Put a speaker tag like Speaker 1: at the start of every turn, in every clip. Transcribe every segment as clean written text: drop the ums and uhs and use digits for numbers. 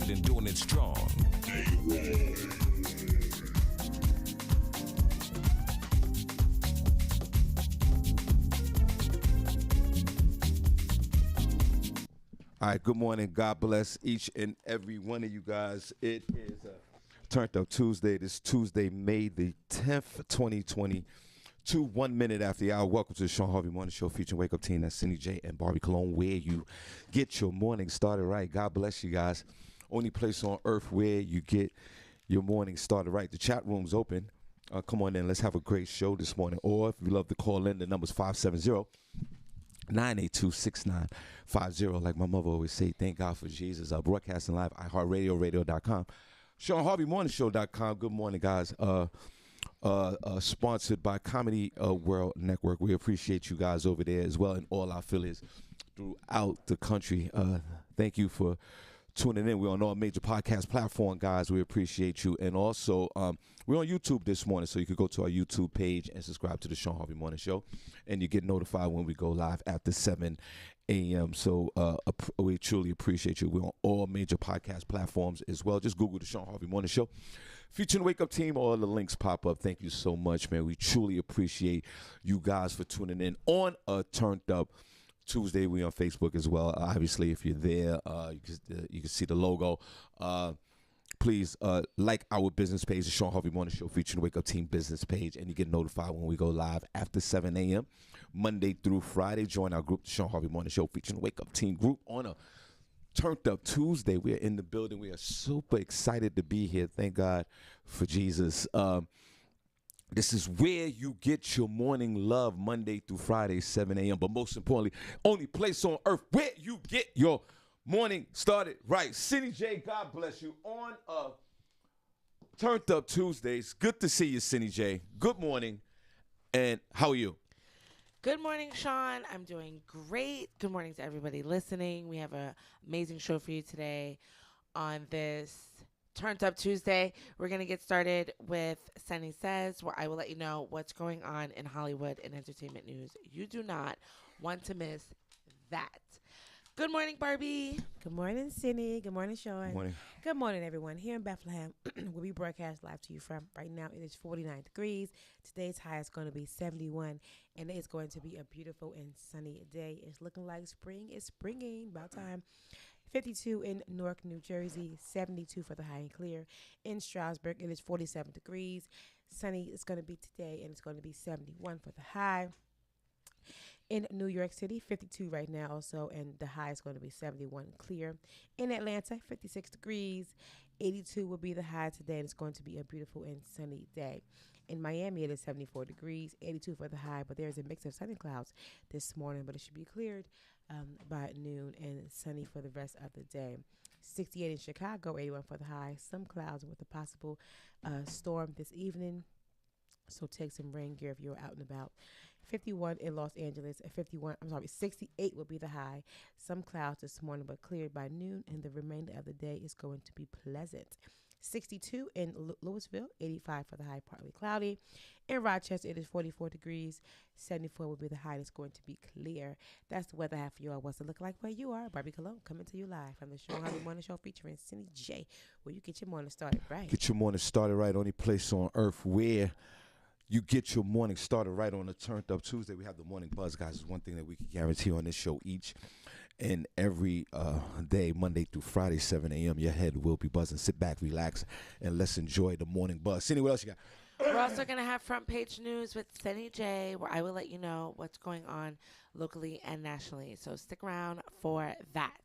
Speaker 1: good and doing it strong.
Speaker 2: All right, good morning. God bless each and every one of you guys. It is Turned Up Tuesday. This Tuesday, May the 10th, 2022, 1 minute after the hour. Welcome to the Shawn Harvey Morning Show featuring Wake Up Team. That's Senny J and Barbi Cologne, where you get your morning started right. God bless you guys. Only place on earth where you get your morning started right. The chat room's open. Come on in. Let's have a great show this morning. Or if you love to call in, the number's 570-982-6950. Like my mother always say, thank God for Jesus. Broadcasting live, iHeartRadio, radio.com. Shawn Harvey Morning Show.com. Good morning, guys. Sponsored by Comedy World Network. We appreciate you guys over there as well and all our affiliates throughout the country. Thank you for tuning in. We're on all major podcast platforms, guys. We appreciate you. And also, we're on YouTube this morning, so you can go to our YouTube page and subscribe to the Shawn Harvey Morning Show, and you get notified when we go live after 7 a.m. So we truly appreciate you. We're on all major podcast platforms as well. Just Google the Shawn Harvey Morning Show. Featuring the Wake Up Team, all the links pop up. Thank you so much, man. We truly appreciate you guys for tuning in on a Turned Up Tuesday. We on Facebook as well. Obviously, if you're there, you can see the logo. Please like our business page, the Shawn Harvey Morning Show, featuring the Wake Up Team business page, and you get notified when we go live after 7 a.m. Monday through Friday. Join our group, the Shawn Harvey Morning Show, featuring the Wake Up Team group on a Turned Up Tuesday. We are in the building. We are super excited to be here. Thank God for Jesus. This is where you get your morning love, Monday through Friday, 7 a.m. But most importantly, only place on earth where you get your morning started right. Senny J, God bless you. On Turned Up Tuesdays. Good to see you, Senny J. Good morning. And how are you?
Speaker 3: Good morning, Shawn. I'm doing great. Good morning to everybody listening. We have an amazing show for you today on this Turned Up Tuesday. We're going to get started with Senny Says, where I will let you know what's going on in Hollywood and entertainment news. You do not want to miss that. Good morning, Barbi.
Speaker 4: Good morning, Senny. Good morning, Shawn.
Speaker 2: Good morning.
Speaker 4: Good morning, everyone. Here in Bethlehem, where we broadcast live to you from. Right now, it is 49 degrees. Today's high is going to be 71, and it's going to be a beautiful and sunny day. It's looking like spring is springing. About time. 52 in Newark, New Jersey, 72 for the high and clear. In Stroudsburg, it is 47 degrees. Sunny is going to be today, and it's going to be 71 for the high. In New York City, 52 right now also, and the high is going to be 71 clear. In Atlanta, 56 degrees. 82 will be the high today, and it's going to be a beautiful and sunny day. In Miami, it is 74 degrees, 82 for the high, but there's a mix of sun and clouds this morning, but it should be cleared by noon and sunny for the rest of the day. 68 in Chicago, 81 for the high, some clouds with a possible storm this evening, so take some rain gear if you're out and about. 51 in Los Angeles, 68 will be the high. Some clouds this morning, but cleared by noon, and the remainder of the day is going to be pleasant. 62 in Louisville, 85 for the high, partly cloudy. In Rochester, it is 44 degrees. 74 will be the high. It's going to be clear. That's the weather I have for you all. What's it look like where you are? Barbi Cologne coming to you live from the Shawn Harvey Morning Show featuring Senny J, where you get your morning started right.
Speaker 2: Get your morning started right. Only place on earth where you get your morning started right on a Turned Up Tuesday. We have the morning buzz, guys. It's one thing that we can guarantee on this show each and every day, Monday through Friday, 7 a.m. Your head will be buzzing. Sit back, relax, and let's enjoy the morning buzz. Senny, what else you got?
Speaker 3: We're also going to have front page news with Senny J, where I will let you know what's going on locally and nationally. So stick around for that.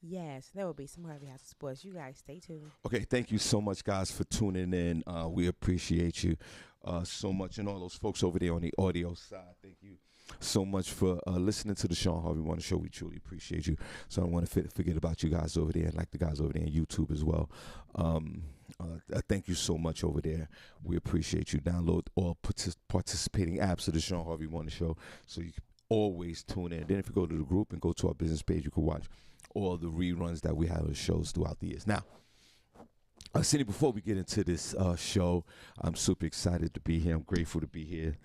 Speaker 4: Yes, there will be some Harvey House of Sports. You guys stay tuned.
Speaker 2: Okay, thank you so much, guys, for tuning in. We appreciate you so much. And all those folks over there on the audio side, thank you so much for listening to the Shawn Harvey Morning Show. We truly appreciate you. So I don't want to forget about you guys over there, and like the guys over there on YouTube as well. Thank you so much over there. We appreciate you. Download all participating apps of the Shawn Harvey Morning Show so you can always tune in. Then if you go to the group and go to our business page, you can watch all the reruns that we have of shows throughout the years. Now, Senny, before we get into this show, I'm super excited to be here. I'm grateful to be here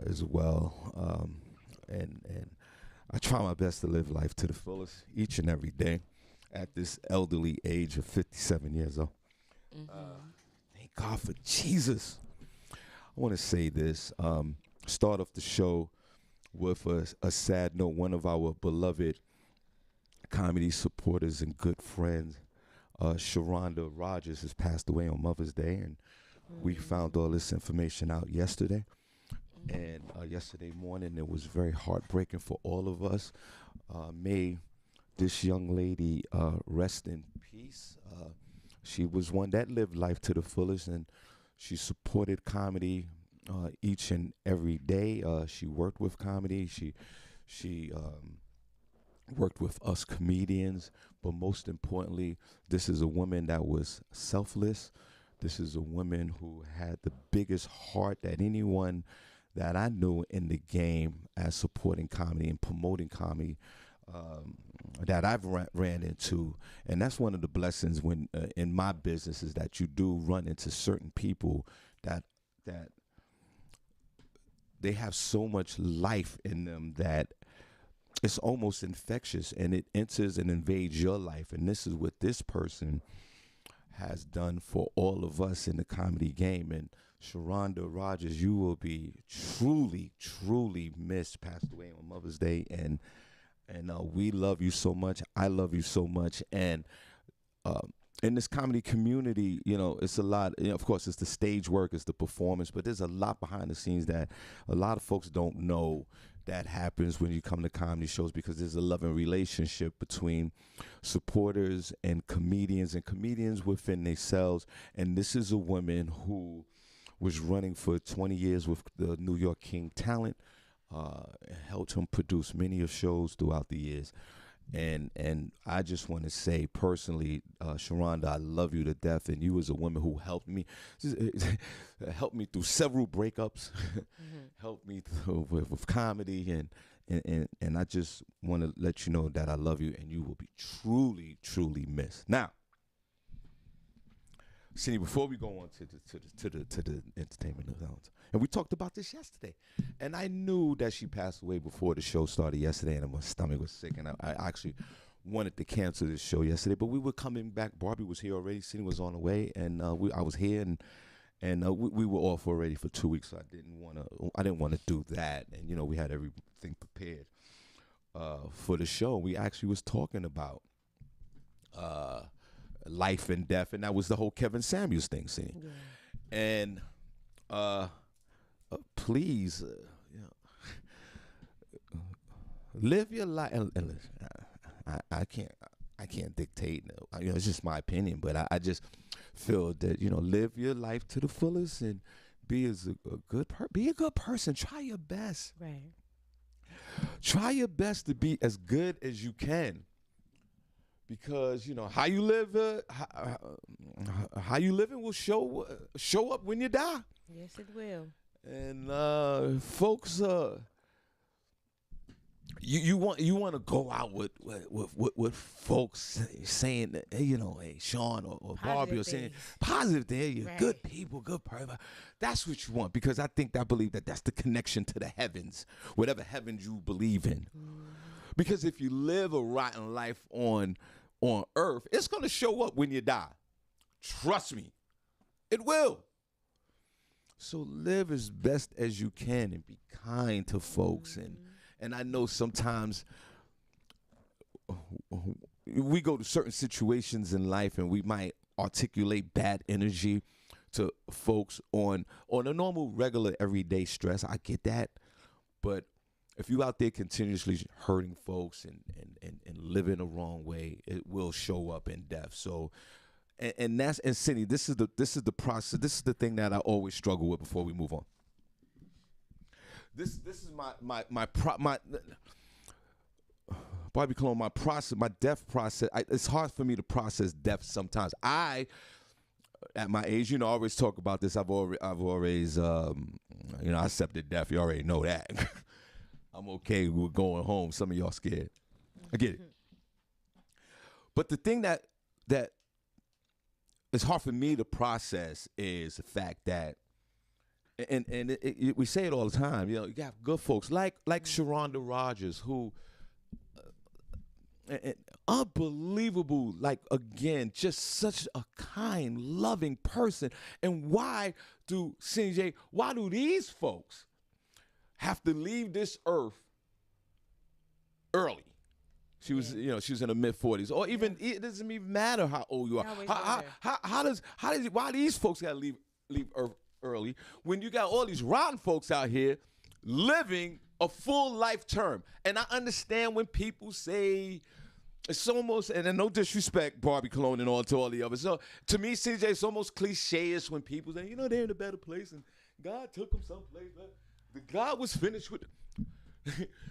Speaker 2: as well. And I try my best to live life to the fullest each and every day. at this elderly age of 57 years old. Thank God for Jesus. I want to say this. Start off the show with a sad note. One of our beloved comedy supporters and good friends, Sharonda Rogers, has passed away on Mother's Day, and we found all this information out yesterday. And yesterday morning, it was very heartbreaking for all of us. May this young lady rest in peace. She was one that lived life to the fullest, and she supported comedy each and every day. She worked with comedy. She worked with us comedians, but most importantly, this is a woman that was selfless. This is a woman who had the biggest heart that anyone that I knew in the game as supporting comedy and promoting comedy that I've ran into. And that's one of the blessings when in my business is that you do run into certain people that they have so much life in them that it's almost infectious, and it enters and invades your life. And this is what this person has done for all of us in the comedy game. And Sharonda Rogers, you will be truly, truly missed. Passed away on Mother's Day, and we love you so much. I love you so much. And in this comedy community, you know, it's a lot. You know, of course, it's the stage work, it's the performance, but there's a lot behind the scenes that a lot of folks don't know that happens when you come to comedy shows, because there's a loving relationship between supporters and comedians within themselves. And this is a woman who was running for 20 years with the New York King Talent, helped him produce many of shows throughout the years. And I just want to say personally, Sharonda, I love you to death, and you as a woman who helped me through several breakups, helped me through with comedy, and I just want to let you know that I love you, and you will be truly, truly missed. Now, Senny, before we go on to the entertainment announcement, and we talked about this yesterday, and I knew that she passed away before the show started yesterday, and my stomach was sick, and I actually wanted to cancel this show yesterday, but we were coming back. Barbi was here already. Senny was on the way, and I was here, and we were off already for 2 weeks, so I didn't want to do that, and you know we had everything prepared for the show. We actually was talking about life and death, and that was the whole Kevin Samuels thing, Senny. Yeah. And please, you know, live your life. And listen, I can't dictate. You know, it's just my opinion, but I just feel that, you know, live your life to the fullest and be a good person. Try your best.
Speaker 4: Right.
Speaker 2: Try your best to be as good as you can. Because, you know, how you live, how you living will show up when you die.
Speaker 4: Yes, it will.
Speaker 2: And folks, you want to go out with folks saying that, hey, you know, hey, Shawn or Barbi, or saying positive things. You're good people, good person. That's what you want, because I believe that that's the connection to the heavens, whatever heavens you believe in. Because if you live a rotten life on earth, it's going to show up when you die. Trust me. It will. So live as best as you can and be kind to folks. And I know sometimes we go to certain situations in life and we might articulate bad energy to folks on a normal, regular, everyday stress. I get that. But if you out there continuously hurting folks and living the wrong way, it will show up in death. So, and Senny, this is the process. This is the thing that I always struggle with before we move on. This is my Barbi Cologne, my process, my death process. It's hard for me to process death sometimes. At my age, you know, I always talk about this. I've always, you know, I accepted death. You already know that. I'm okay with going home. Some of y'all scared. I get it. But the thing that is hard for me to process is the fact that, and we say it all the time, you know, you got good folks like Sharonda Rogers, who and unbelievable, like, again, just such a kind, loving person. And why do these folks have to leave this earth early? She was, she was in her mid-40s, or even it doesn't even matter how old you are. Why these folks gotta leave earth early when you got all these rotten folks out here living a full life term? And I understand when people say it's almost, and then no disrespect, Barbi Cologne and all to all the others. So to me, CJ, it's almost cliche-ish when people say, they're in a better place and God took them someplace. The God was finished with.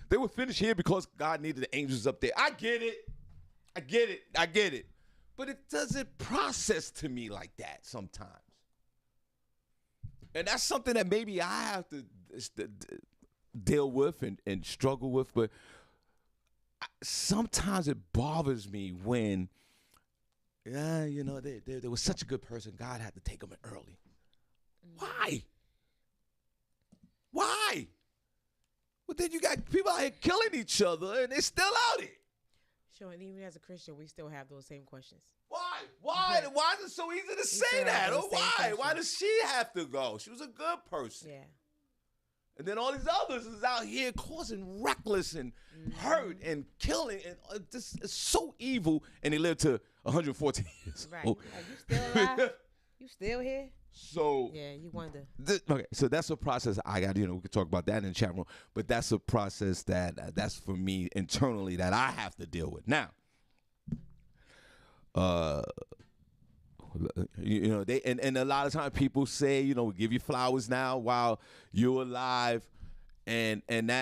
Speaker 2: They were finished here because God needed the angels up there. I get it. But it doesn't process to me like that sometimes. And that's something that maybe I have to deal with and struggle with. But sometimes it bothers me when, there was such a good person, God had to take them in early. Why? Well, then you got people out here killing each other, and they're still out here.
Speaker 4: Sure, and even as a Christian, we still have those same questions.
Speaker 2: Why? Why is it so easy to say that? Or why? Why does she have to go? She was a good person.
Speaker 4: Yeah.
Speaker 2: And then all these others is out here causing reckless and hurt and killing, and this is so evil. And they live to 114 years.
Speaker 4: Right.
Speaker 2: Old.
Speaker 4: Like, you still alive? You still here?
Speaker 2: So
Speaker 4: yeah, you wonder.
Speaker 2: Okay, so that's a process I got. We could talk about that in the chat room, but that's a process that's for me internally that I have to deal with now. They and a lot of times people say, we give you flowers now while you're alive, and that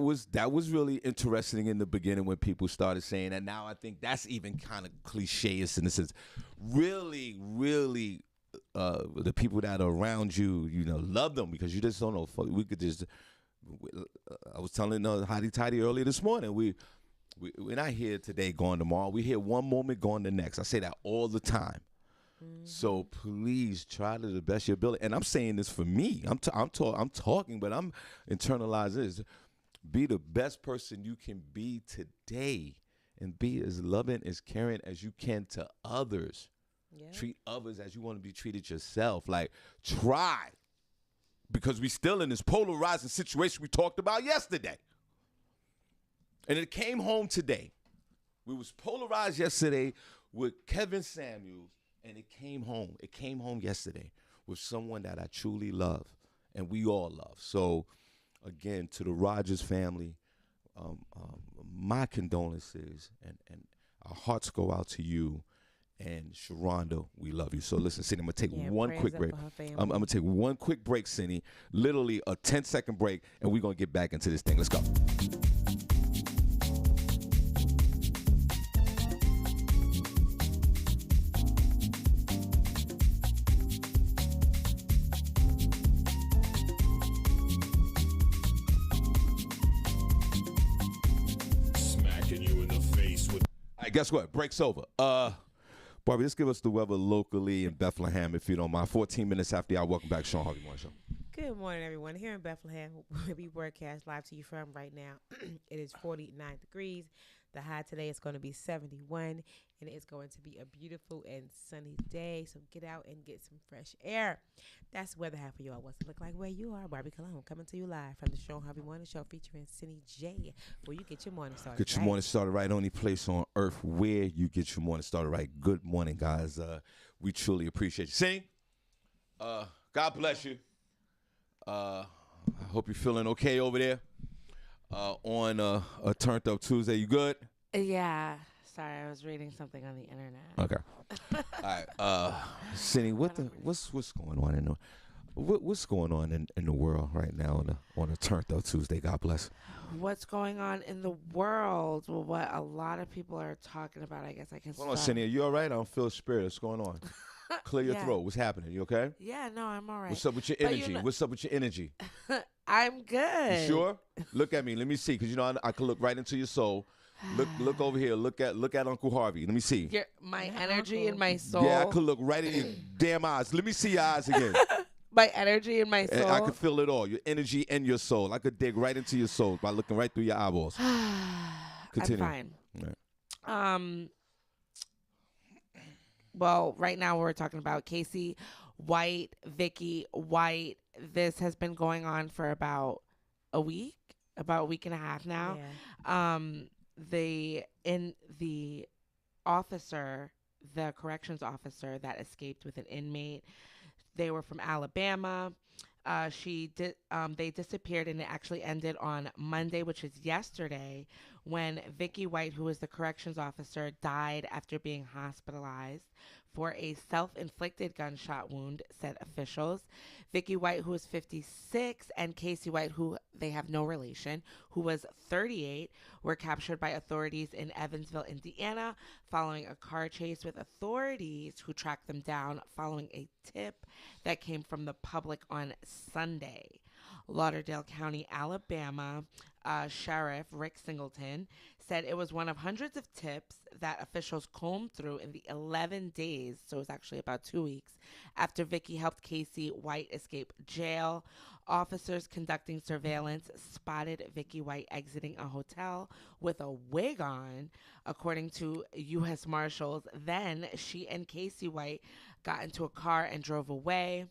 Speaker 2: was really interesting in the beginning when people started saying that. Now I think that's even kind of cliche-ish in the sense. Really, really, the people that are around you, love them because you just don't know. We could just. I was telling Hottie Toddy earlier this morning. We're not here today, going tomorrow. We're here one moment, going the next. I say that all the time. Mm-hmm. So please try to the best of your ability. And I'm saying this for me. I'm talking, but I'm internalizing this. Be the best person you can be today, and be as loving, as caring as you can to others. Yeah. Treat others as you want to be treated yourself. Like, try. Because we still in this polarizing situation we talked about yesterday. And it came home today. We was polarized yesterday with Kevin Samuels, and it came home. It came home yesterday with someone that I truly love, and we all love. So, again, to the Rogers family, my condolences, and our hearts go out to you. And Sharonda, we love you. So listen, Senny, I'm going to take one quick break. I'm going to take one quick break, Senny. Literally a 10-second break, and we're going to get back into this thing. Let's go.
Speaker 1: Smacking you in the face with...
Speaker 2: All right, guess what? Break's over. Barbi, just give us the weather locally in Bethlehem, if you don't mind. 14 minutes after y'all. Welcome back, Shawn Harvey Morning Show.
Speaker 4: Good morning, everyone. Here in Bethlehem, we broadcast live to you from right now. It is 49 degrees. The high today is going to be 71, and it's going to be a beautiful and sunny day. So get out and get some fresh air. That's the weather have for y'all. What's it look like where you are? Barbi Cologne coming to you live from the Shawn Harvey Morning Show featuring Senny J, where you get your morning started.
Speaker 2: Get your morning started right. Only place on earth where you get your morning started right. Good morning, guys. We truly appreciate you. Senny, God bless you. I hope you're feeling okay over there on a Turned Up Tuesday. You good?
Speaker 3: Yeah. Sorry, I was reading something on the internet.
Speaker 2: Okay. All right. Senny, what's going on what's going on in the world right now on a Turned Up Tuesday? God bless.
Speaker 3: What's going on in the world? Well, what a lot of people are talking about. I guess I can.
Speaker 2: Hold on, Senny. Are you all right? I don't feel a spirit. What's going on? Clear your throat. What's happening? You okay?
Speaker 3: Yeah, no, I'm all right.
Speaker 2: What's up with your energy? What's up with your energy?
Speaker 3: I'm good.
Speaker 2: You sure? Look at me. Let me see, because I can look right into your soul. Look over here. Look at Uncle Harvey. Let me see.
Speaker 3: My energy and my soul.
Speaker 2: Yeah, I could look right in your damn eyes. Let me see your eyes again.
Speaker 3: My energy and my soul.
Speaker 2: And I could feel it all. Your energy and your soul. I could dig right into your soul by looking right through your eyeballs. Continue.
Speaker 3: I'm fine.
Speaker 2: Right.
Speaker 3: Well, right now we're talking about Casey White, Vicky White. This has been going on for about a week and a half now.
Speaker 4: Yeah.
Speaker 3: The officer, the corrections officer that escaped with an inmate, they were from Alabama. They disappeared, and it actually ended on Monday, which is yesterday, when Vicky White, who was the corrections officer, died after being hospitalized for a self-inflicted gunshot wound, said officials. Vicky White, who was 56, and Casey White, who they have no relation, who was 38, were captured by authorities in Evansville, Indiana, following a car chase with authorities who tracked them down following a tip that came from the public on Sunday. Lauderdale County, Alabama, Sheriff Rick Singleton said it was one of hundreds of tips that officials combed through in the 11 days, so it was actually about 2 weeks, after Vicky helped Casey White escape jail. Officers conducting surveillance spotted Vicky White exiting a hotel with a wig on, according to U.S. Marshals. Then she and Casey White got into a car and drove away.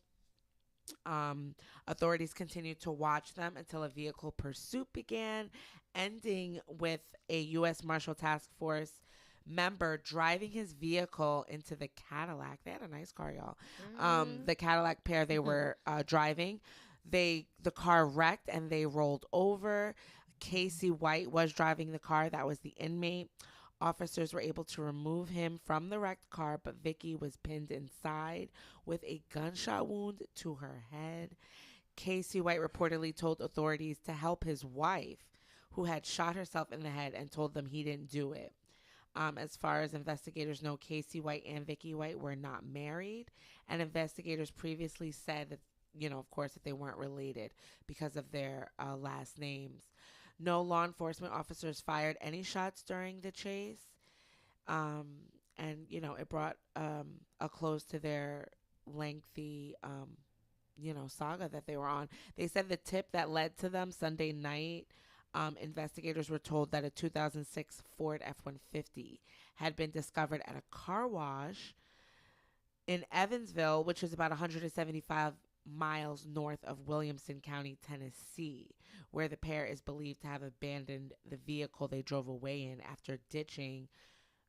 Speaker 3: Authorities continued to watch them until a vehicle pursuit began, ending with a U.S. Marshal Task Force member driving his vehicle into the Cadillac. They had a nice car, y'all. The Cadillac pair they were driving. The car wrecked and they rolled over. Casey White was driving the car. That was the inmate. Officers were able to remove him from the wrecked car, but Vicky was pinned inside with a gunshot wound to her head. Casey White reportedly told authorities to help his wife, who had shot herself in the head, and told them he didn't do it. As far as investigators know, Casey White and Vicky White were not married, and investigators previously said that, of course, that they weren't related because of their last names. No law enforcement officers fired any shots during the chase. And, it brought a close to their lengthy, saga that they were on. They said the tip that led to them Sunday night, investigators were told that a 2006 Ford F-150 had been discovered at a car wash in Evansville, which is about 175 miles north of Williamson County, Tennessee, where the pair is believed to have abandoned the vehicle they drove away in after ditching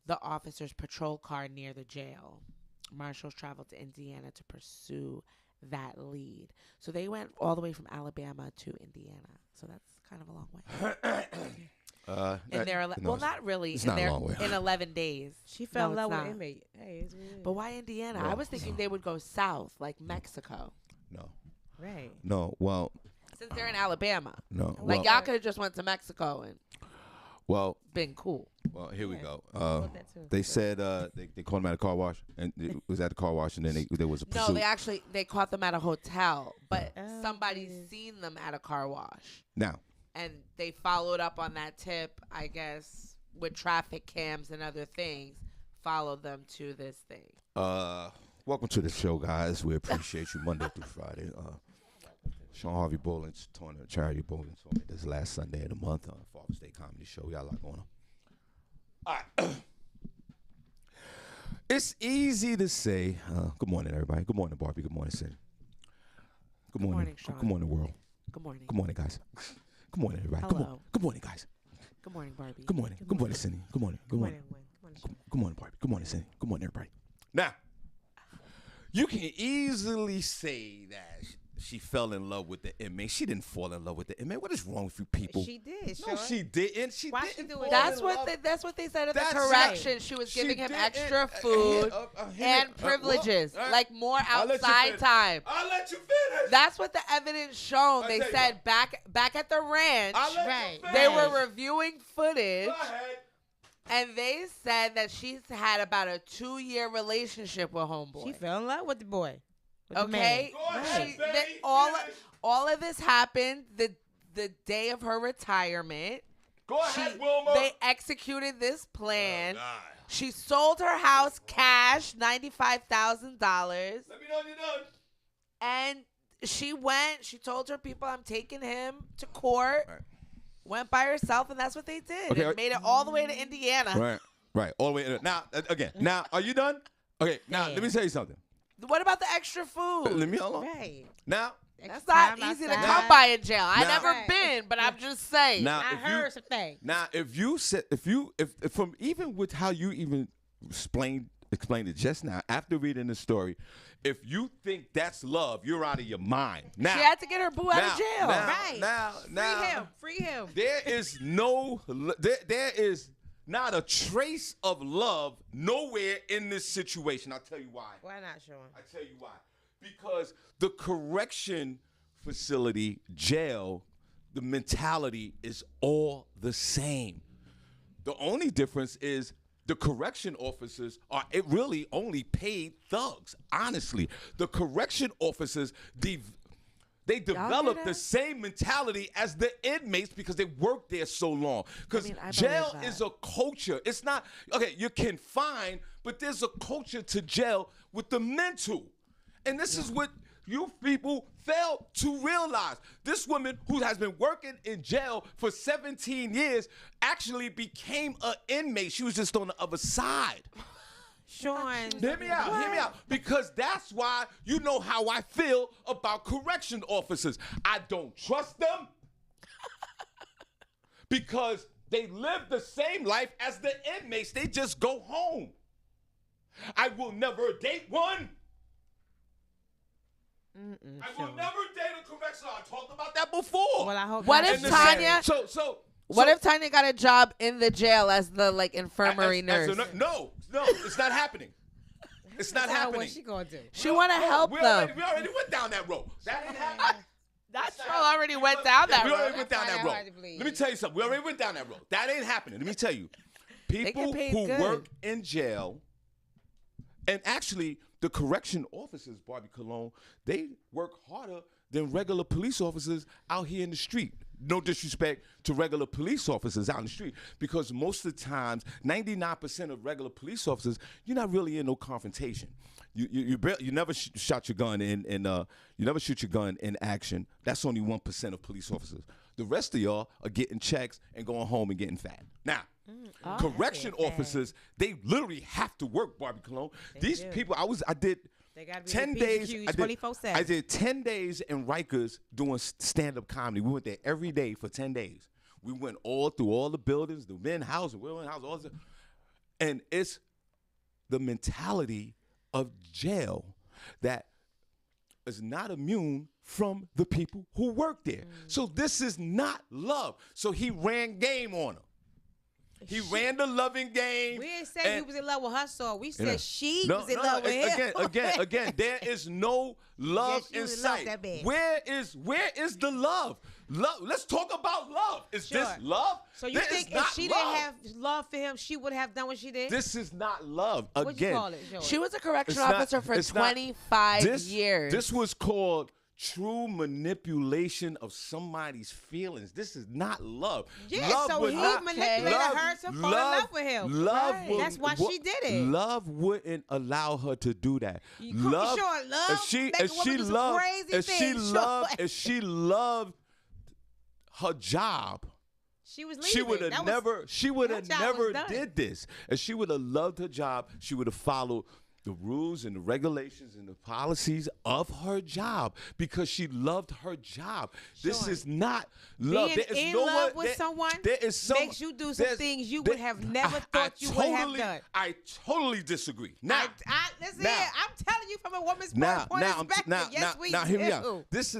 Speaker 3: the officer's patrol car near the jail. Marshals traveled to Indiana to pursue that lead. So they went all the way from Alabama to Indiana. So that's kind of a long way. Not really.
Speaker 2: It's not a long way.
Speaker 3: In 11 days.
Speaker 4: She fell in love with an inmate. Hey, it's weird.
Speaker 3: But why Indiana? I was thinking they would go south, like Mexico.
Speaker 2: No.
Speaker 4: Right.
Speaker 2: No. Well.
Speaker 3: Since they're in Alabama.
Speaker 2: No.
Speaker 3: Like, y'all could have just went to Mexico and been cool.
Speaker 2: Well, here we go. They said they caught them at a car wash, and it was at the car wash, and then there was a pursuit.
Speaker 3: No, they caught them at a hotel, but somebody seen them at a car wash.
Speaker 2: Now.
Speaker 3: And they followed up on that tip, I guess, with traffic cams and other things, followed them to this thing.
Speaker 2: Welcome to the show, guys. We appreciate you Monday through Friday. Shawn Harvey Bowling's charity bowling tournament this last Sunday of the month on Father's Day Comedy Show. We got a lot going on. All right. It's easy to say, good morning, everybody. Good morning, Barbi. Good morning, Senny. Good morning,
Speaker 3: Shawn.
Speaker 2: Good morning, world.
Speaker 3: Good morning.
Speaker 2: Good morning, guys. Good morning, everybody.
Speaker 3: Hello.
Speaker 2: Good morning, guys.
Speaker 3: Good morning, Barbi.
Speaker 2: Good morning. Good morning, Senny. Good morning. Good morning. Good morning, Barbi. Good morning, Senny. Good morning, everybody. Now, you can easily say that she fell in love with the inmate. She didn't fall in love with the inmate. What is wrong with you people?
Speaker 4: She did.
Speaker 2: No, she didn't. She
Speaker 4: Why
Speaker 2: didn't.
Speaker 4: she do
Speaker 2: fall
Speaker 4: it?
Speaker 2: in
Speaker 3: That's what they said at the
Speaker 2: That's
Speaker 3: correction.
Speaker 2: right.
Speaker 3: She was
Speaker 2: She
Speaker 3: giving him
Speaker 2: didn't.
Speaker 3: extra food and privileges, like more
Speaker 2: I'll let you
Speaker 3: outside
Speaker 2: finish.
Speaker 3: time.
Speaker 2: I'll let you finish.
Speaker 3: That's what the evidence shown.
Speaker 2: I'll
Speaker 3: They
Speaker 2: tell you
Speaker 3: said back at the ranch,
Speaker 2: I'll let
Speaker 4: Right.
Speaker 2: you
Speaker 3: they
Speaker 2: finish.
Speaker 3: were reviewing footage,
Speaker 2: Go ahead.
Speaker 3: and they said that she's had about a 2-year relationship with homeboy.
Speaker 4: She fell in love with the boy. With the
Speaker 3: Okay,
Speaker 4: man.
Speaker 2: Go ahead,
Speaker 3: She-
Speaker 2: baby,
Speaker 3: they-
Speaker 2: finish.
Speaker 3: all of this happened the day of her retirement.
Speaker 2: Go ahead, Wilma.
Speaker 3: They executed this plan.
Speaker 2: Oh, God.
Speaker 3: She sold her house cash, $95,000,
Speaker 2: Let me know you're done.
Speaker 3: and she told her people, I'm taking him to court.
Speaker 2: Right.
Speaker 3: went by herself, and that's what they did.
Speaker 2: Okay,
Speaker 3: And made it all the way to Indiana.
Speaker 2: Right. All the way. Now, again. Now, are you done? Okay. Now, let me tell you something.
Speaker 3: What about the extra food?
Speaker 2: Let me hold on.
Speaker 4: Right.
Speaker 2: Now.
Speaker 3: That's not easy to come by in jail. I never
Speaker 4: Right.
Speaker 3: been, but I'm just saying.
Speaker 2: Now,
Speaker 4: I heard some things.
Speaker 2: Now, if from even with how you even explained it just now, after reading the story, if you think that's love, you're out of your mind. Now,
Speaker 3: she had to get her boo out of jail.
Speaker 4: Right.
Speaker 2: Now,
Speaker 4: Free him.
Speaker 2: there is not a trace of love nowhere in this situation. I'll tell you why.
Speaker 4: Why not, Shawn?
Speaker 2: I tell you why. Because the correction facility, jail, the mentality is all the same. The only difference is the correction officers are really only paid thugs. Honestly, the correction officers, they develop the same mentality as the inmates because they work there so long. Because jail is a culture. It's not, okay, you're confined, but there's a culture to jail with the mental. And this is what you people fail to realize. This woman who has been working in jail for 17 years actually became an inmate. She was just on the other side.
Speaker 4: Shawn.
Speaker 2: Hear me out. Because that's why you know how I feel about correction officers. I don't trust them because they live the same life as the inmates. They just go home. I will never date one. I will never date a correctional. I talked about that before.
Speaker 4: Well, I hope
Speaker 3: What
Speaker 4: not.
Speaker 3: if Tanya? What if Tanya got a job in the jail as the infirmary nurse?
Speaker 2: No, it's not happening. It's not happening.
Speaker 4: What's she gonna do?
Speaker 3: She want to help them.
Speaker 2: We already went down that road. That ain't happening.
Speaker 3: That show already went down that
Speaker 2: We
Speaker 3: road.
Speaker 2: already went down that road.
Speaker 4: hard to believe.
Speaker 2: Let me tell you something. We already went down that road. That ain't happening. Let me tell you. People
Speaker 3: paid
Speaker 2: who
Speaker 3: good.
Speaker 2: work in jail, and actually the correction officers, Barbi Cologne, they work harder than regular police officers out here in the street. No disrespect to regular police officers out in the street, because most of the times, 99% of regular police officers, you're not really in no confrontation. You never shot your gun you never shoot your gun in action. That's only 1% of police officers. The rest of y'all are getting checks and going home and getting fat. Now, correction officers, they literally have to work, Barbi Cologne. These people, I did.
Speaker 4: They gotta be
Speaker 2: 10 days.
Speaker 4: 24/7.
Speaker 2: I did 10 days in Rikers doing stand-up comedy. We went there every day for 10 days. We went all through all the buildings, the men's house, the women's house, all this. And it's the mentality of jail that is not immune from the people who work there. So this is not love. So he ran game on her. He ran the loving game.
Speaker 4: We didn't say he was in love with her, so we said she
Speaker 2: No,
Speaker 4: was in love with him.
Speaker 2: Again, there is no love
Speaker 4: Yes, you
Speaker 2: in
Speaker 4: would
Speaker 2: sight.
Speaker 4: love that man.
Speaker 2: Where is the love? Love. Let's talk about love. Is this love?
Speaker 4: So you
Speaker 2: This
Speaker 4: think
Speaker 2: is not
Speaker 4: if she
Speaker 2: love.
Speaker 4: didn't have love for him, she would have done what she did?
Speaker 2: This is not love.
Speaker 4: What'd you
Speaker 2: Again,
Speaker 4: call it, Joey?
Speaker 3: She was a correctional
Speaker 2: It's not-
Speaker 3: officer for
Speaker 2: it's not-
Speaker 3: 25 years.
Speaker 2: This was called true manipulation of somebody's feelings. This is not love.
Speaker 4: Yeah,
Speaker 2: love
Speaker 4: so
Speaker 2: would
Speaker 4: he
Speaker 2: not-
Speaker 4: manipulated her to fall in love with him.
Speaker 2: Love
Speaker 4: Right.
Speaker 2: would-
Speaker 4: That's why she did it.
Speaker 2: Love wouldn't allow her to do that.
Speaker 4: You sure love
Speaker 2: if she
Speaker 4: make a
Speaker 2: if
Speaker 4: woman
Speaker 2: she
Speaker 4: do some
Speaker 2: loved
Speaker 4: crazy
Speaker 2: if she
Speaker 4: things,
Speaker 2: loved
Speaker 4: sure.
Speaker 2: if she loved her job,
Speaker 4: She was leaving.
Speaker 2: she would have never
Speaker 4: her job was done.
Speaker 2: did this. If she would have loved her job, she would have followed the rules and the regulations and the policies of her job because she loved her job. This
Speaker 4: Shawn,
Speaker 2: is not love.
Speaker 4: Being
Speaker 2: There is
Speaker 4: in
Speaker 2: no
Speaker 4: love
Speaker 2: one-
Speaker 4: with
Speaker 2: there-
Speaker 4: someone
Speaker 2: there is some-
Speaker 4: makes you do some
Speaker 2: there's-
Speaker 4: things you
Speaker 2: there-
Speaker 4: would have never
Speaker 2: I
Speaker 4: thought you would have
Speaker 2: totally-
Speaker 4: done.
Speaker 2: I totally disagree. Now,
Speaker 4: Listen,
Speaker 2: now-
Speaker 4: I'm telling you from a woman's
Speaker 2: now,
Speaker 4: point of perspective. Yes, we
Speaker 2: now,
Speaker 4: do.
Speaker 2: hear me out. This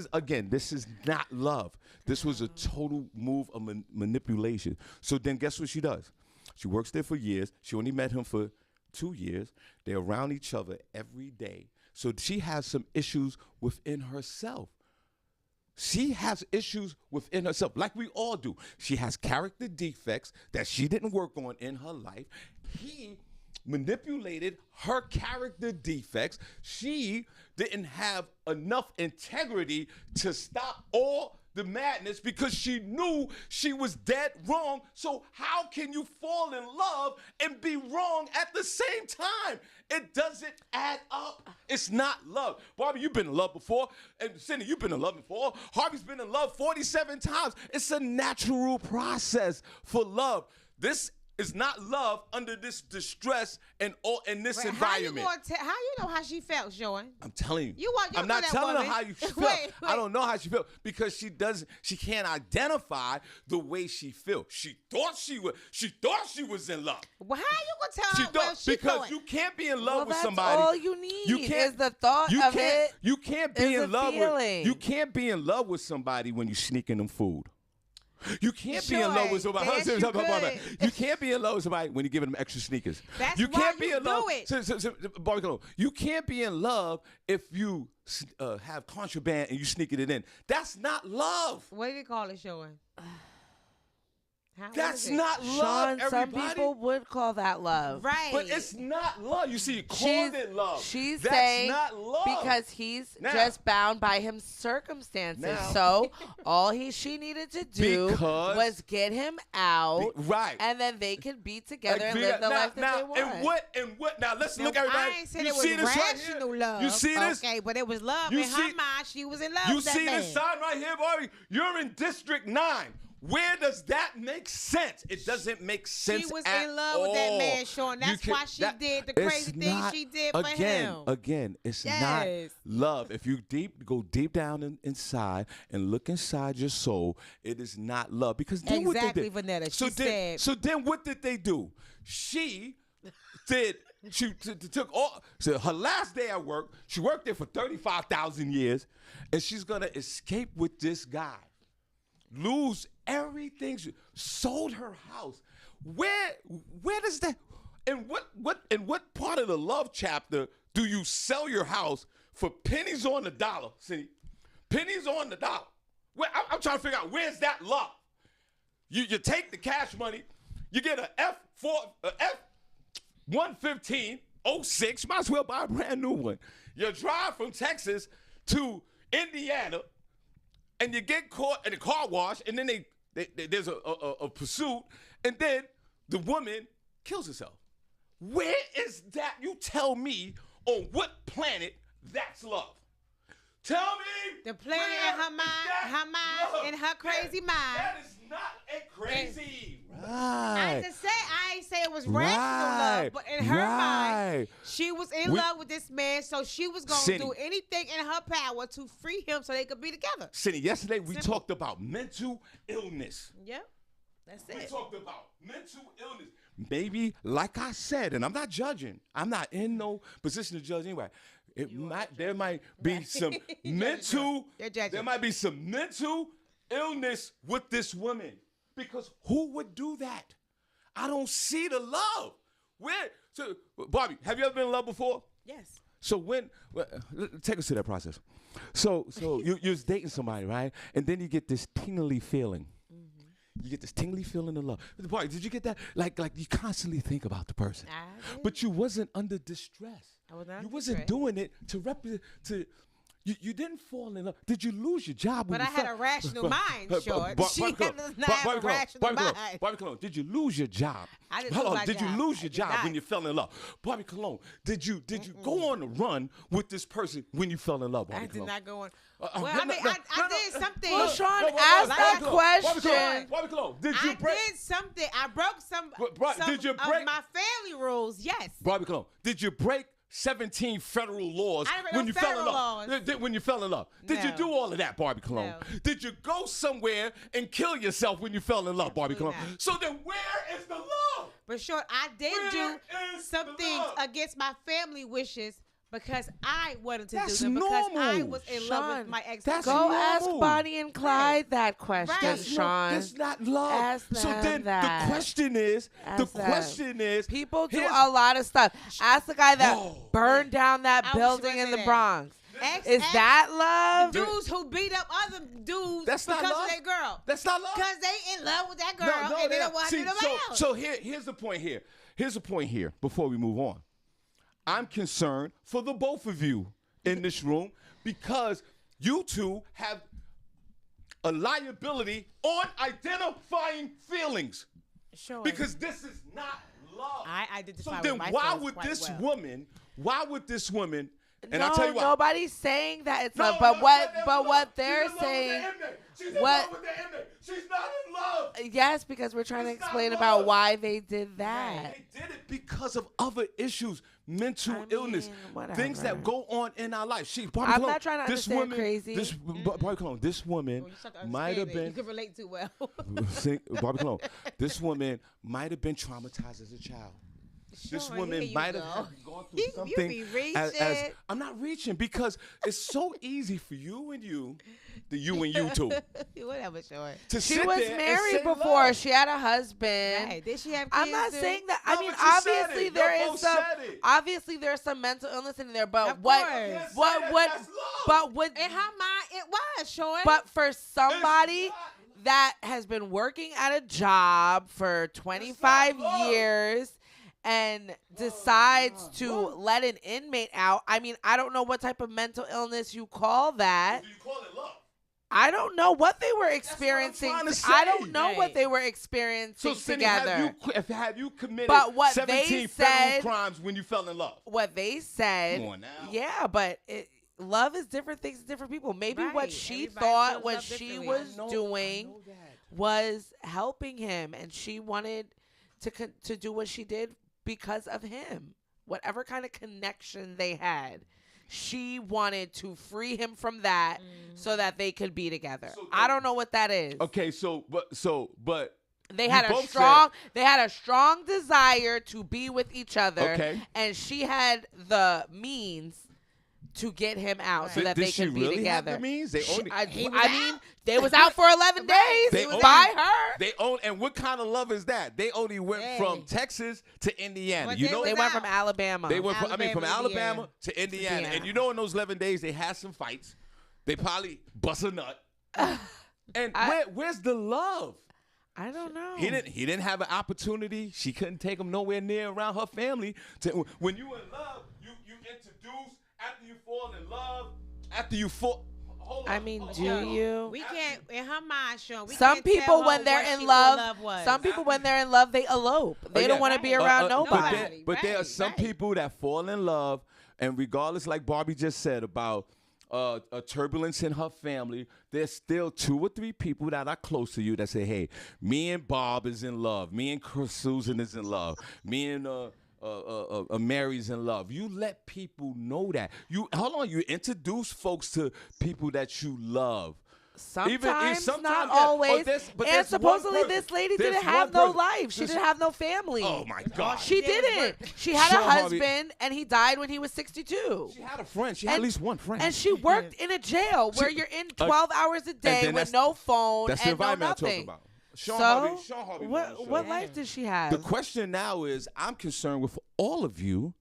Speaker 2: is not love. This was a total move of manipulation. So then guess what she does? She works there for years. She only met him for 2 years. They're around each other every day. So she has some issues within herself. She has issues within herself, like we all do. She has character defects that she didn't work on in her life. He manipulated her character defects. She didn't have enough integrity to stop all the madness because she knew she was dead wrong. So how can you fall in love and be wrong at the same time? It doesn't add up. It's not love. Barbi, you've been in love before. And Senny, you've been in love before. Harvey's been in love 47 times. It's a natural process for love. This is not love under this distress and all in this environment.
Speaker 4: How you know how she felt, Shawn?
Speaker 2: I'm telling you.
Speaker 4: You
Speaker 2: I'm not
Speaker 4: that
Speaker 2: telling
Speaker 4: woman.
Speaker 2: her how you feel.
Speaker 4: Wait.
Speaker 2: I don't know how she felt because she can't identify the way she feels. She thought she was in love.
Speaker 4: Well, how you gonna tell her what she
Speaker 2: because
Speaker 4: feeling?
Speaker 2: you can't be in love with
Speaker 3: that's
Speaker 2: somebody.
Speaker 3: all you need
Speaker 2: can't-
Speaker 3: is the thought of it.
Speaker 2: You can't be
Speaker 3: is
Speaker 2: in
Speaker 3: a
Speaker 2: love
Speaker 3: feeling.
Speaker 2: you can't be in love with somebody when you sneaking them food. You can't be in love with somebody.
Speaker 4: Yes, you could.
Speaker 2: You can't be in love with somebody when you're giving them extra sneakers.
Speaker 4: That's
Speaker 2: you
Speaker 4: why
Speaker 2: can't be
Speaker 4: you
Speaker 2: in love.
Speaker 4: do it.
Speaker 2: Barbi, come on. You can't be in love if you have contraband and you sneaking it in. That's not love.
Speaker 4: What do you call it, Shawn? What
Speaker 2: That's
Speaker 4: is it?
Speaker 2: not love,
Speaker 3: Shawn, some
Speaker 2: everybody.
Speaker 3: people would call that love.
Speaker 4: Right.
Speaker 2: But it's not love. You see, calling it love.
Speaker 3: She's
Speaker 2: That's
Speaker 3: saying
Speaker 2: not love.
Speaker 3: because he's
Speaker 2: Now-
Speaker 3: just bound by his circumstances.
Speaker 2: Now-
Speaker 3: So all she needed to do
Speaker 2: Because-
Speaker 3: was get him out,
Speaker 2: Right.
Speaker 3: and then they could be together and live the life that they want.
Speaker 2: And what? Now let's look,
Speaker 4: Now,
Speaker 2: everybody.
Speaker 4: I ain't said
Speaker 2: You
Speaker 4: it was
Speaker 2: see this right
Speaker 4: rational
Speaker 2: here?
Speaker 4: love.
Speaker 2: You see this?
Speaker 4: Okay, but it was love
Speaker 2: You
Speaker 4: in
Speaker 2: see-
Speaker 4: her mind. She was in love
Speaker 2: You
Speaker 4: with that
Speaker 2: see
Speaker 4: man.
Speaker 2: this sign right here, Barbi? You're in District 9. Where does that make sense? It doesn't make sense.
Speaker 4: She was
Speaker 2: at
Speaker 4: in love with that
Speaker 2: all.
Speaker 4: man, Shawn. That's why she did the
Speaker 2: it's
Speaker 4: crazy things
Speaker 2: not-
Speaker 4: she did for him.
Speaker 2: Again, it's
Speaker 4: Yes.
Speaker 2: not love. If you go deep down inside and look inside your soul, it is not love. Because then what they
Speaker 4: Exactly,
Speaker 2: did,
Speaker 4: Vanetta.
Speaker 2: so
Speaker 4: She
Speaker 2: then,
Speaker 4: said-
Speaker 2: so then what did they do? She did. She took all. So her last day at work, she worked there for 35,000 years, and she's gonna escape with this guy. Lose everything. She sold her house. Where does that? In what part of the love chapter do you sell your house for pennies on the dollar? See, pennies on the dollar. I'm trying to figure out where's that love. You take the cash money, you get a F-115-06. You might as well buy a brand new one. You drive from Texas to Indiana, and you get caught in a car wash, and then there's a pursuit, and then the woman kills herself. Where is that? You tell me on what planet that's love. Tell me.
Speaker 4: The planet
Speaker 2: where
Speaker 4: in her mind,
Speaker 2: is that love?
Speaker 4: in her crazy mind.
Speaker 2: That is not a crazy.
Speaker 4: I
Speaker 2: Right.
Speaker 4: just say I ain't say it was rational love, but in her mind, she was in love with this man, so she was gonna
Speaker 2: Senny.
Speaker 4: do anything in her power to free him so they could be together.
Speaker 2: Senny, yesterday we
Speaker 4: Simple.
Speaker 2: talked about mental illness.
Speaker 4: Yep, that's
Speaker 2: We
Speaker 4: it.
Speaker 2: talked about mental illness. Maybe, like I said, and I'm not judging. I'm not in no position to judge anyway. There might be some mental.
Speaker 4: You're judging.
Speaker 2: There might be some mental illness with this woman, because who would do that? I don't see the love. So, Barbi, have you ever been in love before?
Speaker 4: Yes.
Speaker 2: So take us to that process. So you're dating somebody, right? And then you get this tingly feeling. You get this tingly feeling of love. Barbi, did you get that? Like you constantly think about the person,
Speaker 4: I did.
Speaker 2: but you wasn't under distress.
Speaker 4: I was not
Speaker 2: You
Speaker 4: under
Speaker 2: wasn't
Speaker 4: distress.
Speaker 2: doing it to represent. You didn't fall in love. Did you lose your job?
Speaker 4: But
Speaker 2: when
Speaker 4: I
Speaker 2: you
Speaker 4: had
Speaker 2: fell-
Speaker 4: a rational mind, Short.
Speaker 2: Barbi,
Speaker 4: She
Speaker 2: come on.
Speaker 4: does not have a
Speaker 2: Barbi, come on.
Speaker 4: rational
Speaker 2: Barbi, come on.
Speaker 4: mind.
Speaker 2: Barbi Cologne, did you lose your job?
Speaker 4: I didn't
Speaker 2: Hold
Speaker 4: lose
Speaker 2: on.
Speaker 4: my
Speaker 2: Did you
Speaker 4: job.
Speaker 2: lose
Speaker 4: I
Speaker 2: your
Speaker 4: did
Speaker 2: job
Speaker 4: not.
Speaker 2: when you fell in love? Barbi Cologne, did you go on the run with this person when you fell in love? Barbi
Speaker 4: I did
Speaker 2: Cologne?
Speaker 4: not go on.
Speaker 2: no,
Speaker 4: Well,
Speaker 2: no,
Speaker 4: I mean,
Speaker 2: no,
Speaker 4: I did something.
Speaker 3: Well, Shawn,
Speaker 2: No,
Speaker 3: ask
Speaker 2: Barbi
Speaker 3: that
Speaker 2: Cologne,
Speaker 3: question.
Speaker 2: Barbi Cologne, did you
Speaker 4: I
Speaker 2: break?
Speaker 4: did something. I broke some
Speaker 2: Did you
Speaker 4: of
Speaker 2: break-
Speaker 4: my family rules. Yes.
Speaker 2: Barbi Cologne, did you break 17 federal laws
Speaker 4: I didn't break
Speaker 2: when
Speaker 4: no
Speaker 2: you fell in
Speaker 4: federal
Speaker 2: love?
Speaker 4: laws.
Speaker 2: When you fell in love? Did you
Speaker 4: No.
Speaker 2: do all of that, Barbi Cologne?
Speaker 4: No.
Speaker 2: Did you go somewhere and kill yourself when you fell in love, Barbi
Speaker 4: Absolutely
Speaker 2: Cologne?
Speaker 4: not.
Speaker 2: So then where is the love?
Speaker 4: But Short, I did
Speaker 2: Where
Speaker 4: do
Speaker 2: is
Speaker 4: some
Speaker 2: the
Speaker 4: things
Speaker 2: love?
Speaker 4: against my family wishes because I wanted to
Speaker 2: That's
Speaker 4: do them because I
Speaker 2: normal.
Speaker 4: was in love with
Speaker 3: Shawn,
Speaker 4: my ex.
Speaker 2: that's
Speaker 3: Go ask
Speaker 2: normal.
Speaker 3: Bonnie and Clyde that question,
Speaker 4: Right.
Speaker 3: Shawn.
Speaker 2: That's not love.
Speaker 3: Ask
Speaker 2: So
Speaker 3: them
Speaker 2: then
Speaker 3: that.
Speaker 2: the question is,
Speaker 3: Ask them. People do
Speaker 2: here's-
Speaker 3: a lot of stuff. Ask the guy that
Speaker 2: Whoa.
Speaker 3: burned down that
Speaker 4: I was
Speaker 3: building
Speaker 4: gonna
Speaker 3: in
Speaker 4: say
Speaker 3: the
Speaker 4: that.
Speaker 3: Bronx.
Speaker 4: Ex-
Speaker 3: Is
Speaker 4: ex-
Speaker 3: that love?
Speaker 4: dudes who beat up other dudes
Speaker 2: That's not
Speaker 4: because
Speaker 2: love.
Speaker 4: of their girl?
Speaker 2: That's not love.
Speaker 4: Because they in love with that girl and they don't want to
Speaker 2: See,
Speaker 4: do them out.
Speaker 2: so here's the point here. Here's the point here before we move on. I'm concerned for the both of you in this room because you two have a liability on identifying feelings.
Speaker 4: Sure.
Speaker 2: Because this is not love.
Speaker 4: I identify
Speaker 2: So
Speaker 4: with
Speaker 2: then
Speaker 4: my
Speaker 2: why
Speaker 4: feelings
Speaker 2: would
Speaker 4: quite
Speaker 2: this
Speaker 4: well.
Speaker 2: woman, and
Speaker 3: no,
Speaker 2: I'll tell you why.
Speaker 3: nobody's saying that it's
Speaker 2: No,
Speaker 3: love. But
Speaker 2: no,
Speaker 3: what
Speaker 2: she's in
Speaker 3: but
Speaker 2: love.
Speaker 3: what
Speaker 2: She's
Speaker 3: they're
Speaker 2: in love with
Speaker 3: saying,
Speaker 2: the inmate. She's in
Speaker 3: what-
Speaker 2: love with the inmate. She's not in love.
Speaker 3: yes, because we're trying to
Speaker 2: It's not
Speaker 3: explain
Speaker 2: love.
Speaker 3: about why they did that.
Speaker 4: Right.
Speaker 2: They did it because of other issues, mental
Speaker 3: I
Speaker 2: illness,
Speaker 3: mean,
Speaker 2: things that
Speaker 3: whatever.
Speaker 2: go on in our life. Barbie
Speaker 3: I'm
Speaker 2: Cologne,
Speaker 3: not trying to
Speaker 2: this
Speaker 3: understand
Speaker 2: woman,
Speaker 3: crazy.
Speaker 2: Barbie Cologne, this woman
Speaker 4: Well, you start to
Speaker 2: might have
Speaker 4: understand it. You
Speaker 2: been.
Speaker 4: can relate too well.
Speaker 2: Barbie Cologne, this woman might have been traumatized as a child. This
Speaker 4: Sure,
Speaker 2: woman
Speaker 4: here you
Speaker 2: might
Speaker 4: go.
Speaker 2: have gone through
Speaker 4: You
Speaker 2: something.
Speaker 4: be reaching.
Speaker 2: As I'm not reaching because it's so easy for you and you too,
Speaker 4: Whatever, sure.
Speaker 2: to
Speaker 3: She
Speaker 2: sit
Speaker 3: was
Speaker 2: there and
Speaker 3: married
Speaker 2: say
Speaker 3: before.
Speaker 2: love.
Speaker 3: She had a husband.
Speaker 4: Right. Did she have kids?
Speaker 3: I'm not
Speaker 4: too?
Speaker 3: saying that.
Speaker 2: No,
Speaker 3: I mean,
Speaker 2: but you said
Speaker 3: obviously
Speaker 2: it.
Speaker 3: there
Speaker 2: Y'all
Speaker 3: is
Speaker 2: both
Speaker 3: some.
Speaker 2: said it.
Speaker 3: Obviously, there's some mental illness in there. But
Speaker 4: Of
Speaker 3: what?
Speaker 4: course. You
Speaker 2: can't say
Speaker 3: What?
Speaker 2: that
Speaker 3: What?
Speaker 2: that's love.
Speaker 3: But what?
Speaker 4: In her mind, it was, sure.
Speaker 3: But for somebody
Speaker 2: not-
Speaker 3: that has been working at a job for 25
Speaker 2: love.
Speaker 3: years and decides to let an inmate out, I mean, I don't know what type of mental illness you call that.
Speaker 2: Do you call it love?
Speaker 3: I don't know what they were
Speaker 2: what I'm
Speaker 3: experiencing.
Speaker 2: trying to
Speaker 3: I don't
Speaker 2: say.
Speaker 3: know what
Speaker 4: Right.
Speaker 3: they were experiencing
Speaker 2: So, Senny,
Speaker 3: together.
Speaker 2: have you committed
Speaker 3: But what
Speaker 2: 17
Speaker 3: they
Speaker 2: federal
Speaker 3: said-
Speaker 2: crimes when you fell in love?
Speaker 3: What they said,
Speaker 2: Come on now.
Speaker 3: yeah, but love is different things to different people. Maybe what
Speaker 4: Right.
Speaker 3: she
Speaker 4: Everybody
Speaker 3: thought
Speaker 4: feels
Speaker 3: what
Speaker 4: love
Speaker 3: she
Speaker 4: differently.
Speaker 3: was
Speaker 2: I
Speaker 3: doing
Speaker 2: know that.
Speaker 3: was helping him, and she wanted to do what she did because of him. Whatever kind of connection they had, she wanted to free him from that so that they could be together.
Speaker 2: So
Speaker 3: I don't know what that is.
Speaker 2: Okay, but
Speaker 3: They
Speaker 2: you
Speaker 3: had a
Speaker 2: both
Speaker 3: strong desire to be with each other,
Speaker 2: Okay.
Speaker 3: and she had the means to get him out so
Speaker 4: Right.
Speaker 3: that
Speaker 2: Did
Speaker 3: they
Speaker 2: she
Speaker 3: could be
Speaker 2: really
Speaker 3: together.
Speaker 2: have the means? They only
Speaker 3: I
Speaker 4: He was
Speaker 3: mean,
Speaker 4: out.
Speaker 3: they was out for 11 days
Speaker 2: They
Speaker 3: by
Speaker 2: only-
Speaker 3: her.
Speaker 2: They own, and what kind of love is that? They only went
Speaker 4: Hey.
Speaker 2: from Texas to Indiana.
Speaker 4: But
Speaker 2: you
Speaker 4: they
Speaker 2: know,
Speaker 3: They
Speaker 4: was
Speaker 3: went
Speaker 4: out.
Speaker 3: from Alabama.
Speaker 2: they went from
Speaker 4: Alabama,
Speaker 2: Alabama to Indiana.
Speaker 3: Indiana.
Speaker 2: And you know, in those 11 days, they had some fights. They probably bust a nut. And where's the love?
Speaker 3: I don't know.
Speaker 2: He didn't have an opportunity. She couldn't take him nowhere near around her family. When you in love, you introduce after you fall in love. After you fall, hold on.
Speaker 3: I mean,
Speaker 2: hold
Speaker 3: do
Speaker 2: on.
Speaker 3: you?
Speaker 4: We can't, in her mind, Sean. We
Speaker 3: Some
Speaker 4: can't tell
Speaker 3: people,
Speaker 4: her
Speaker 3: when they're
Speaker 4: what
Speaker 3: in
Speaker 4: she
Speaker 3: love,
Speaker 4: thought was.
Speaker 3: some people when they're in love, they elope. They
Speaker 2: yeah.
Speaker 3: don't want to be
Speaker 4: Right.
Speaker 3: around
Speaker 2: But
Speaker 3: nobody.
Speaker 2: there are
Speaker 4: Right,
Speaker 2: some
Speaker 4: right.
Speaker 2: people that fall in love, and regardless, like Barbie just said about a turbulence in her family, there's still 2 or 3 people that are close to you that say, "Hey, me and Bob is in love. Me and Susan is in love. Me and Mary's in love." You let people know that. You introduce folks to people that you love.
Speaker 3: Sometimes,
Speaker 2: sometimes,
Speaker 3: not
Speaker 2: yeah.
Speaker 3: always.
Speaker 2: But
Speaker 3: and
Speaker 2: there's
Speaker 3: supposedly
Speaker 2: one
Speaker 3: this
Speaker 2: person.
Speaker 3: lady
Speaker 2: There's
Speaker 3: didn't
Speaker 2: one
Speaker 3: have no
Speaker 2: person.
Speaker 3: life. She
Speaker 2: There's-
Speaker 3: didn't have no family.
Speaker 2: Oh my God.
Speaker 3: She
Speaker 4: She did was
Speaker 3: didn't.
Speaker 4: work.
Speaker 3: She had
Speaker 2: Shawn
Speaker 3: a
Speaker 2: Harvey-
Speaker 3: husband, and he died when he was 62.
Speaker 2: She had a friend. She had at
Speaker 3: And-
Speaker 2: least one friend.
Speaker 3: And she worked in a jail where you're in 12 hours a day
Speaker 2: then
Speaker 3: with
Speaker 2: that's-
Speaker 3: no phone
Speaker 2: That's the
Speaker 3: and no
Speaker 2: environment I'm talking
Speaker 3: nothing.
Speaker 2: about. Shawn
Speaker 3: So,
Speaker 2: Harvey won the
Speaker 3: what
Speaker 2: show.
Speaker 3: life did she have?
Speaker 2: The question now is, I'm concerned with all of you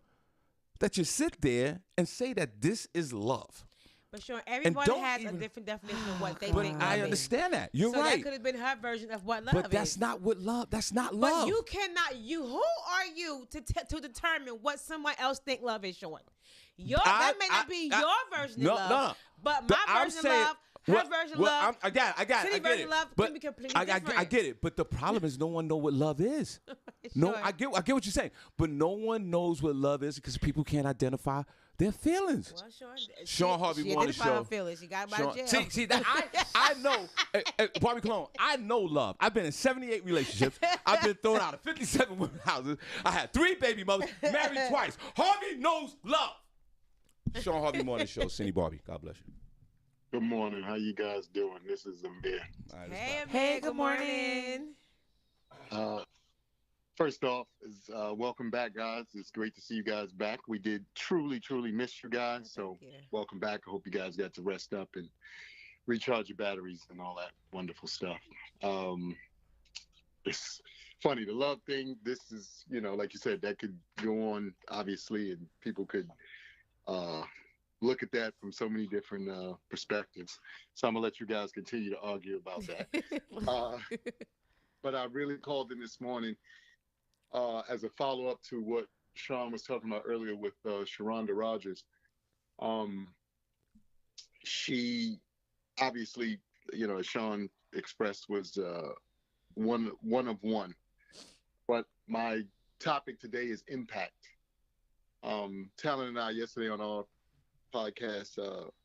Speaker 2: that you sit there and say that this is love.
Speaker 4: But Sean, everybody
Speaker 2: don't
Speaker 4: has
Speaker 2: even-
Speaker 4: a different definition of what they
Speaker 2: But
Speaker 4: think
Speaker 2: I
Speaker 4: love
Speaker 2: understand that. You're
Speaker 4: is. So
Speaker 2: right.
Speaker 4: that could have been her version of what love
Speaker 2: But that's
Speaker 4: is.
Speaker 2: not what love. That's not
Speaker 4: But
Speaker 2: love.
Speaker 4: you cannot. Who are you to determine what someone else think love is, Sean? That may not be your version
Speaker 2: no,
Speaker 4: of love.
Speaker 2: no.
Speaker 4: But
Speaker 2: The-
Speaker 4: my
Speaker 2: I'm
Speaker 4: version
Speaker 2: saying-
Speaker 4: of love, her version of love.
Speaker 2: I got it.
Speaker 4: Cindy's
Speaker 2: I get
Speaker 4: version
Speaker 2: it.
Speaker 4: of love
Speaker 2: But
Speaker 4: can be completely
Speaker 2: I
Speaker 4: different.
Speaker 2: get it. But the problem is no one know what love is. No,
Speaker 4: Sure.
Speaker 2: I get what you're saying. But no one knows what love is because people can't identify their feelings.
Speaker 4: Well, Sean,
Speaker 2: Shawn Harvey
Speaker 4: she
Speaker 2: won the
Speaker 4: identified her
Speaker 2: show.
Speaker 4: feelings. She got by
Speaker 2: Sean-
Speaker 4: jail.
Speaker 2: See that I know, Barbie Cologne. I know love. I've been in 78 relationships. I've been thrown out of 57 women's houses. I had 3 baby mothers, married twice. Harvey knows love. Shawn Harvey Morning Show. Cindy Barbie. God bless you.
Speaker 5: Good morning. How you guys doing? This is Amir.
Speaker 2: All right, let's
Speaker 4: Hey,
Speaker 2: stop.
Speaker 3: Hey,
Speaker 4: Amir,
Speaker 3: good morning.
Speaker 5: First off, is welcome back, guys. It's great to see you guys back. We did truly miss you guys. So
Speaker 4: Thank you.
Speaker 5: welcome back. I hope you guys got to rest up and recharge your batteries and all that wonderful stuff. It's funny, the love thing. This is, like you said, that could go on obviously, and people could look at that from so many different perspectives. So I'm gonna let you guys continue to argue about that. But I really called in this morning as a follow-up to what Sean was talking about earlier with Sharonda Rogers. She obviously as Shawn expressed, was one of one. But my topic today is impact. Talon and I yesterday on our podcast,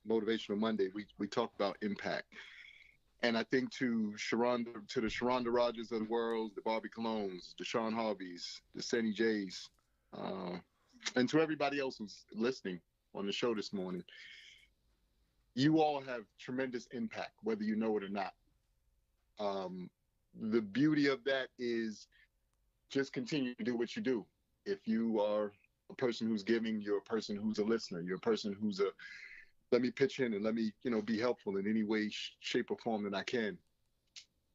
Speaker 5: Motivational Monday, we talked about impact. And I think to the Sharonda Rogers of the world, the Barbie Colognes, the Shawn Harveys, the Senny Jays, and to everybody else who's listening on the show this morning, you all have tremendous impact, whether you know it or not. The beauty of that is just continue to do what you do. If you are a person who's giving, you're a person who's a listener, you're a person who's let me pitch in and let me, be helpful in any way, shape, or form that I can.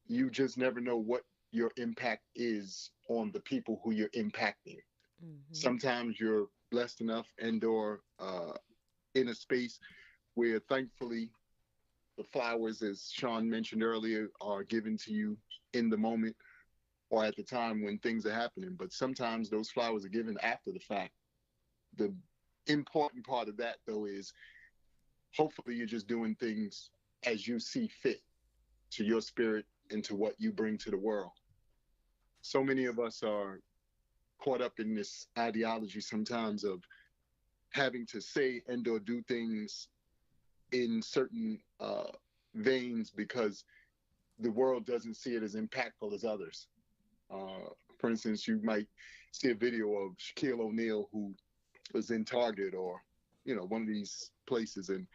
Speaker 5: You just never know what your impact is on the people who you're impacting. Mm-hmm. Sometimes you're blessed enough and/or in a space where, thankfully, the flowers, as Shawn mentioned earlier, are given to you in the moment or at the time when things are happening. But sometimes those flowers are given after the fact. The important part of that, though, is hopefully you're just doing things as you see fit to your spirit and to what you bring to the world. So many of us are caught up in this ideology sometimes of having to say and/or do things in certain veins because the world doesn't see it as impactful as others. For instance, you might see a video of Shaquille O'Neal who was in Target or, one of these places and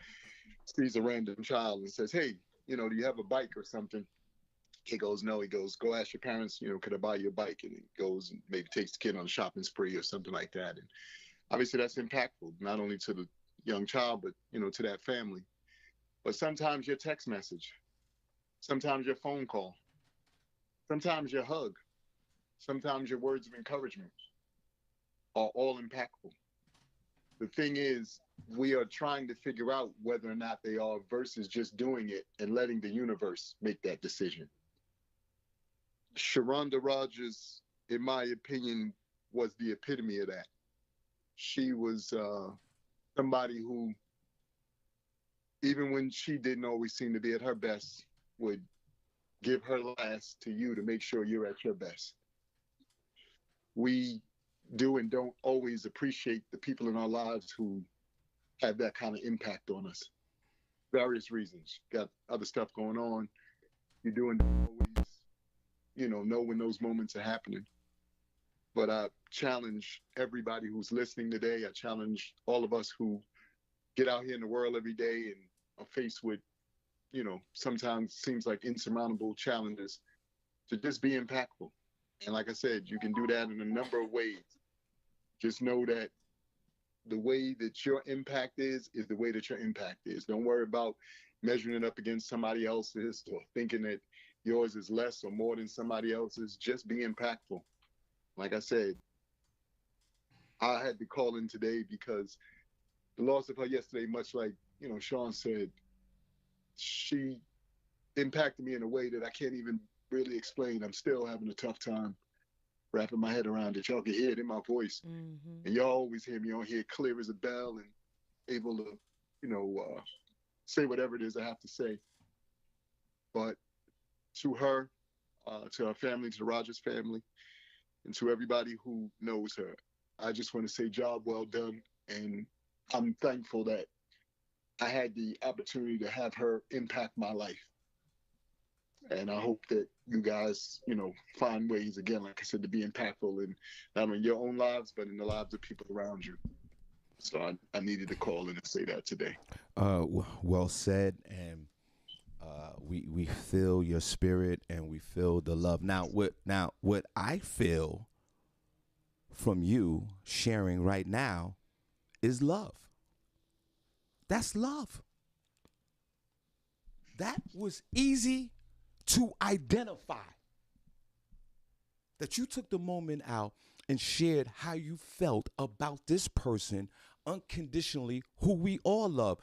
Speaker 5: sees a random child and says, hey, do you have a bike or something? Kid goes, no. He goes, go ask your parents, could I buy you a bike? And he goes and maybe takes the kid on a shopping spree or something like that. And obviously that's impactful, not only to the young child, but, to that family. But sometimes your text message, sometimes your phone call, sometimes your hug, sometimes your words of encouragement are all impactful. The thing is, we are trying to figure out whether or not they are versus just doing it and letting the universe make that decision. Sharonda Rogers, in my opinion, was the epitome of that. She was somebody who, even when she didn't always seem to be at her best, would give her last to you to make sure you're at your best. We do and don't always appreciate the people in our lives who have that kind of impact on us. Various reasons. Got other stuff going on. You do and don't always, know when those moments are happening. But I challenge everybody who's listening today. I challenge all of us who get out here in the world every day and are faced with, sometimes seems like insurmountable challenges, to just be impactful. And like I said, you can do that in a number of ways. Just know that the way that your impact is the way that your impact is. Don't worry about measuring it up against somebody else's or thinking that yours is less or more than somebody else's. Just be impactful. Like I said, I had to call in today because the loss of her yesterday, much like, Shawn said, she impacted me in a way that I can't even really explain. I'm still having a tough time wrapping my head around it. Y'all can hear it in my voice. Mm-hmm. And y'all always hear me on here clear as a bell and able to, say whatever it is I have to say. But to her, to her family, to the Rogers family, and to everybody who knows her, I just want to say job well done. And I'm thankful that I had the opportunity to have her impact my life. And I hope that you guys, find ways, again, like I said, to be impactful in not only your own lives, but in the lives of people around you. So I needed to call in and say that today.
Speaker 2: Well said. And we feel your spirit and we feel the love. Now, what I feel from you sharing right now is love. That's love. That was easy to identify. That you took the moment out and shared how you felt about this person unconditionally, who we all love.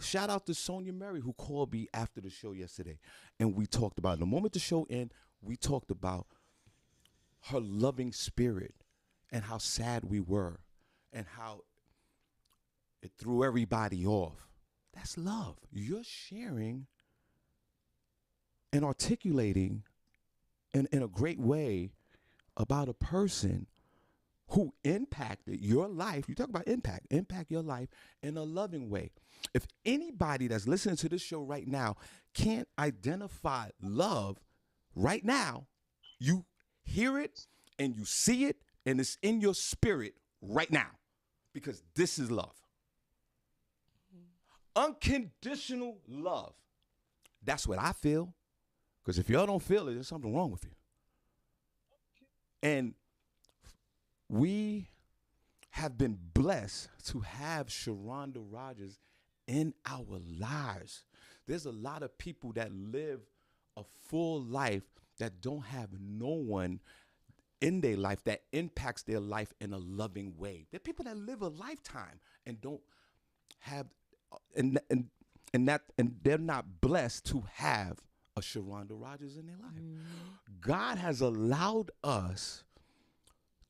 Speaker 2: Shout out to Sonia Murray, who called me after the show yesterday. And we talked about it. The moment the show ended, we talked about her loving spirit and how sad we were and how it threw everybody off. That's love. You're sharing and articulating in a great way about a person who impacted your life. You talk about impact your life in a loving way. If anybody that's listening to this show right now can't identify love right now, you hear it and you see it and it's in your spirit right now, because this is love. Unconditional love. That's what I feel. Because if y'all don't feel it, there's something wrong with you. And we have been blessed to have Sharonda Rogers in our lives. There's a lot of people that live a full life that don't have no one in their life that impacts their life in a loving way. There are people that live a lifetime and don't have, and they're not blessed to have a Sharonda Rogers in their life. God has allowed us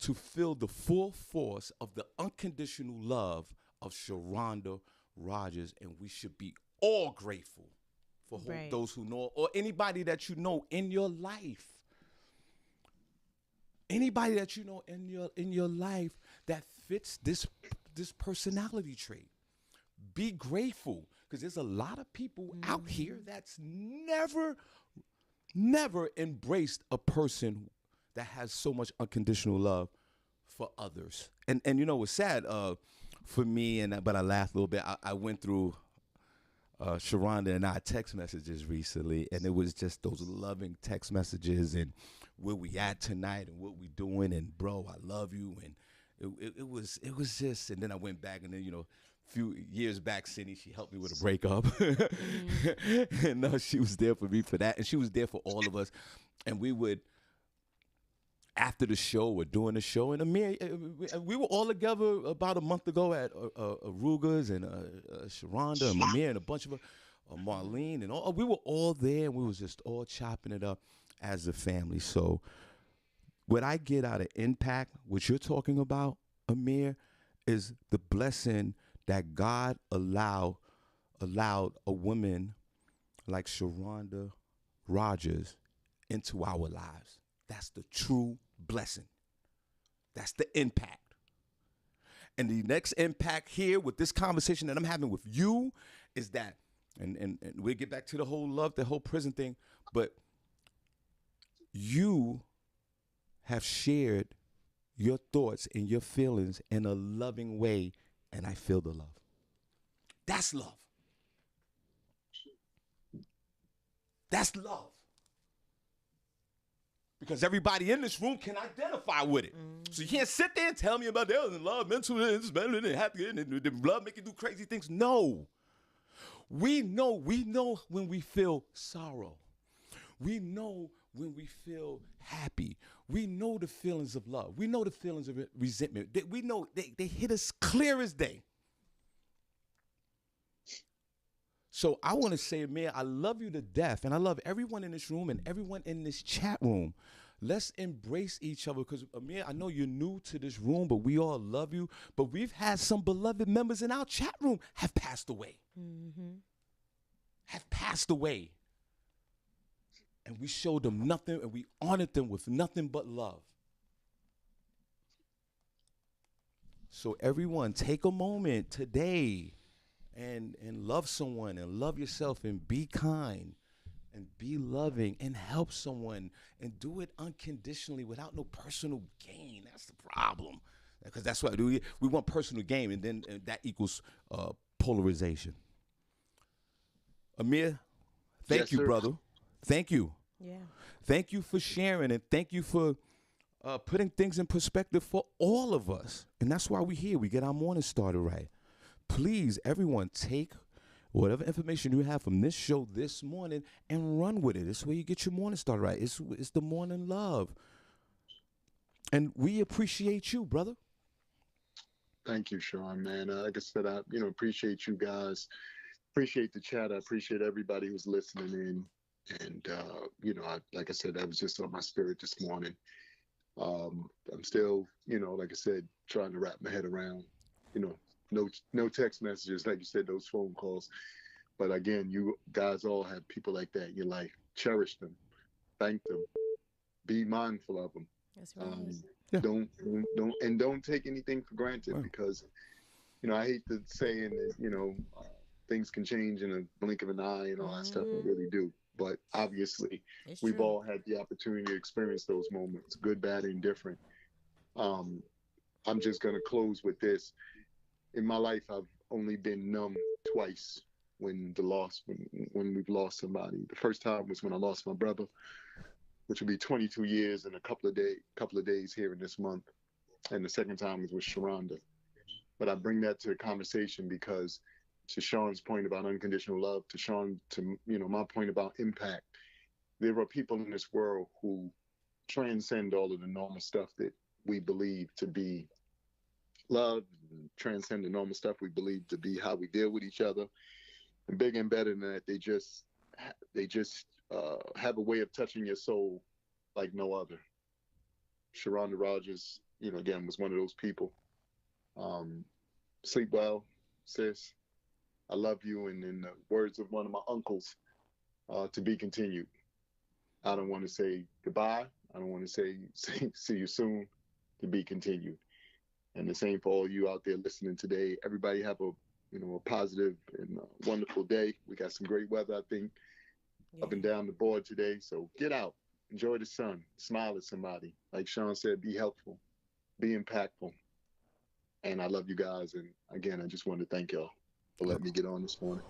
Speaker 2: to feel the full force of the unconditional love of Sharonda Rogers, and we should be all grateful for those who know, or anybody that you know in your life. Anybody that you know in your life that fits this personality trait. Be grateful, because there's a lot of people out here that's never embraced a person that has so much unconditional love for others. And you know what's sad for me, but I laughed a little bit. I went through Sharonda and I text messages recently, and it was just those loving text messages and where we at tonight and what we doing, and bro, I love you, and it was just. And then I went back, and then a few years back, Senny, she helped me with a breakup, and she was there for me for that, and she was there for all of us, and we would, after the show or during the show, and Amir, we were all together about a month ago at Aruga's, and Sharonda and Amir and a bunch of Marlene, and all. We were all there, and we was just all chopping it up as a family. So what I get out of impact, what you're talking about, Amir, is the blessing that God allowed a woman like Sharonda Rogers into our lives. That's the true blessing. That's the impact. And the next impact here with this conversation that I'm having with you is that, and we'll get back to the whole love, the whole prison thing, but you have shared your thoughts and your feelings in a loving way, and I feel the love. That's love. That's love. Because everybody in this room can identify with it. So you can't sit there and tell me about that and love, mental, and happy, and love make you do crazy things. No. We know when we feel sorrow. We know when we feel happy. We know the feelings of love. We know the feelings of resentment. We know they hit us clear as day. So I want to say, man, I love you to death, and I love everyone in this room and everyone in this chat room. Let's embrace each other, because, Amir, I know you're new to this room, but we all love you. But we've had some beloved members in our chat room have passed away. Have passed away. And we showed them nothing, and we honored them with nothing but love. So everyone, take a moment today and love someone, and love yourself, and be kind and be loving, and help someone, and do it unconditionally without no personal gain. That's the problem, because that's what we want, personal gain, and then that equals polarization. Amir, thank you, brother. Thank you.
Speaker 4: Yeah.
Speaker 2: Thank you for sharing, and thank you for putting things in perspective for all of us. And that's why we're here. We get our morning started right. Please, everyone, take whatever information you have from this show this morning and run with it. This way you get your morning started right. It's the morning love. And we appreciate you, brother.
Speaker 5: Thank you, Shawn, man. Like I said, I appreciate you guys. Appreciate the chat. I appreciate everybody who's listening in. And, like I said, that was just on my spirit this morning. I'm still, like I said, trying to wrap my head around, no text messages, like you said, those phone calls. But again, you guys all have people like that in your life cherish them, thank them, be mindful of them.
Speaker 4: That's right.
Speaker 2: Yeah.
Speaker 5: Don't take anything for granted,
Speaker 2: Right.
Speaker 5: because I hate the saying that things can change in a blink of an eye and all that stuff. They really do. But obviously,
Speaker 4: It's
Speaker 5: we've
Speaker 4: true.
Speaker 5: all had the opportunity to experience those moments, good, bad, and different. Um, I'm just gonna close with this. In my life, I've only been numb twice when we've lost somebody. The first time was when I lost my brother, which will be 22 years and a couple of days here in this month, and the second time was with Sharonda. But I bring that to the conversation because, to Sean's point about unconditional love, to my point about impact, there are people in this world who transcend all of the normal stuff that we believe to be love, and transcend the normal stuff we believe to be how we deal with each other. And bigger and better than that, they just have a way of touching your soul like no other. Sharonda Rogers, again, was one of those people. Sleep well, sis. I love you. And in the words of one of my uncles, to be continued. I don't want to say goodbye. I don't want to say see you soon. To be continued. And the same for all you out there listening today. Everybody have a positive and wonderful day. We got some great weather, I think, up and down the board today. So get out, enjoy the sun, smile at somebody. Like Shawn said, be helpful, be impactful. And I love you guys. And again, I just want to thank y'all for letting me get on this morning.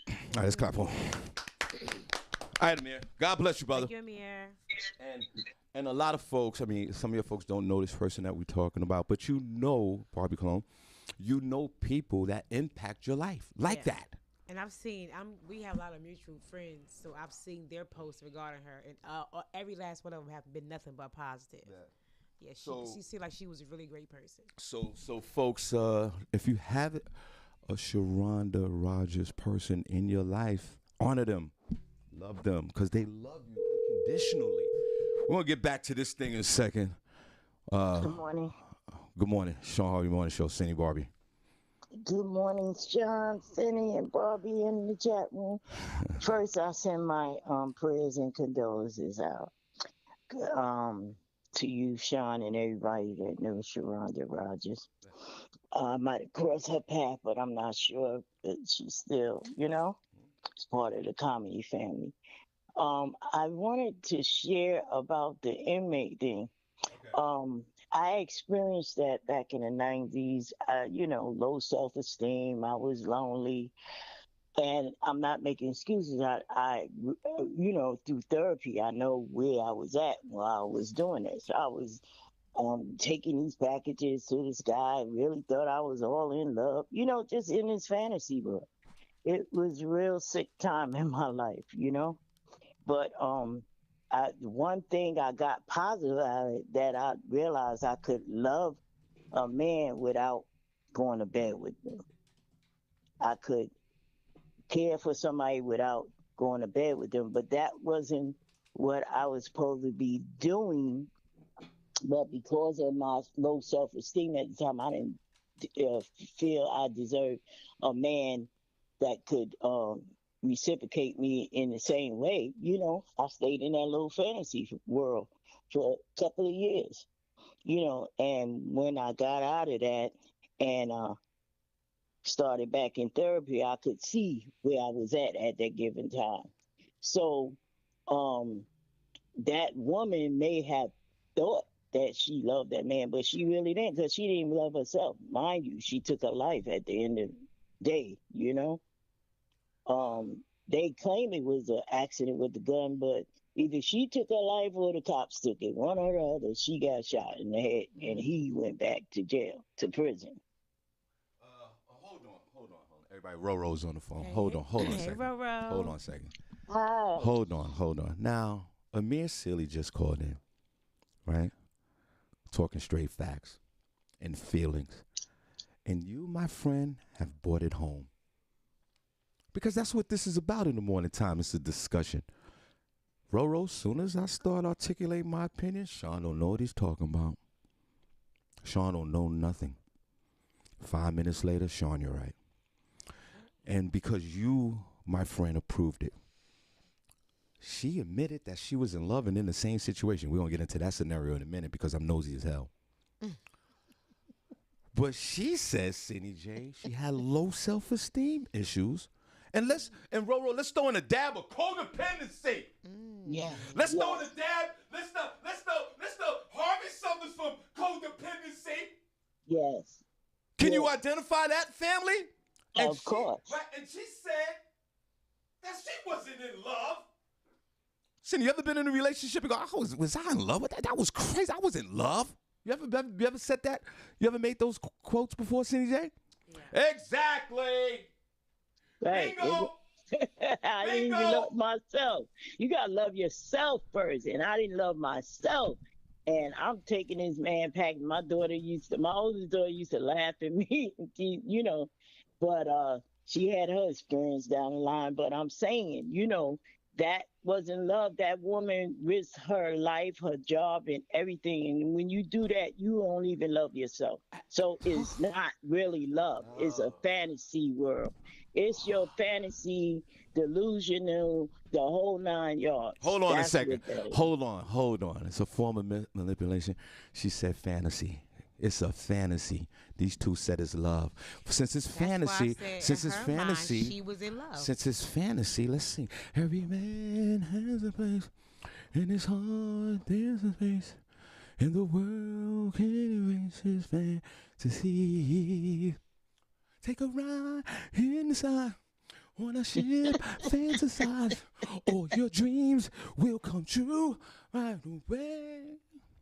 Speaker 2: All right, let's clap for him. All right, Amir. God bless you, brother.
Speaker 4: Thank you, Amir.
Speaker 2: And a lot of folks, some of your folks don't know this person that we're talking about, but Barbi Cologne, people that impact your life like that.
Speaker 4: And we have a lot of mutual friends, so I've seen their posts regarding her, and every last one of them have been nothing but positive. Yeah, she seemed like she was a really great person.
Speaker 2: So folks, if you have a Sharonda Rogers person in your life, honor them, love them, because they love you unconditionally. We're going to get back to this thing in a second.
Speaker 6: Good morning.
Speaker 2: Good morning. Shawn Harvey Morning Show, Senny, Barbi.
Speaker 6: Good morning, Shawn, Senny, and Barbi in the chat room. First, I send my prayers and condolences out to you, Shawn, and everybody that knows Sharonda Rogers. I might have crossed her path, but I'm not sure that she's still, it's part of the comedy family. I wanted to share about the inmate thing. Okay. I experienced that back in the 90s. Low self-esteem. I was lonely, and I'm not making excuses. I through therapy, I know where I was at while I was doing this. I was taking these packages to this guy. Really thought I was all in love. Just in his fantasy world. It was a real sick time in my life. But one thing I got positive out of it, that I realized I could love a man without going to bed with them. I could care for somebody without going to bed with them, but that wasn't what I was supposed to be doing. But because of my low self-esteem at the time, I didn't feel I deserved a man that could reciprocate me in the same way. I stayed in that little fantasy world for a couple of years, and when I got out of that and started back in therapy, I could see where I was at that given time. So that woman may have thought that she loved that man, but she really didn't, because she didn't love herself. Mind you, she took her life at the end of the day, They claim it was an accident with the gun, but either she took her life or the cops took it. One or the other. She got shot in the head, and he went back to jail, to prison.
Speaker 2: Hold on. Everybody, Roro's on the phone. Hold on a second.
Speaker 4: Roro.
Speaker 2: Hold on a second.
Speaker 6: Hi.
Speaker 2: Hold on. Now, Amir Sealy just called in, right? Talking straight facts and feelings. And you, my friend, have brought it home. Because that's what this is about in the morning time. It's a discussion. Roro, as soon as I start articulating my opinion, Shawn don't know what he's talking about. Shawn don't know nothing. 5 minutes later, Shawn, you're right. And because you, my friend, approved it, she admitted that she was in love and in the same situation. We're going to get into that scenario in a minute because I'm nosy as hell. But she says, Senny J, she had low self-esteem issues. And Roro, let's throw in a dab of codependency.
Speaker 6: Yeah.
Speaker 2: Let's throw in a dab. Let's throw Harvey Summers from codependency.
Speaker 6: Yes.
Speaker 2: Can you identify that, family?
Speaker 6: Of course.
Speaker 2: Right, and she said that she wasn't in love. Cindy, you ever been in a relationship and go, was I in love with that? That was crazy. I was in love. You ever said that? You ever made those quotes before, Cindy J? Yeah. Exactly.
Speaker 6: Right.
Speaker 2: Bingo.
Speaker 6: I didn't even love myself. You gotta love yourself first, and I didn't love myself. And I'm taking this man packing. My oldest daughter used to laugh at me, but she had her experience down the line. But I'm saying, that wasn't love. That woman risked her life, her job, and everything. And when you do that, you don't even love yourself. So it's not really love. It's a fantasy world. It's your fantasy, delusional, the whole 9 yards.
Speaker 2: Hold on a second. Hold on. It's a form of manipulation. She said fantasy. It's a fantasy. These two said it's love. Since it's fantasy,
Speaker 4: she was in love.
Speaker 2: Since it's fantasy, let's see. Every man has a place. In his heart, there's a space. And the world can erase his fantasy. Take a ride in the sun on a ship, fantasize. All your dreams will come true right away.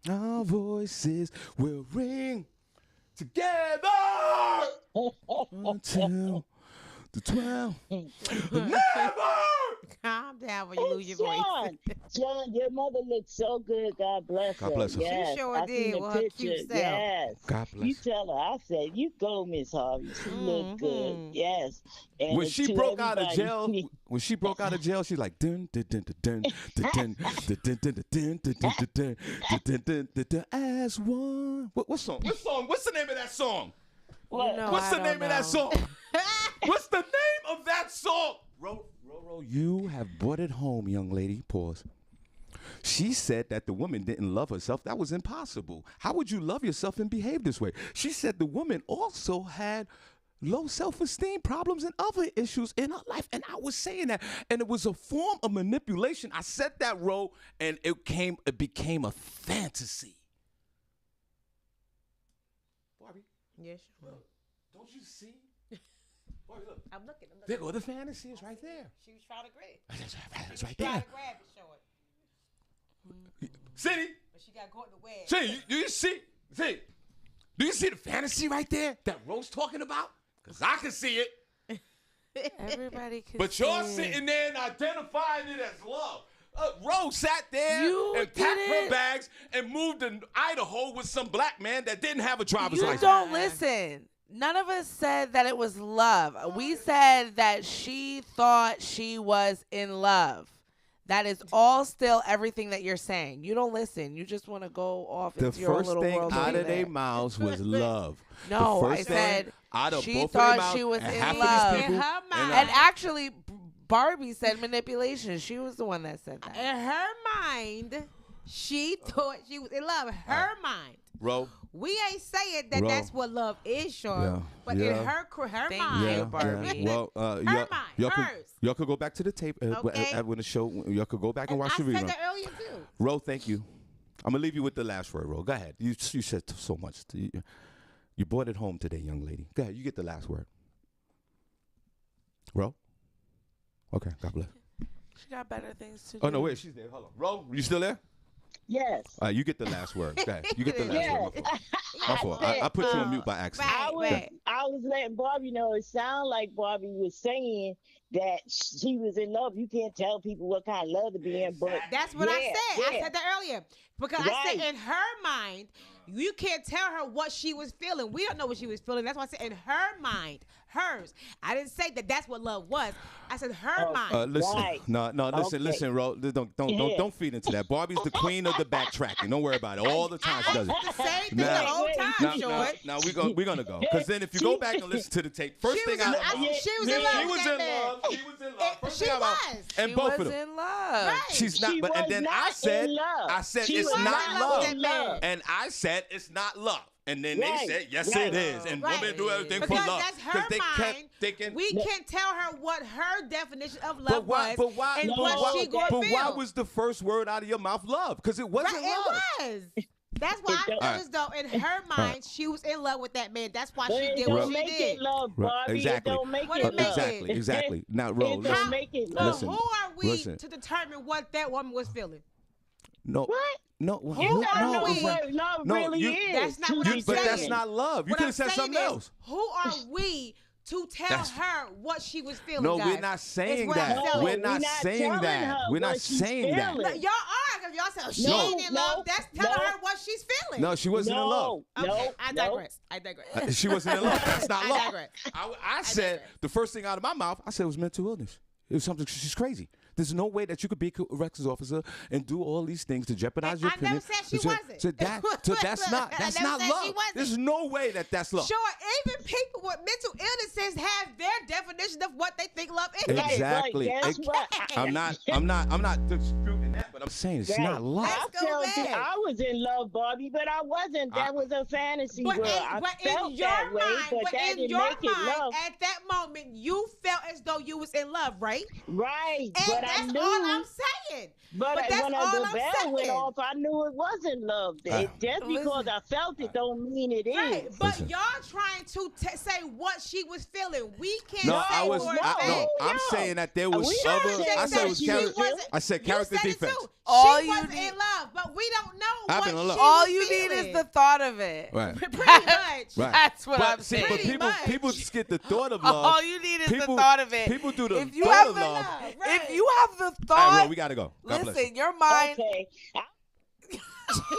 Speaker 2: Our voices will ring together until the 12. Never!
Speaker 4: Calm down when you lose your voice.
Speaker 6: John, your mother looks so good. God bless her.
Speaker 2: God bless her.
Speaker 6: Yes,
Speaker 4: she sure
Speaker 6: I
Speaker 4: did
Speaker 6: seen
Speaker 4: with
Speaker 6: the
Speaker 4: her
Speaker 6: picture.
Speaker 4: cute self.
Speaker 6: Yes.
Speaker 2: God bless
Speaker 6: You tell her. I said, you go, Miss Harvey. She look good. Yes. And
Speaker 2: When she
Speaker 6: to
Speaker 2: broke out of
Speaker 6: everybody-
Speaker 2: jail, she's like dun dun dun dun dun dun dun dun dun dun dun dun as one. What song? What's the name of that song?
Speaker 6: What?
Speaker 2: What's the name of that song? What's the name of that song? Roro, you have brought it home, young lady. Pause. She said that the woman didn't love herself. That was impossible. How would you love yourself and behave this way? She said the woman also had low self-esteem problems and other issues in her life. And I was saying that. And it was a form of manipulation. I said that, Ro, and it became a fantasy. Barbi.
Speaker 4: Yes, sure.
Speaker 2: Don't you see? Barbi, look.
Speaker 4: I'm looking.
Speaker 2: There go the fantasy. Is right there.
Speaker 4: She was trying to grab.
Speaker 2: It's right
Speaker 4: Trying
Speaker 2: there.
Speaker 4: to grab it, short.
Speaker 2: Cindy.
Speaker 4: But she got caught in the web.
Speaker 2: Cindy, do you see? See? Do you see the fantasy right there that Ro's talking about? Because I can see it.
Speaker 3: Everybody can
Speaker 2: But
Speaker 3: see
Speaker 2: you're
Speaker 3: it.
Speaker 2: sitting there and identifying it as love. Rose sat there
Speaker 3: You
Speaker 2: and packed her
Speaker 3: didn't-
Speaker 2: bags and moved to Idaho with some black man that didn't have a driver's
Speaker 3: You
Speaker 2: license.
Speaker 3: don't listen. None of us said that it was love. We said that she thought she was in love. That is all still everything that you're saying. You don't listen. You just want to go off
Speaker 2: The
Speaker 3: into your
Speaker 2: first
Speaker 3: little
Speaker 2: thing
Speaker 3: world.
Speaker 2: out
Speaker 3: over
Speaker 2: of their
Speaker 3: there.
Speaker 2: mouths was love.
Speaker 3: No,
Speaker 2: The
Speaker 3: I
Speaker 2: first thing
Speaker 3: said
Speaker 2: out of
Speaker 3: she
Speaker 2: both of
Speaker 3: thought
Speaker 2: their mouths,
Speaker 3: she was
Speaker 2: and
Speaker 3: in
Speaker 2: half of
Speaker 3: love.
Speaker 2: these people,
Speaker 4: In her mind.
Speaker 3: And actually, Barbie said manipulation. She was the one that said that.
Speaker 4: In her mind, she thought she was in love. Her mind.
Speaker 2: Ro,
Speaker 4: We ain't saying that
Speaker 2: Ro.
Speaker 4: that's what love is, sure.
Speaker 2: Yeah,
Speaker 4: But
Speaker 2: yeah.
Speaker 4: in her
Speaker 3: Thank
Speaker 4: mind.
Speaker 3: you, Barbie.
Speaker 2: Well,
Speaker 4: Her
Speaker 2: y'all,
Speaker 4: mind, hers.
Speaker 2: y'all could go back to the tape
Speaker 4: Okay.
Speaker 2: when the show. Y'all could go back and
Speaker 4: And
Speaker 2: watch
Speaker 4: I
Speaker 2: the
Speaker 4: said
Speaker 2: rerun.
Speaker 4: that earlier too.
Speaker 2: Ro, thank you. I'm gonna leave you with the last word, Ro. Go ahead. You said so much. You brought it home today, young lady. Go ahead. You get the last word. Ro. Okay. God bless.
Speaker 3: She got better things to do.
Speaker 2: Oh no, wait. She's there. Hold on. Ro, you still there?
Speaker 6: Yes.
Speaker 2: All right. You get the last word. Go ahead. You get the last
Speaker 6: Yes.
Speaker 2: word. My fault. I put you on mute by accident.
Speaker 4: Right.
Speaker 6: I was letting Barbie know. It sounded like Barbie was saying that she was in love. You can't tell people what kind of love to be in, but
Speaker 4: That's what I
Speaker 6: yeah,
Speaker 4: said. I
Speaker 6: yeah.
Speaker 4: said that earlier. Because I
Speaker 6: Right.
Speaker 4: said in her mind, you can't tell her what she was feeling. We don't know what she was feeling. That's why I said in her mind, hers. I didn't say that that's what love was. I said her mind.
Speaker 2: Listen,
Speaker 6: Right.
Speaker 2: no,
Speaker 6: Okay.
Speaker 2: listen, Ro. Don't feed into that. Barbie's the queen of the backtracking. Don't worry about it. All the time she does it.
Speaker 4: The same thing
Speaker 2: Now-
Speaker 4: the whole
Speaker 6: Wait,
Speaker 4: time. time, short.
Speaker 2: Now we're gonna go because then if you go back and listen to the tape, first
Speaker 4: She
Speaker 2: thing
Speaker 4: was
Speaker 2: out
Speaker 4: in-
Speaker 2: of her mouth,
Speaker 4: she was in love
Speaker 2: she
Speaker 4: with
Speaker 2: was
Speaker 4: that
Speaker 2: in
Speaker 4: man.
Speaker 2: love. She was in love. First
Speaker 4: She
Speaker 2: thing out of her mouth,
Speaker 4: was.
Speaker 2: and
Speaker 3: She
Speaker 2: both
Speaker 3: was
Speaker 2: of them.
Speaker 3: in love.
Speaker 4: Right.
Speaker 2: She's not,
Speaker 6: She
Speaker 2: but and
Speaker 6: was
Speaker 2: then
Speaker 6: not
Speaker 2: I said,
Speaker 6: in love.
Speaker 2: I said
Speaker 6: She
Speaker 2: it's
Speaker 6: was
Speaker 2: not
Speaker 6: not
Speaker 2: love,
Speaker 6: in love.
Speaker 2: and I said it's not love, and then they
Speaker 6: Right,
Speaker 2: said yes
Speaker 6: right.
Speaker 2: it is, and
Speaker 4: Right.
Speaker 2: women do everything
Speaker 4: Because
Speaker 2: for love
Speaker 4: that's her
Speaker 2: they
Speaker 4: mind.
Speaker 2: kept thinking.
Speaker 4: We can't tell her what her definition of
Speaker 2: But
Speaker 4: love
Speaker 2: why?
Speaker 4: was
Speaker 2: But why?
Speaker 4: and
Speaker 6: No,
Speaker 4: what she going to
Speaker 2: But
Speaker 4: feel.
Speaker 2: why was the first word out of your mouth love? Because it wasn't
Speaker 4: right,
Speaker 2: love.
Speaker 4: it was. That's why I feel
Speaker 2: Alright.
Speaker 4: as though in her mind she was in love with that man. That's why
Speaker 6: But
Speaker 4: she
Speaker 6: it
Speaker 4: did
Speaker 6: don't
Speaker 4: what she
Speaker 6: make
Speaker 4: did.
Speaker 6: it love,
Speaker 2: Right,
Speaker 6: Barbie.
Speaker 2: exactly.
Speaker 6: It don't make
Speaker 4: What
Speaker 6: it
Speaker 4: it make
Speaker 6: love.
Speaker 2: Exactly,
Speaker 6: It's
Speaker 2: exactly.
Speaker 6: just-
Speaker 2: Now, Ro,
Speaker 6: It
Speaker 2: listen.
Speaker 6: don't make it
Speaker 4: So
Speaker 6: love.
Speaker 2: Listen,
Speaker 4: who are we
Speaker 2: listen.
Speaker 4: to determine what that woman was feeling?
Speaker 2: No,
Speaker 6: What?
Speaker 2: no,
Speaker 6: You
Speaker 2: no,
Speaker 6: gotta know
Speaker 2: no,
Speaker 6: what love
Speaker 2: no,
Speaker 6: really
Speaker 2: you-
Speaker 6: is.
Speaker 4: That's not
Speaker 6: to
Speaker 4: what I'm
Speaker 6: be
Speaker 2: but
Speaker 4: saying.
Speaker 2: that's
Speaker 6: saying.
Speaker 2: not love. You
Speaker 4: What
Speaker 2: could
Speaker 4: I'm
Speaker 2: have said
Speaker 4: saying
Speaker 2: something
Speaker 4: is,
Speaker 2: else.
Speaker 4: who are we to tell
Speaker 2: That's-
Speaker 4: her what she was feeling?
Speaker 2: No,
Speaker 4: guys?
Speaker 2: we're not saying
Speaker 4: what I'm
Speaker 2: that.
Speaker 4: telling
Speaker 2: We're
Speaker 4: you.
Speaker 2: not saying
Speaker 6: telling
Speaker 2: that.
Speaker 6: her
Speaker 2: We're not
Speaker 6: what she's
Speaker 2: saying that.
Speaker 6: feeling.
Speaker 4: Look, y'all are, because y'all say she
Speaker 6: No,
Speaker 4: ain't in love.
Speaker 6: no,
Speaker 4: That's telling
Speaker 6: no.
Speaker 4: her what she's feeling.
Speaker 2: No, she wasn't in love.
Speaker 4: Okay,
Speaker 6: No,
Speaker 4: I
Speaker 6: no.
Speaker 4: digress. I digress.
Speaker 2: She wasn't in love. That's not
Speaker 4: I
Speaker 2: love.
Speaker 4: digress.
Speaker 2: I said
Speaker 4: digress.
Speaker 2: the first thing out of my mouth, I said it was mental illness. It was something. She's crazy. There's no way that you could be a corrections officer and do all these things to jeopardize your
Speaker 4: I
Speaker 2: opinion.
Speaker 4: never said she
Speaker 2: So-
Speaker 4: wasn't.
Speaker 2: So that's not
Speaker 4: I
Speaker 2: that's
Speaker 4: never
Speaker 2: not
Speaker 4: said she
Speaker 2: love.
Speaker 4: wasn't.
Speaker 2: There's no way that that's love.
Speaker 4: Sure, even people with mental illnesses have their definition of what they think love is.
Speaker 6: Right,
Speaker 2: Exactly.
Speaker 6: Right, that's what.
Speaker 2: I'm not disputing that, but I'm saying it's
Speaker 6: Right.
Speaker 2: not love.
Speaker 6: I
Speaker 4: Let's go
Speaker 6: felt
Speaker 4: back.
Speaker 6: that I was in love, Barbie, but I wasn't. That was a fantasy
Speaker 4: But
Speaker 6: world.
Speaker 4: in,
Speaker 6: I
Speaker 4: but
Speaker 6: felt
Speaker 4: in your
Speaker 6: that way,
Speaker 4: mind,
Speaker 6: but
Speaker 4: but
Speaker 6: that
Speaker 4: in
Speaker 6: didn't
Speaker 4: your
Speaker 6: make it
Speaker 4: mind,
Speaker 6: love.
Speaker 4: at that moment, you felt as though you was in love, right?
Speaker 6: Right,
Speaker 4: And
Speaker 6: but
Speaker 4: that's
Speaker 6: I knew.
Speaker 4: all I'm saying.
Speaker 6: But
Speaker 4: that's
Speaker 6: when
Speaker 4: all
Speaker 6: the
Speaker 4: I'm
Speaker 6: bell went
Speaker 4: saying.
Speaker 6: off, I knew it wasn't love. Just because I felt it don't mean it is.
Speaker 4: Right, but
Speaker 2: Listen.
Speaker 4: y'all trying to say what she was feeling. We can't
Speaker 2: No,
Speaker 4: say
Speaker 2: I was.
Speaker 4: for a
Speaker 6: no,
Speaker 4: fact.
Speaker 2: I'm
Speaker 6: no.
Speaker 2: saying that there was
Speaker 6: We
Speaker 2: other.
Speaker 6: not
Speaker 2: I said
Speaker 6: saying
Speaker 2: it was
Speaker 6: that
Speaker 2: character.
Speaker 6: she wasn't-
Speaker 2: I said
Speaker 4: You
Speaker 2: character
Speaker 4: said it
Speaker 2: defense.
Speaker 4: too.
Speaker 3: All
Speaker 4: She
Speaker 3: you
Speaker 4: wasn't
Speaker 3: need-
Speaker 4: in love, but we don't know
Speaker 2: I've
Speaker 4: what
Speaker 2: been in
Speaker 4: she
Speaker 2: love.
Speaker 3: All
Speaker 4: was
Speaker 3: you
Speaker 4: feeling.
Speaker 3: need is the thought of it.
Speaker 2: Right.
Speaker 4: Pretty much.
Speaker 2: Right.
Speaker 3: That's what
Speaker 2: But
Speaker 3: I'm
Speaker 2: see,
Speaker 3: saying.
Speaker 2: but
Speaker 4: Pretty
Speaker 2: people
Speaker 4: much.
Speaker 2: just get the thought of love.
Speaker 3: All you need is
Speaker 2: People-
Speaker 3: the thought of it.
Speaker 2: people do the
Speaker 3: if you
Speaker 2: thought
Speaker 3: have
Speaker 2: of
Speaker 3: the
Speaker 2: love.
Speaker 4: Right.
Speaker 3: If you have the
Speaker 2: All
Speaker 3: thought,
Speaker 2: right, bro, we gotta go. God bless you.
Speaker 3: listen, your mind,
Speaker 6: Okay.
Speaker 4: He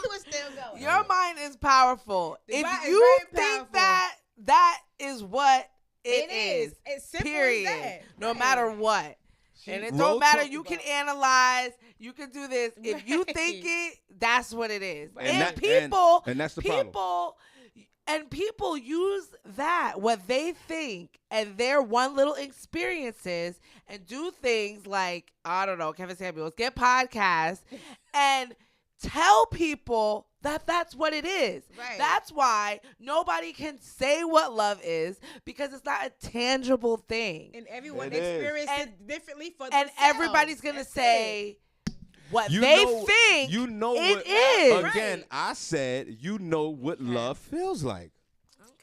Speaker 4: was still going.
Speaker 3: your mind is powerful.
Speaker 4: The
Speaker 3: If
Speaker 4: mind is
Speaker 3: you
Speaker 4: very
Speaker 3: think
Speaker 4: powerful.
Speaker 3: that is what it is,
Speaker 4: It's simple
Speaker 3: period.
Speaker 4: as that.
Speaker 3: No
Speaker 4: Right.
Speaker 3: matter what. And it
Speaker 2: Ro
Speaker 3: don't matter.
Speaker 2: talked
Speaker 3: You can
Speaker 2: about-
Speaker 3: analyze. You can do this. If you think
Speaker 4: Right.
Speaker 3: it, that's what it is.
Speaker 2: And
Speaker 3: And,
Speaker 2: that-
Speaker 3: people,
Speaker 2: and that's the
Speaker 3: people,
Speaker 2: problem.
Speaker 3: and people use that what they think and their one little experiences and do things like I don't know, Kevin Samuels get podcasts and tell people that that's what it is.
Speaker 4: Right.
Speaker 3: That's why nobody can say what love is because it's not a tangible thing.
Speaker 4: And everyone
Speaker 2: It is.
Speaker 4: experiences
Speaker 3: And-
Speaker 4: it differently for
Speaker 3: And
Speaker 4: themselves.
Speaker 3: everybody's going to
Speaker 4: That's
Speaker 3: say what
Speaker 2: You
Speaker 3: they
Speaker 2: know-
Speaker 3: think
Speaker 2: You know
Speaker 3: it
Speaker 2: what?
Speaker 3: is.
Speaker 2: Again,
Speaker 4: Right.
Speaker 2: I said you know what love feels like.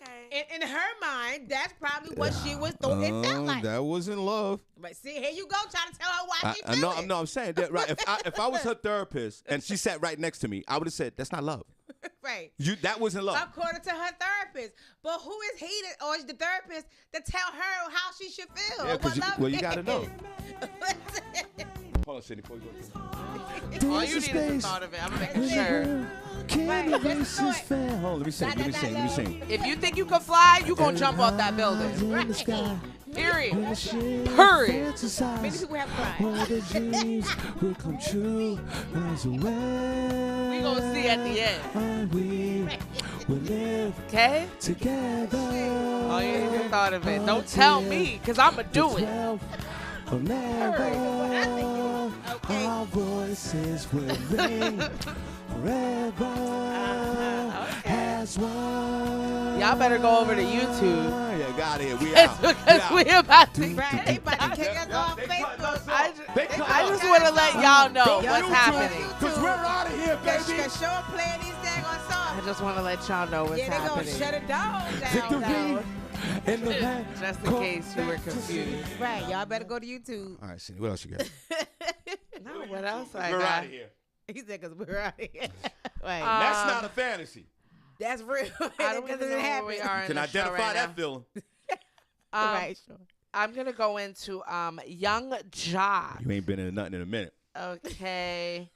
Speaker 3: Okay.
Speaker 4: In her mind, that's probably what she was thought it felt like.
Speaker 2: That wasn't love.
Speaker 4: But see, here you go trying to tell her why she
Speaker 2: I
Speaker 4: feel
Speaker 2: know.
Speaker 4: it.
Speaker 2: No, I'm saying that right. If I was her therapist and she sat right next to me, I would have said that's not love.
Speaker 4: Right.
Speaker 2: That wasn't love.
Speaker 4: According to her therapist. But who is he or is the therapist to tell her how she should feel?
Speaker 2: Yeah,
Speaker 4: or
Speaker 2: 'cause
Speaker 4: what
Speaker 2: you-
Speaker 4: love
Speaker 2: well, you
Speaker 4: is?
Speaker 2: gotta know.
Speaker 4: Listen.
Speaker 2: Hold on, Senny, before you go.
Speaker 3: All you need is the thought of it. I'm making sure.
Speaker 4: Right, let's do it.
Speaker 2: Hold on, let me sing. Let me sing. Let me sing.
Speaker 3: If you think you can fly, you gonna jump off that building.
Speaker 4: Right.
Speaker 3: Period.
Speaker 4: Many
Speaker 3: Period.
Speaker 4: people have cried.
Speaker 2: All the dreams will come true. Rise away.
Speaker 3: We gonna see at the end.
Speaker 2: And we will live
Speaker 3: Okay?
Speaker 2: together.
Speaker 3: All you need is the thought of it. Don't tell me, cause I'ma do it.
Speaker 2: Forever,
Speaker 4: Okay.
Speaker 2: our voices will ring forever as one.
Speaker 3: Y'all better go over to YouTube.
Speaker 2: Yeah, got it. We out.
Speaker 3: Because we about to.
Speaker 4: Right, they about to kick us off
Speaker 2: They cutting us
Speaker 4: Facebook.
Speaker 2: off.
Speaker 3: I
Speaker 2: They
Speaker 3: just,
Speaker 2: cutting
Speaker 3: I
Speaker 2: us
Speaker 3: just
Speaker 2: off.
Speaker 3: want to let y'all know
Speaker 2: Go
Speaker 3: what's
Speaker 2: YouTube,
Speaker 3: happening.
Speaker 2: Cause we're out of here, baby.
Speaker 4: Cause show playing these daggone songs.
Speaker 3: I just want to let y'all know what's
Speaker 4: Yeah, they gonna
Speaker 3: happening.
Speaker 4: shut it down.
Speaker 2: Victory in the land.
Speaker 3: Just in case you were confused.
Speaker 4: Right, y'all better go to YouTube.
Speaker 2: All right, Cindy, what else you got?
Speaker 3: No, what else I
Speaker 2: We're
Speaker 3: got?
Speaker 2: out of here.
Speaker 4: He said, "Cause we're out of here." Right,
Speaker 2: That's not a fantasy.
Speaker 4: that's real.
Speaker 3: I don't
Speaker 4: Because
Speaker 3: even
Speaker 4: it
Speaker 3: know where
Speaker 4: happened.
Speaker 3: we are in
Speaker 2: Can
Speaker 3: the show
Speaker 2: identify
Speaker 3: right
Speaker 2: that
Speaker 3: now.
Speaker 2: feeling.
Speaker 4: Right, sure.
Speaker 3: I'm gonna go into Young Jock.
Speaker 2: You ain't been in nothing in a minute.
Speaker 3: Okay.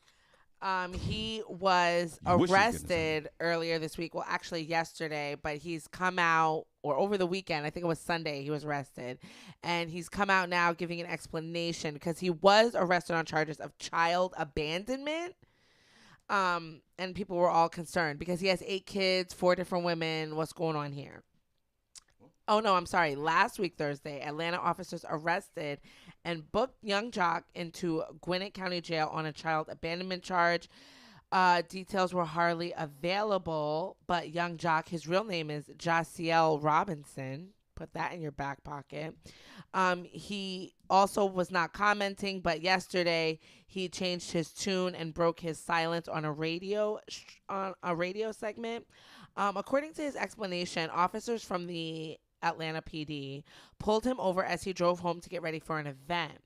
Speaker 3: He was
Speaker 2: You wish you was getting
Speaker 3: arrested earlier this week. Well, actually yesterday, but he's come out, or over the weekend, I think it was Sunday, he was arrested. And he's come out now giving an explanation because he was arrested on charges of child abandonment. And people were all concerned because he has 8 kids, 4 different women. What's going on here? Oh, no, I'm sorry. Last week, Thursday, Atlanta officers arrested and booked young Jock into Gwinnett County Jail on a child abandonment charge. Details were hardly available, but young Jock, his real name is Jasiel Robinson. Put that in your back pocket. He also was not commenting, but yesterday he changed his tune and broke his silence on a radio segment. According to his explanation, officers from the Atlanta PD pulled him over as he drove home to get ready for an event.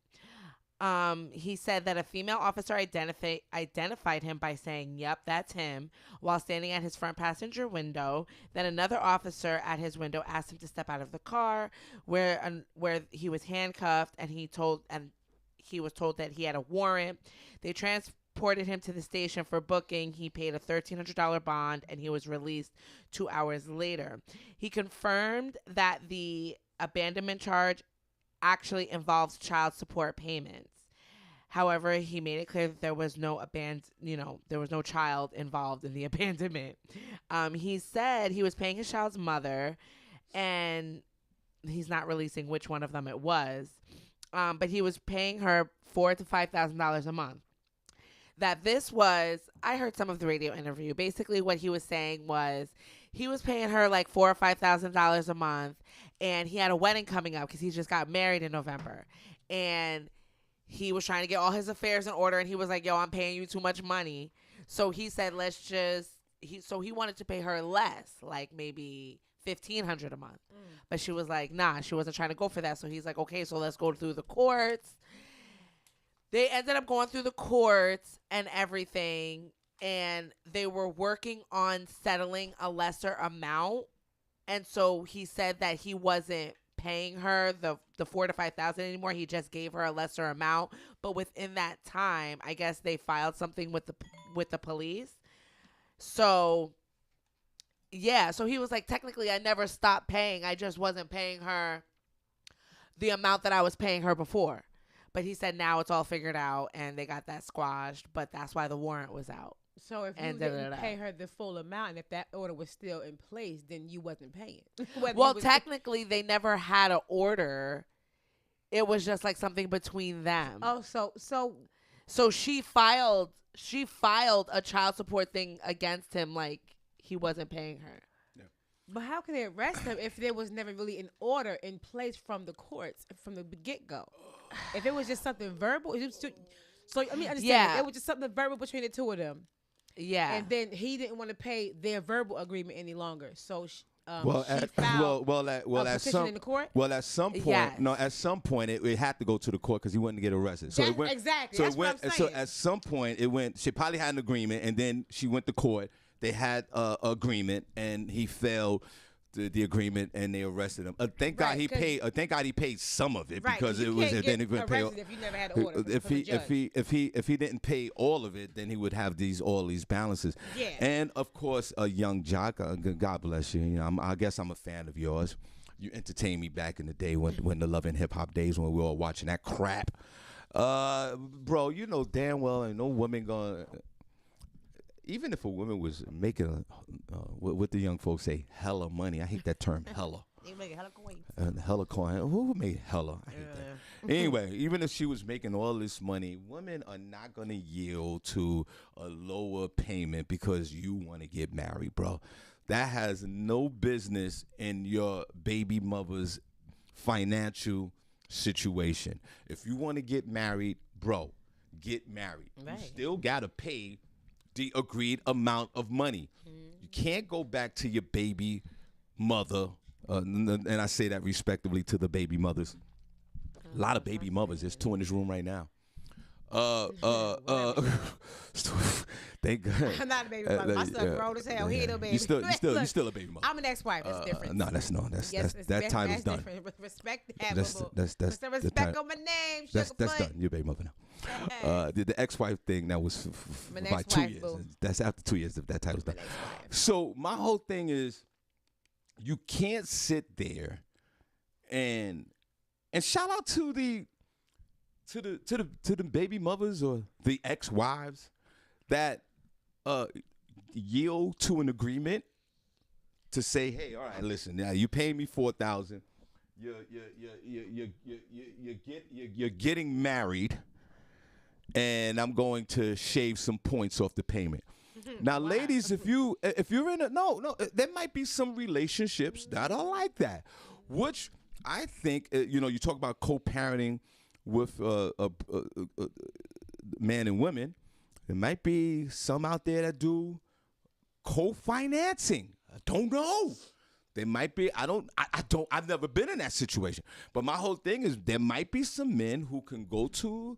Speaker 3: He said that a female officer identified him by saying, "Yep, that's him," while standing at his front passenger window. Then another officer at his window asked him to step out of the car, where he was handcuffed, and he was told that he had a warrant. They transported him to the station for booking. He paid a $1,300 bond, and he was released 2 hours later. He confirmed that the abandonment charge actually involves child support payments. However, he made it clear that there was no child involved in the abandonment. He said he was paying his child's mother, and he's not releasing which one of them it was. But he was paying her $4,000 to $5,000 a month. I heard some of the radio interview. Basically, what he was saying was he was paying her like $4,000 or $5,000 a month, and he had a wedding coming up because he just got married in November, and he was trying to get all his affairs in order, and he was like, "Yo, I'm paying you too much money." So he said, he wanted to pay her less, like maybe $1,500 a month, but she was like, nah, she wasn't trying to go for that. So he's like, okay, so let's go through the courts. They ended up going through the courts and everything, and they were working on settling a lesser amount. And so he said that he wasn't paying her the $4,000 to $5,000 anymore. He just gave her a lesser amount. But within that time, I guess they filed something with the police. So yeah, so he was like, technically, I never stopped paying. I just wasn't paying her the amount that I was paying her before. But he said now it's all figured out and they got that squashed. But that's why the warrant was out.
Speaker 4: So if you didn't pay her the full amount, and if that order was still in place, then you wasn't paying.
Speaker 3: Well, technically, they never had an order. It was just like something between them.
Speaker 4: Oh,
Speaker 3: so she filed a child support thing against him, like he wasn't paying her.
Speaker 4: Yeah. But how can they arrest him if there was never really an order in place from the courts from the get-go? If it was just something verbal, so I mean, understand.
Speaker 3: Yeah.
Speaker 4: It was just something verbal between the two of them.
Speaker 3: Yeah.
Speaker 4: And then he didn't want to pay their verbal agreement any longer. So she
Speaker 2: at
Speaker 4: petition in the court.
Speaker 2: Well, at some point,
Speaker 3: Yes.
Speaker 2: no, at some point it had to go to the court because he wouldn't get arrested. So it went
Speaker 4: exactly.
Speaker 2: So
Speaker 4: That's
Speaker 2: it went.
Speaker 4: what I'm
Speaker 2: So
Speaker 4: saying.
Speaker 2: at some point it went. She probably had an agreement, and then she went to court. They had an agreement, and he failed the agreement, and they arrested him. Thank God he paid. Thank God he paid some of it because it was. Then he couldn't pay.
Speaker 4: If you never had an order
Speaker 2: If he didn't pay all of it, then he would have all these balances.
Speaker 4: Yeah.
Speaker 2: And of course, a young Jock. God bless you. You know, I guess I'm a fan of yours. You entertained me back in the day when the Love and Hip Hop days when we were all watching that crap. Bro, you know damn well ain't no woman gonna. Even if a woman was making, what the young folks say, hella money. I hate that term, hella.
Speaker 4: They make hella coins.
Speaker 2: Hella coin. Who made hella? I hate that. Anyway, even if she was making all this money, women are not going to yield to a lower payment because you want to get married, bro. That has no business in your baby mother's financial situation. If you want to get married, bro, get married.
Speaker 4: Right.
Speaker 2: You still got to pay the agreed amount of money. You can't go back to your baby mother, and I say that respectively to the baby mothers. A lot of baby mothers. There's 2 in this room right now. Thank God.
Speaker 4: I'm not a baby mother. My son grown as hell. He ain't no baby.
Speaker 2: You still a baby mother.
Speaker 4: I'm an ex-wife. That's different.
Speaker 2: No, that's that time is done.
Speaker 4: Different. Respect.
Speaker 2: That's
Speaker 4: Put some respect on my name.
Speaker 2: That's done. You're a baby mother now. The ex-wife thing that was by 2 years.
Speaker 4: Boo.
Speaker 2: That's after 2 years that title's done. So my whole thing is, you can't sit there and shout out to the baby mothers or the ex-wives that yield to an agreement to say, hey, all right, listen, now you paying me $4,000. You're getting married, and I'm going to shave some points off the payment. Now, ladies, if you're in there might be some relationships that are like that, which I think you talk about co-parenting with men and women. There might be some out there that do co-financing. I don't know. There might be. I've never been in that situation. But my whole thing is there might be some men who can go to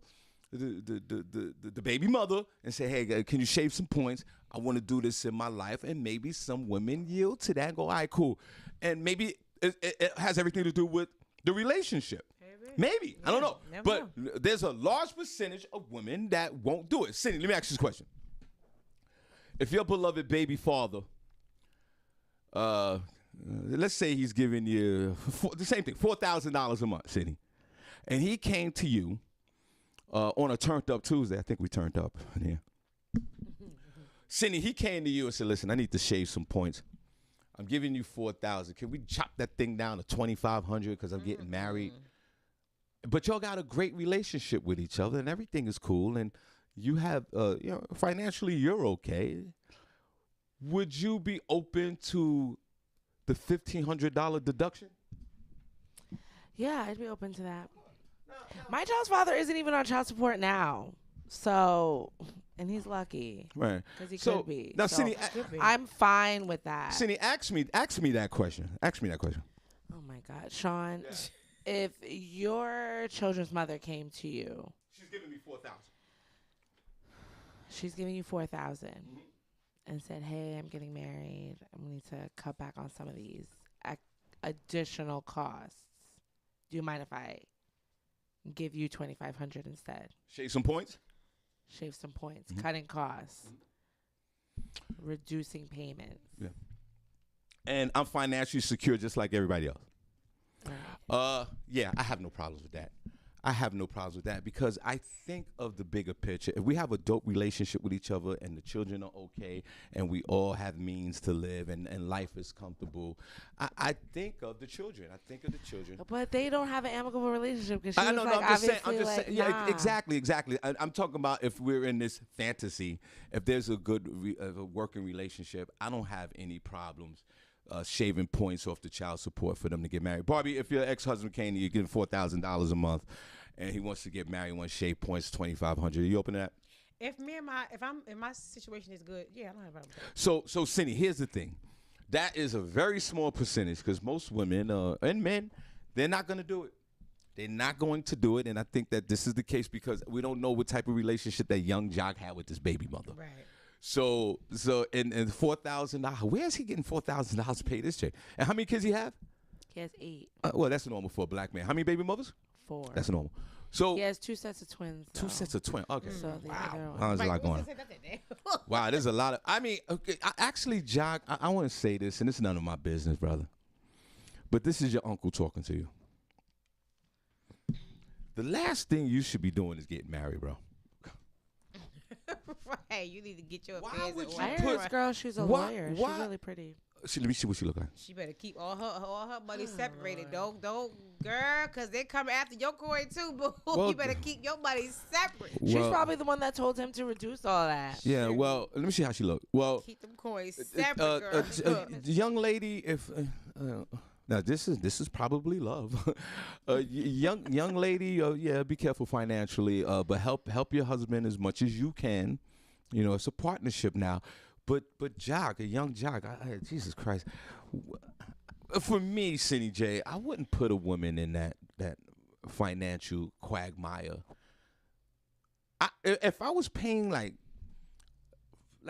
Speaker 2: the baby mother and say, hey, can you shave some points? I want to do this in my life. And maybe some women yield to that and go, all right, cool. And maybe it has everything to do with the relationship. Maybe. Yeah, I don't know. But there's a large percentage of women that won't do it. Senny, let me ask you this question. If your beloved baby father, let's say he's giving you the same thing, $4,000 a month, Senny, and he came to you on a turned up Tuesday. I think we turned up in here. Senny, he came to you and said, listen, I need to shave some points. I'm giving you $4,000. Can we chop that thing down to $2,500 because I'm getting married? But y'all got a great relationship with each other and everything is cool and you have, financially you're okay. Would you be open to the $1,500 deduction?
Speaker 3: Yeah, I'd be open to that. My child's father isn't even on child support now. So, and he's lucky.
Speaker 2: Right.
Speaker 3: Because he could be.
Speaker 2: Now,
Speaker 3: so
Speaker 2: Senny,
Speaker 3: I'm fine with that.
Speaker 2: Senny, ask me that question. Ask me that question.
Speaker 3: Oh, my God. Sean, if your children's mother came to you.
Speaker 2: She's giving me $4,000.
Speaker 3: She's giving you $4,000 and said, hey, I'm getting married. I need to cut back on some of these additional costs. Do you mind if I give you $2,500 instead?
Speaker 2: Shave some points?
Speaker 3: Shave some points. Cutting costs. Reducing payments.
Speaker 2: Yeah. And I'm financially secure just like everybody else.
Speaker 3: Right.
Speaker 2: Yeah, I have no problems with that. I have no problems with that because I think of the bigger picture. If we have a dope relationship with each other and the children are okay and we all have means to live and life is comfortable, I think of the children.
Speaker 3: But they don't have an amicable relationship because
Speaker 2: I'm just saying. Yeah,
Speaker 3: nah.
Speaker 2: exactly. I'm talking about if we're in this fantasy, if there's a good working relationship, I don't have any problems shaving points off the child support for them to get married. Barbi, if your ex-husband came to you, getting $4,000 a month, and he wants to get married, wants to shave points $2,500, are you open to that?
Speaker 4: If my situation is good, yeah, I don't have a problem with that.
Speaker 2: So Senny, here's the thing. That is a very small percentage because most women and men, they're not going to do it. They're not going to do it, and I think that this is the case because we don't know what type of relationship that young jock had with this baby mother.
Speaker 4: Right.
Speaker 2: So and $4,000. Where is he getting $4,000 to pay this chick? And how many kids he have?
Speaker 3: He has 8.
Speaker 2: Well, that's normal for a black man. How many baby mothers?
Speaker 3: 4.
Speaker 2: That's normal. So
Speaker 3: he has 2 sets of twins.
Speaker 2: Two sets of twins. Okay.
Speaker 3: So
Speaker 2: wow. There's a lot going on. Wow, there's a lot of. I mean, okay, actually, Jock, I want to say this, and it's none of my business, brother. But this is your uncle talking to you. The last thing you should be doing is getting married, bro.
Speaker 4: Right, you need to get your
Speaker 2: Why
Speaker 4: affairs
Speaker 2: would
Speaker 4: in
Speaker 2: you
Speaker 4: order.
Speaker 3: I heard this girl, she's a lawyer.
Speaker 2: why-
Speaker 3: She's really pretty.
Speaker 2: Let me see what she look like.
Speaker 4: She better keep all her money separated. Don't, girl, because they come after your coin too, boo.
Speaker 2: Well,
Speaker 4: You better keep your money separate.
Speaker 3: She's
Speaker 2: Well-
Speaker 3: probably the one that told him to reduce all that.
Speaker 2: Yeah, well, let me see how she look. Well,
Speaker 4: Keep them coins separate, girl.
Speaker 2: young lady, if now this is probably love. Young lady, yeah, be careful financially, but help your husband as much as you can. You know, it's a partnership now. But Jock, a young Jock, Jesus Christ. For me, Senny J, I wouldn't put a woman in that financial quagmire. If I was paying like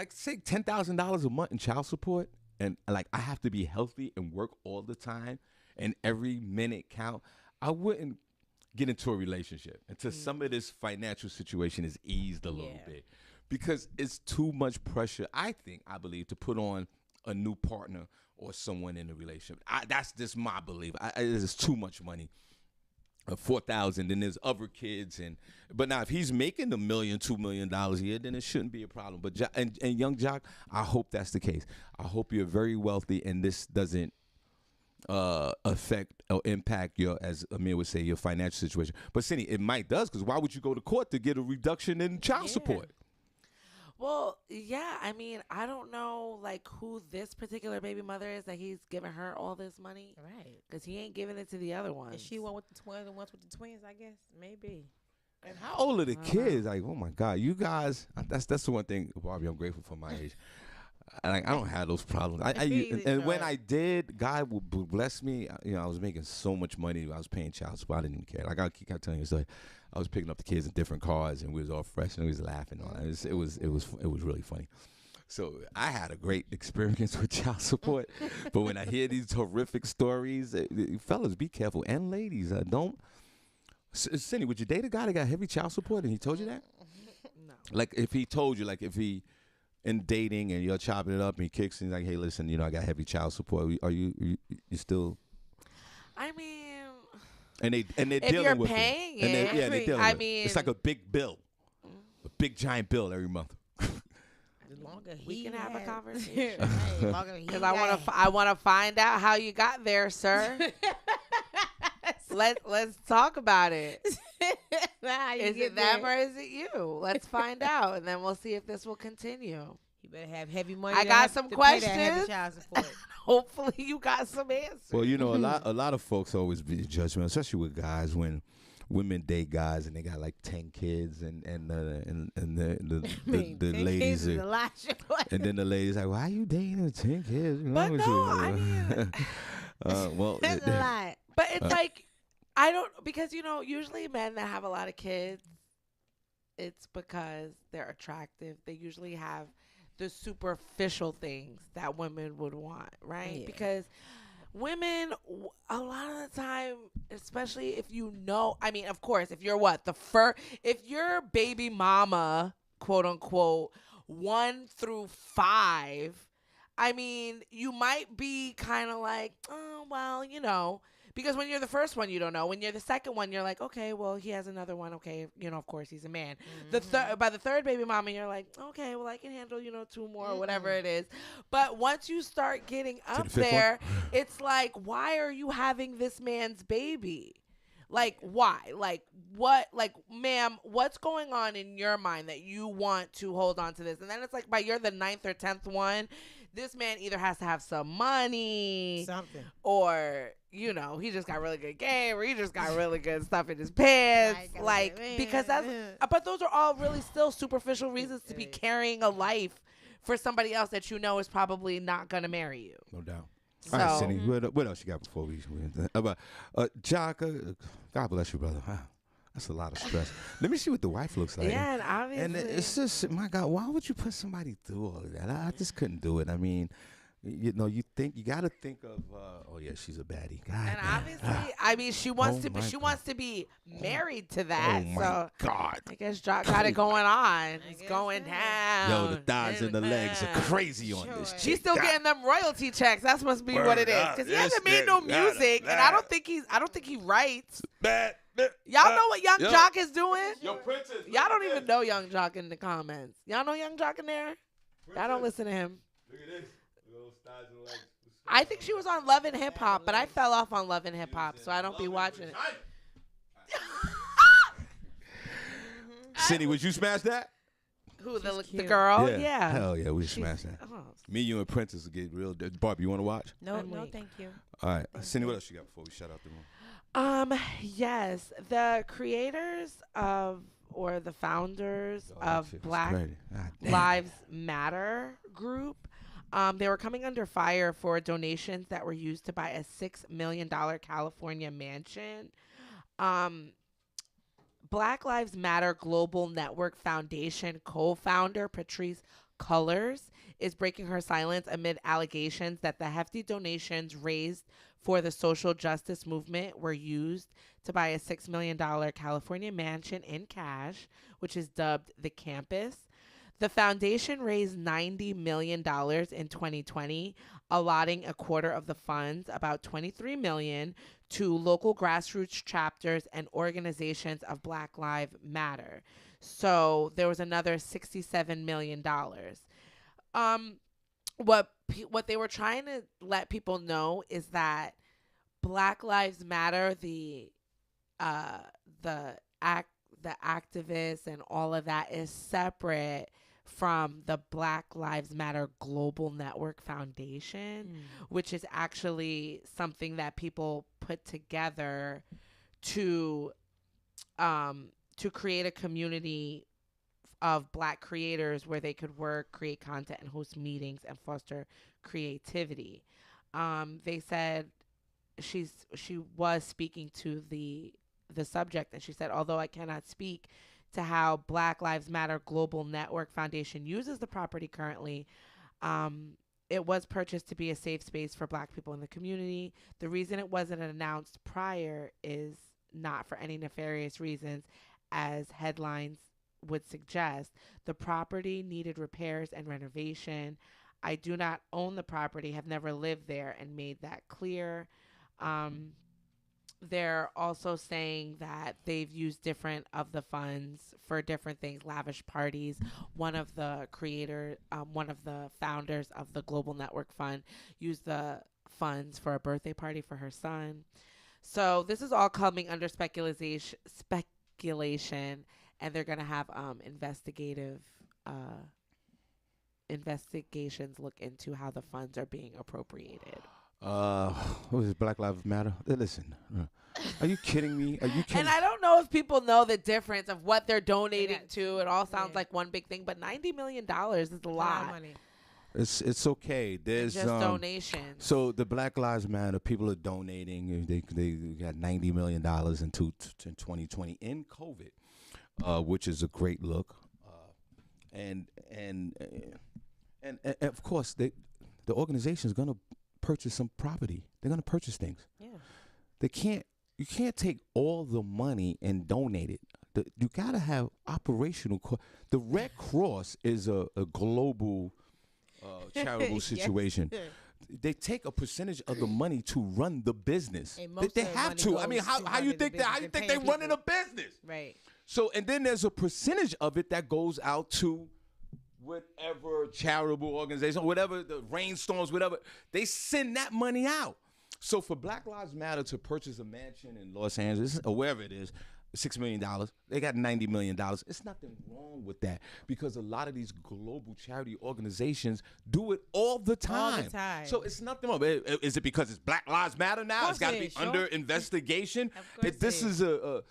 Speaker 2: say $10,000 a month in child support, and like I have to be healthy and work all the time, and every minute count, I wouldn't get into a relationship until some of this financial situation is eased a little bit. Because it's too much pressure, I believe, to put on a new partner or someone in a relationship. That's just my belief. It's too much money. 4,000, then there's other kids, but now if he's making $1 million, $2 million a year, then it shouldn't be a problem. But and young Jock, I hope that's the case. I hope you're very wealthy and this doesn't affect or impact your, as Amir would say, your financial situation. But Senny, it might does, because why would you go to court to get a reduction in child support?
Speaker 3: Well, yeah, I mean, I don't know, like, who this particular baby mother is that he's giving her all this money.
Speaker 4: Right.
Speaker 3: Because he ain't giving it to the other ones.
Speaker 4: Is she one with the twins and ones with the twins, I guess? Maybe.
Speaker 2: And how old are the kids? Like, oh, my God. You guys, that's the one thing, Barbie, I'm grateful for my age. I don't have those problems. And when I did, God would bless me. You know, I was making so much money. I was paying child support. I didn't even care. Like, I keep telling you a story. I was picking up the kids in different cars, and we was all fresh, and we was laughing. It was really funny. So I had a great experience with child support. But when I hear these horrific stories, fellas, be careful, and ladies, don't. Senny, would you date a guy that got heavy child support, and he told you that?
Speaker 3: No.
Speaker 2: Like, if he told you, like, if he in dating and you're chopping it up, and he kicks and he's like, hey, listen, you know, I got heavy child support. Are you still?
Speaker 3: I mean,
Speaker 2: and they're
Speaker 3: if
Speaker 2: dealing
Speaker 3: you're
Speaker 2: with
Speaker 3: paying
Speaker 2: it. And they're dealing
Speaker 3: I
Speaker 2: with it.
Speaker 3: mean,
Speaker 2: It's like a big bill, a big giant bill every month.
Speaker 4: The longer
Speaker 3: we can have a conversation.
Speaker 4: Because
Speaker 3: Because I want to find out how you got there, sir. Let's talk about it. Is it them or is it you? Let's find out, and then we'll see if this will continue.
Speaker 4: You better have heavy money.
Speaker 3: I got some questions.
Speaker 4: Heavy child support.
Speaker 3: Hopefully, you got some answers.
Speaker 2: Well, you know, a lot of folks always be judgmental, especially with guys when women date guys and they got like 10 kids and the ladies are, and then the ladies like, why are you dating 10 kids?
Speaker 3: But no, I mean,
Speaker 2: well,
Speaker 4: that's a lot.
Speaker 3: But it's like, I don't, because, you know, usually men that have a lot of kids, it's because they're attractive. They usually have the superficial things that women would want, right?
Speaker 4: Yeah.
Speaker 3: Because women, a lot of the time, especially if you know, I mean, of course, if you're if you're baby mama, quote unquote, 1 through 5, I mean, you might be kind of like, oh, well, you know, because when you're the first one, you don't know. When you're the second one, you're like, okay, well, he has another one. Okay, you know, of course, he's a man. By the third baby mama, you're like, okay, well, I can handle, you know, 2 more or whatever it is. But once you start getting up there, it's like, why are you having this man's baby? Like, why? Like, what? Like, ma'am, what's going on in your mind that you want to hold on to this? And then it's like, by you're the 9th or 10th one, this man either has to have some money,
Speaker 4: something,
Speaker 3: or, you know, he just got really good game, or he just got really good stuff in his pants. Like, because that's, but those are all really still superficial reasons to be carrying a life for somebody else that you know is probably not going to marry you.
Speaker 2: No doubt.
Speaker 3: So,
Speaker 2: all right, Senny, what else you got before we Jock, God bless you, brother. That's a lot of stress. Let me see what the wife looks like.
Speaker 3: Yeah, and obviously.
Speaker 2: And it's just, my God, why would you put somebody through all of that? I just couldn't do it. I mean, you know, you got to think of, oh yeah, she's a baddie. God,
Speaker 3: and obviously, I mean, she wants to be married to that.
Speaker 2: Oh my
Speaker 3: so
Speaker 2: God.
Speaker 3: I guess Jock got it going on. It's going down.
Speaker 2: Yo, the thighs and the legs are crazy on this chick.
Speaker 3: She's still getting them royalty checks. That must be what it is. Because he hasn't made no music, and I don't think he writes. Y'all know what Young Jock is doing?
Speaker 2: Yo, Princess.
Speaker 3: Y'all don't even know Young Jock in the comments. Y'all know Young Jock in there? Y'all don't listen to him.
Speaker 2: Look at this.
Speaker 3: I think she was on Love and Hip Hop, but I fell off on Love and Hip Hop, so I don't be watching it.
Speaker 2: Senny, would you smash that?
Speaker 3: Who, the girl? Yeah.
Speaker 2: Hell yeah, we smash that. Me, you, and Princess will get real. Barbie, you want to watch?
Speaker 4: No, thank you.
Speaker 2: All right. Senny, what else you got before we shut out the room?
Speaker 3: Yes, the creators or the founders of Black Lives Matter group, they were coming under fire for donations that were used to buy a $6 million California mansion. Black Lives Matter Global Network Foundation co-founder Patrice Cullors is breaking her silence amid allegations that the hefty donations raised for the social justice movement were used to buy a $6 million California mansion in cash, which is dubbed the Campus. The foundation raised $90 million in 2020, allotting a quarter of the funds, about $23 million, to local grassroots chapters and organizations of Black Lives Matter. So there was another $67 million. What they were trying to let people know is that Black Lives Matter, the activists and all of that, is separate from the Black Lives Matter Global Network Foundation, which is actually something that people put together to create a community of Black creators where they could work, create content, and host meetings and foster creativity. They said she was speaking to the subject, and she said, although I cannot speak to how Black Lives Matter Global Network Foundation uses the property currently, it was purchased to be a safe space for Black people in the community. The reason it wasn't announced prior is not for any nefarious reasons, as headlines would suggest. The property needed repairs and renovation. I do not own the property, have never lived there, and made that clear. They're also saying that they've used different of the funds for different things, lavish parties. One of the founders of the Global Network Fund used the funds for a birthday party for her son. So this is all coming under speculation, and they're going to have investigations look into how the funds are being appropriated.
Speaker 2: What is it, Black Lives Matter? Listen, are you kidding me? Are you kidding?
Speaker 3: And I don't know if people know the difference of what they're donating to. It all sounds like one big thing, but $90 million is a lot.
Speaker 4: Money.
Speaker 2: It's okay. There's
Speaker 3: just donations.
Speaker 2: So the Black Lives Matter people are donating. They got $90 million in 2020 in COVID, which is a great look. And of course the organization is gonna purchase some property. They're gonna purchase things. Yeah. You can't take all the money and donate it. You gotta have operational. The Red Cross is a global charitable situation.
Speaker 4: Yes.
Speaker 2: They take a percentage of the money to run the business.
Speaker 4: Most
Speaker 2: They
Speaker 4: of the
Speaker 2: have
Speaker 4: money
Speaker 2: to. I mean,
Speaker 4: goes
Speaker 2: how
Speaker 4: to
Speaker 2: you
Speaker 4: running the
Speaker 2: think that? How you
Speaker 4: business
Speaker 2: think
Speaker 4: and
Speaker 2: they
Speaker 4: paying
Speaker 2: running a business?
Speaker 4: Right.
Speaker 2: So, and then there's a percentage of it that goes out to whatever charitable organization, whatever the rainstorms, whatever. They send that money out. So for Black Lives Matter to purchase a mansion in Los Angeles or wherever it is, $6 million, they got $90 million. It's nothing wrong with that because a lot of these global charity organizations do it all the time.
Speaker 4: All the time.
Speaker 2: So it's nothing wrong. Is it because it's Black Lives Matter now? It's got to be under investigation. This is a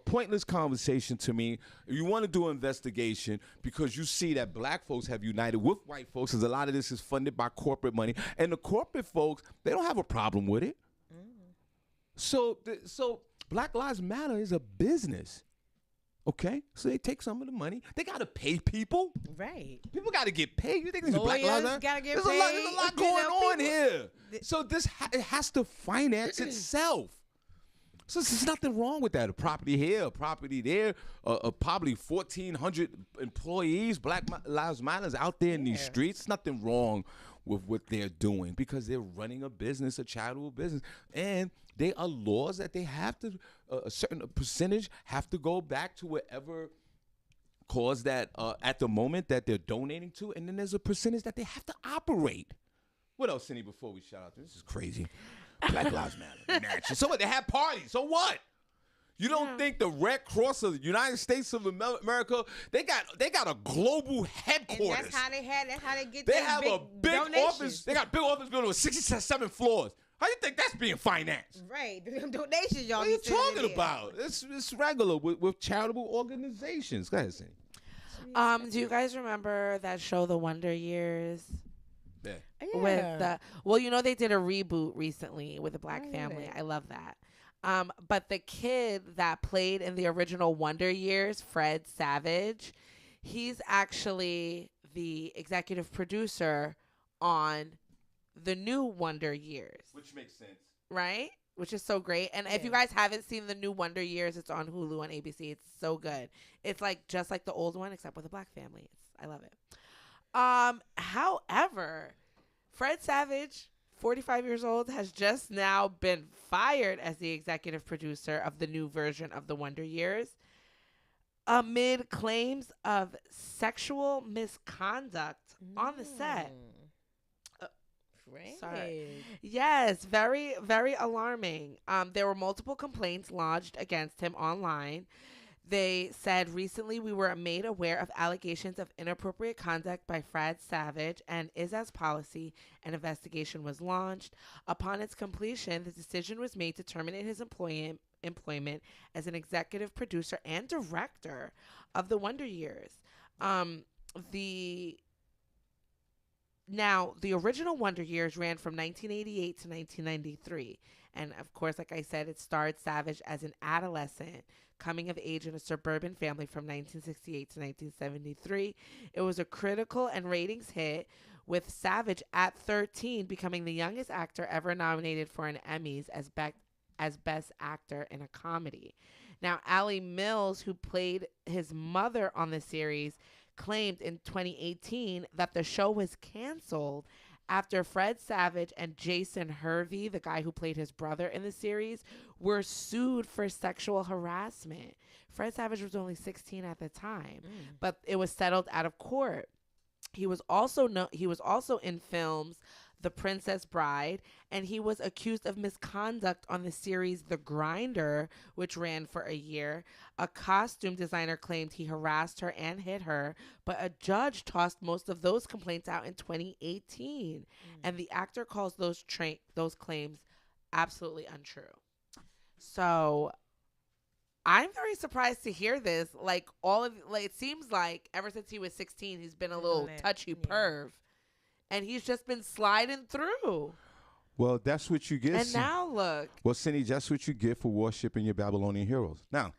Speaker 2: pointless conversation to me. You want to do an investigation because you see that Black folks have united with white folks because a lot of this is funded by corporate money. And the corporate folks, they don't have a problem with it. So Black Lives Matter is a business. Okay? So they take some of the money. They got to pay people.
Speaker 4: Right.
Speaker 2: People got to get paid. You think this is Black Lives
Speaker 4: Lawyers
Speaker 2: Matter?
Speaker 4: gotta get
Speaker 2: There's
Speaker 4: paid.
Speaker 2: a lot going on here. So it has to finance itself. So there's nothing wrong with that. A property here, a property there, probably 1,400 employees. Black Lives Matter is out there in these streets. Nothing wrong with what they're doing because they're running a business, a charitable business. And there are laws that they have to, a certain percentage have to go back to whatever cause that at the moment that they're donating to. And then there's a percentage that they have to operate. What else, Senny, before we shout out? This is crazy. Black Lives Matter. Natural. So what? They have parties. So what? You don't think the Red Cross of the United States of America, they got a global headquarters.
Speaker 4: And that's how they get
Speaker 2: They
Speaker 4: their
Speaker 2: have a big
Speaker 4: donations.
Speaker 2: office. They got a big office building with 67 floors. How you think that's being financed?
Speaker 4: Right. Them donations, y'all.
Speaker 2: What are you
Speaker 4: be sending
Speaker 2: talking
Speaker 4: in.
Speaker 2: about? It's regular with charitable organizations. Go ahead, Senny.
Speaker 3: Do you guys remember that show, The Wonder Years?
Speaker 2: Yeah.
Speaker 4: Yeah.
Speaker 3: With they did a reboot recently with a Black
Speaker 4: I
Speaker 3: family.
Speaker 4: heard.
Speaker 3: I love that. But the kid that played in the original Wonder Years, Fred Savage, he's actually the executive producer on the new Wonder Years.
Speaker 2: Which makes sense.
Speaker 3: Right? Which is so great. And if you guys haven't seen the new Wonder Years, it's on Hulu on ABC. It's so good. It's just like the old one, except with a Black family. I love it. However, Fred Savage 45 years old, has just now been fired as the executive producer of the new version of The Wonder Years amid claims of sexual misconduct on the set. Sorry. Yes, very, very alarming. There were multiple complaints lodged against him online. They said, recently we were made aware of allegations of inappropriate conduct by Fred Savage and is as policy. An investigation was launched. Upon its completion, the decision was made to terminate his employment as an executive producer and director of The Wonder Years. Now, the original Wonder Years ran from 1988 to 1993. And of course, like I said, it starred Savage as an adolescent coming of age in a suburban family from 1968 to 1973. It was a critical and ratings hit, with Savage at 13 becoming the youngest actor ever nominated for an Emmys as Best Actor in a Comedy. Now, Allie Mills, who played his mother on the series, claimed in 2018 that the show was canceled after Fred Savage and Jason Harvey, the guy who played his brother in the series, were sued for sexual harassment. Fred Savage was only 16 at the time, but it was settled out of court. He was also in films The Princess Bride, and he was accused of misconduct on the series The Grinder, which ran for a year. A costume designer claimed he harassed her and hit her, but a judge tossed most of those complaints out in 2018. And the actor calls those claims absolutely untrue. So I'm very surprised to hear this. It seems like ever since he was 16, he's been a little touchy perv. And he's just been sliding through.
Speaker 2: Well, that's what you get.
Speaker 3: And now look.
Speaker 2: Well, Senny, that's what you get for worshiping your Babylonian heroes. Now,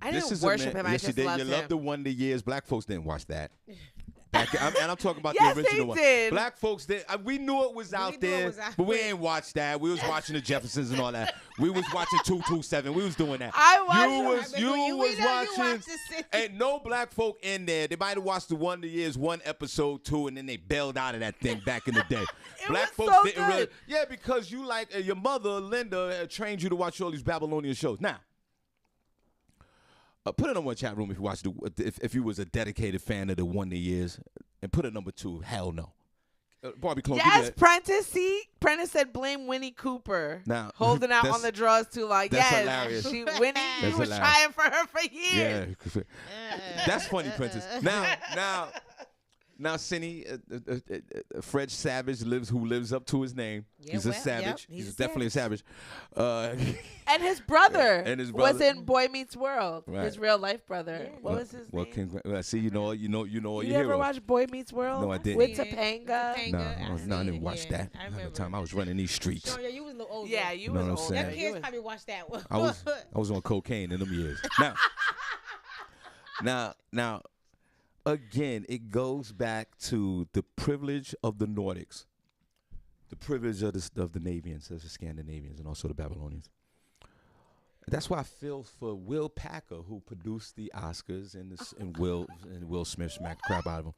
Speaker 3: I didn't worship him. I just loved him.
Speaker 2: You loved The Wonder Years. Black folks didn't watch that. And I'm talking about
Speaker 3: yes,
Speaker 2: the original one.
Speaker 3: Did.
Speaker 2: Black folks did. We knew it was out there, but we ain't watched that. We was watching the Jeffersons and all that. We was watching 227. We was doing that. You was watching. Ain't no black folk in there. They might have watched The Wonder Years 1 episode 2, and then they bailed out of that thing back in the day. Black folks
Speaker 3: so
Speaker 2: didn't
Speaker 3: good.
Speaker 2: really. Yeah, because you your mother Linda trained you to watch all these Babylonian shows. Now. Put it on one chat room if you watched if you was a dedicated fan of The Wonder Years, and put it number 2. Hell no. Barbi Clone.
Speaker 3: Yes, Prentice. See, Prentice said blame Winnie Cooper.
Speaker 2: Now
Speaker 3: holding out on the draws too long.
Speaker 2: That's
Speaker 3: yes,
Speaker 2: hilarious.
Speaker 3: Winnie was trying for her for years.
Speaker 2: Yeah, that's funny, Prentice. Now, Senny, Fred Savage who lives up to his name.
Speaker 4: Yeah,
Speaker 2: he's a savage.
Speaker 4: He's
Speaker 2: definitely a savage.
Speaker 3: And his brother was in Boy Meets World.
Speaker 2: Right.
Speaker 3: His real life brother.
Speaker 2: Yeah.
Speaker 3: What was his name?
Speaker 2: See, you know all your
Speaker 3: You
Speaker 2: heroes.
Speaker 3: ever watch Boy Meets World?
Speaker 2: No, I didn't.
Speaker 3: With Topanga?
Speaker 2: No, I didn't watch that.
Speaker 4: I
Speaker 2: At
Speaker 4: remember.
Speaker 2: the time, I was running these streets.
Speaker 4: Shawn, you was a little older.
Speaker 3: Yeah, you
Speaker 2: know
Speaker 3: was
Speaker 2: what I'm
Speaker 3: older.
Speaker 2: saying?
Speaker 4: Your kids probably watched that one.
Speaker 2: I was on cocaine in them years. Now, again, it goes back to the privilege of the Nordics, the privilege of the Navians, the Scandinavians, and also the Babylonians. That's why I feel for Will Packer, who produced the Oscars, and Will Smith smacked the crap out of him.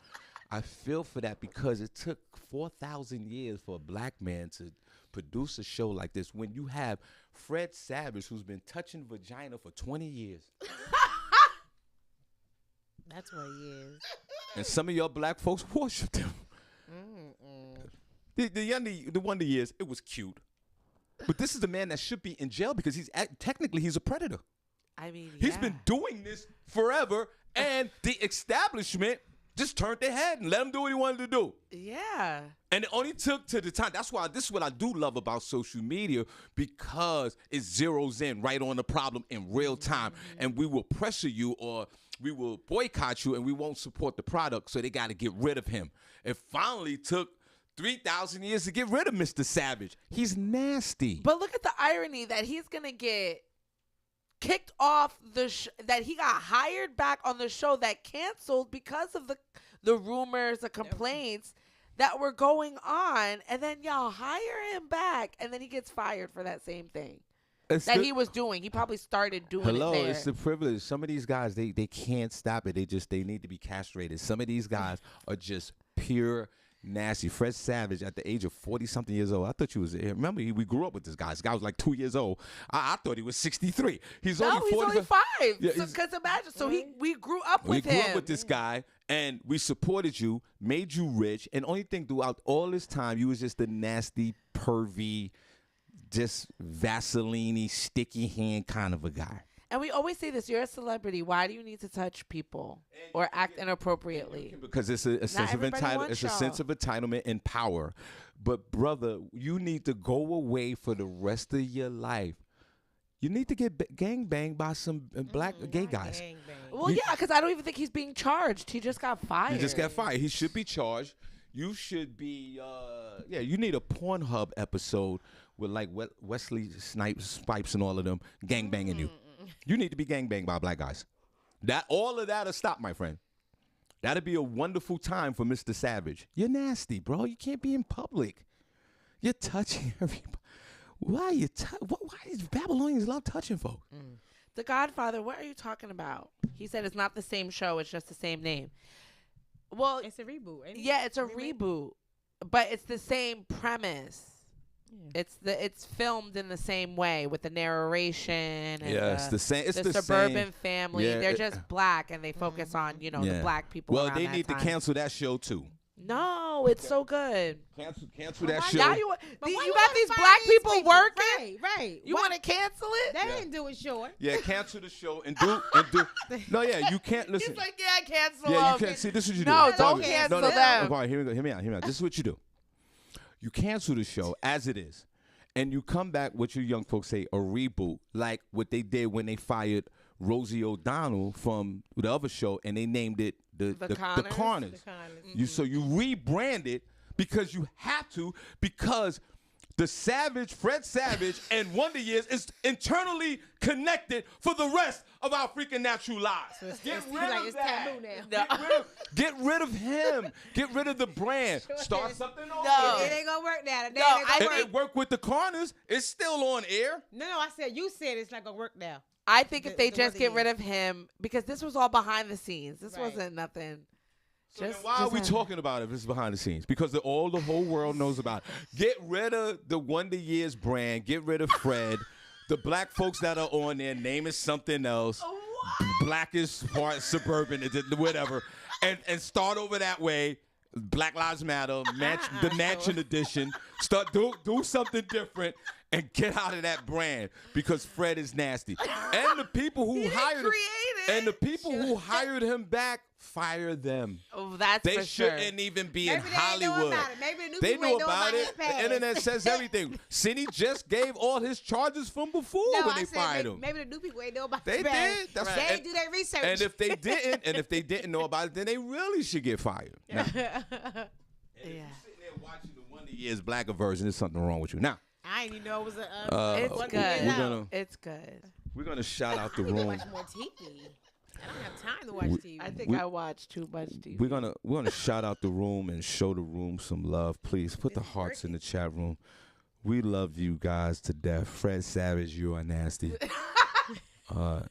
Speaker 2: I feel for that because it took 4,000 years for a black man to produce a show like this. When you have Fred Savage, who's been touching vagina for 20 years.
Speaker 4: That's what he is.
Speaker 2: And some of y'all black folks worshiped him. The Wonder Years, it was cute. But this is the man that should be in jail because technically he's a predator.
Speaker 3: I mean,
Speaker 2: He's been doing this forever, and the establishment just turned their head and let him do what he wanted to do.
Speaker 3: Yeah.
Speaker 2: And it only took to the time. That's why this is what I do love about social media, because it zeroes in right on the problem in real time. And we will pressure you, or we will boycott you, and we won't support the product, so they got to get rid of him. It finally took 3,000 years to get rid of Mr. Savage. He's nasty.
Speaker 3: But look at the irony that he's going to get kicked off that he got hired back on the show that canceled because of the rumors, the complaints that were going on, and then y'all hire him back, and then he gets fired for that same thing he was doing. He probably started doing it there.
Speaker 2: It's the privilege. Some of these guys, they can't stop it. They need to be castrated. Some of these guys are just pure nasty. Fred Savage at the age of 40-something years old. I thought you was here. Remember, we grew up with this guy. This guy was like 2 years old. I thought he was 63. He's only 40.
Speaker 3: He's only 5.
Speaker 2: Yeah,
Speaker 3: Because imagine, so we grew up with him.
Speaker 2: We grew up with this guy, and we supported you, made you rich, and only thing throughout all this time, you was just a nasty, pervy, just Vaseline-y, sticky hand kind of a guy.
Speaker 3: And we always say this: you're a celebrity. Why do you need to touch people or act inappropriately?
Speaker 2: Because it's a sense of entitlement. It's a sense of entitlement and power. But brother, you need to go away for the rest of your life. You need to get gang banged by some black gay guys.
Speaker 3: Well, yeah, because I don't even think he's being charged. He just got fired.
Speaker 2: He just got fired. He should be charged. You should be. You need a Pornhub episode with like Wesley Snipes and all of them gang banging you. You need to be gangbanged by black guys. All of that'll stop, my friend. That'll be a wonderful time for Mr. Savage. You're nasty, bro. You can't be in public. You're touching everybody. Why does Babylonians love touching folks?
Speaker 3: The Godfather, what are you talking about? He said it's not the same show. It's just the same name. Well,
Speaker 4: it's a reboot.
Speaker 3: Yeah, it's a reboot, but it's the same premise. Yeah. It's filmed in the same way with the narration. And
Speaker 2: it's the same. It's the
Speaker 3: suburban
Speaker 2: same.
Speaker 3: family. Yeah, they're just black, and they focus on the black people.
Speaker 2: Well, they need to cancel that show too.
Speaker 3: No, it's so good.
Speaker 2: Cancel that show.
Speaker 3: Now you got these black people working.
Speaker 4: Right.
Speaker 3: You want to cancel it?
Speaker 4: They didn't do it short.
Speaker 2: Yeah, cancel the show and do. No, yeah, you can't listen.
Speaker 3: He's like, cancel.
Speaker 2: Yeah, you can't. See, this is what you do.
Speaker 3: No, don't cancel them.
Speaker 2: All right, hear me out. This is what you do. You cancel the show as it is, and you come back, what you young folks say, a reboot, like what they did when they fired Rosie O'Donnell from the other show, and they named it the Connors. So you rebrand it because you have to, because the Fred Savage and Wonder Years is internally connected for the rest of our freaking natural lives.
Speaker 4: So get rid of that.
Speaker 2: Get rid of him. Get rid of the brand. Start something over.
Speaker 4: No, it ain't gonna work now.
Speaker 2: It worked with the Connors. It's still on air.
Speaker 4: No, I said you said it's not gonna work now.
Speaker 3: I think if they just get rid of him, because this was all behind the scenes. This wasn't nothing.
Speaker 2: So then why are we talking about it if it's behind the scenes? Because the whole world knows about it. Get rid of the Wonder Years brand. Get rid of Fred. The black folks that are on there, name is something else. Blackish part suburban, whatever. And start over that way. Black Lives Matter, the Mansion Edition. Do something different and get out of that brand, because Fred is nasty. And the people who hired him back, fire them.
Speaker 3: Oh, that's
Speaker 2: they
Speaker 3: for sure.
Speaker 2: shouldn't even be in Hollywood. They know about it. The internet says everything. Senny just gave all his charges from before when they fired him.
Speaker 4: Maybe the new people ain't know about it.
Speaker 2: They did. That's
Speaker 4: They didn't do their research.
Speaker 2: And if they didn't know about it, then they really should get fired. Now, and if you're sitting there watching the Wonder Years blacker version, there's something wrong with you. Now,
Speaker 4: I didn't even know it was a.
Speaker 3: It's good. It's good.
Speaker 2: We're gonna shout out the
Speaker 4: I need
Speaker 2: room.
Speaker 4: to watch more TV. I don't have time to watch TV.
Speaker 3: I think I watch too much TV.
Speaker 2: We're gonna shout out the room and show the room some love. Please put the hearts in the chat room. We love you guys to death. Fred Savage, you are nasty.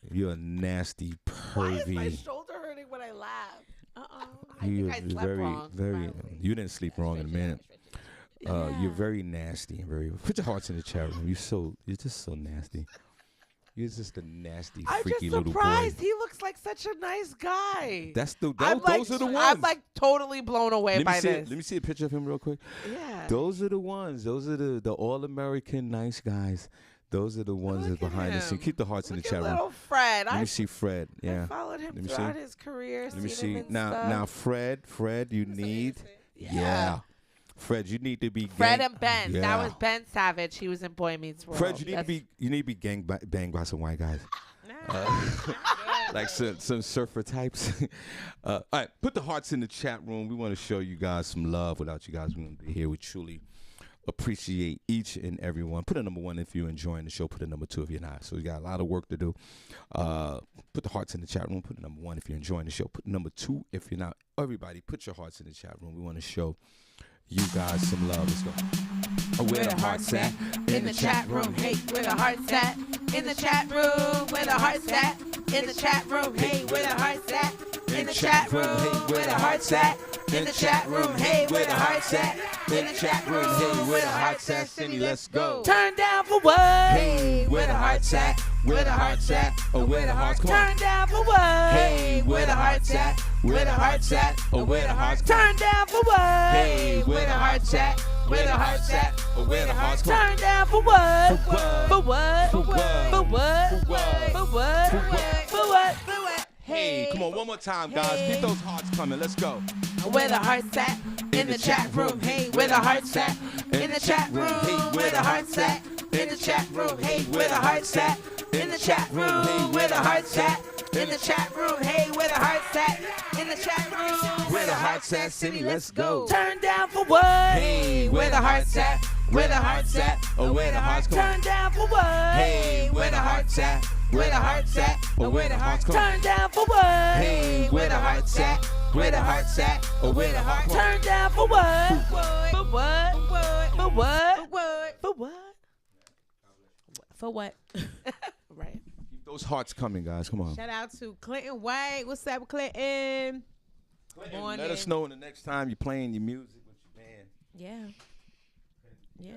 Speaker 2: You're a nasty pervy.
Speaker 3: Why is my shoulder hurting when I laugh? I
Speaker 2: You're
Speaker 3: think I slept wrong.
Speaker 2: You didn't sleep wrong in a minute. You're very nasty and very. Put your hearts in the chat room. You're just so nasty. You're just a nasty, freaky little boy.
Speaker 3: I'm just surprised. He looks like such a nice guy.
Speaker 2: Those are the ones.
Speaker 3: I'm like totally blown away by this.
Speaker 2: Let me see a picture of him real quick.
Speaker 3: Yeah.
Speaker 2: Those are the ones. Those are the all-American nice guys. Those are the ones that are behind the scenes. Keep the hearts in the chat room.
Speaker 3: Little Fred.
Speaker 2: Let me see Fred. Yeah.
Speaker 3: I followed him throughout his career.
Speaker 2: Let me see.
Speaker 3: Him and
Speaker 2: Now, Fred, you need. Yeah. Fred, you need to be
Speaker 3: Fred and Ben.
Speaker 2: Yeah.
Speaker 3: That was Ben Savage. He was in Boy Meets World.
Speaker 2: Fred, you need to be gang banged by some white guys. Like some surfer types. All right, put the hearts in the chat room. We want to show you guys some love. Without you guys, we wouldn't be here. We truly appreciate each and every one. Put a number 1 if you're enjoying the show. Put a number 2 if you're not. So we got a lot of work to do. Put the hearts in the chat room. Put a number 1 if you're enjoying the show. Put number 2 if you're not. Everybody, put your hearts in the chat room. We want to show you guys some love. Let's go. Where the hearts at?
Speaker 3: In the chat room. Hey, where the hearts at? In the chat room. Where the hearts at? In the chat room. Hey, where the hearts at? In the chat room. Hey, where the hearts at? In the chat room, hey, where the hearts at? In the chat room, hey, where the hearts at?
Speaker 2: Senny, let's go.
Speaker 3: Turn down for what?
Speaker 2: Hey, where the hearts at? Where the hearts at? Oh, where the hearts? Come on.
Speaker 3: Turn down for what?
Speaker 2: Hey, where the hearts at? Where the hearts at? Oh, where the hearts?
Speaker 3: Turn down for what?
Speaker 2: Hey, where the hearts at? Where the hearts at? Oh, where the hearts? Come on.
Speaker 3: Turn down for what?
Speaker 2: For what?
Speaker 3: For what?
Speaker 2: For what?
Speaker 3: For what?
Speaker 2: For what?
Speaker 3: For what?
Speaker 2: For what?
Speaker 3: For what? For what?
Speaker 2: Hey, come on, one more time, guys. Keep those hearts coming. Let's go.
Speaker 3: Where the hearts at? In the chat room, hey, where the hearts at? In the chat room, hey, where the hearts at? In the chat room, hey, where the hearts at? In the chat room, hey, where the hearts at? In the chat room, hey, where the hearts at? In the chat room,
Speaker 2: Where the hearts at, Senny? Let's go.
Speaker 3: turn down for what?
Speaker 2: Hey, where the hearts at? Where the hearts at? Oh, where the hearts? Come on.
Speaker 3: Turn down for what?
Speaker 2: Hey, where the hearts at? Where the hearts at? Oh, where the hearts? Come on.
Speaker 3: Turn down for what?
Speaker 2: Hey, where the hearts at? Where the hearts at? Oh, where the hearts? Come on.
Speaker 3: Turn down for what? For what? For what? For what?
Speaker 4: For what?
Speaker 3: Right.
Speaker 2: Keep those hearts coming, guys. Come on.
Speaker 4: Shout out to Clinton White. What's up, Clinton? Morning.
Speaker 2: Let us know the next time you're playing your music with your band.
Speaker 4: Yeah. Yeah.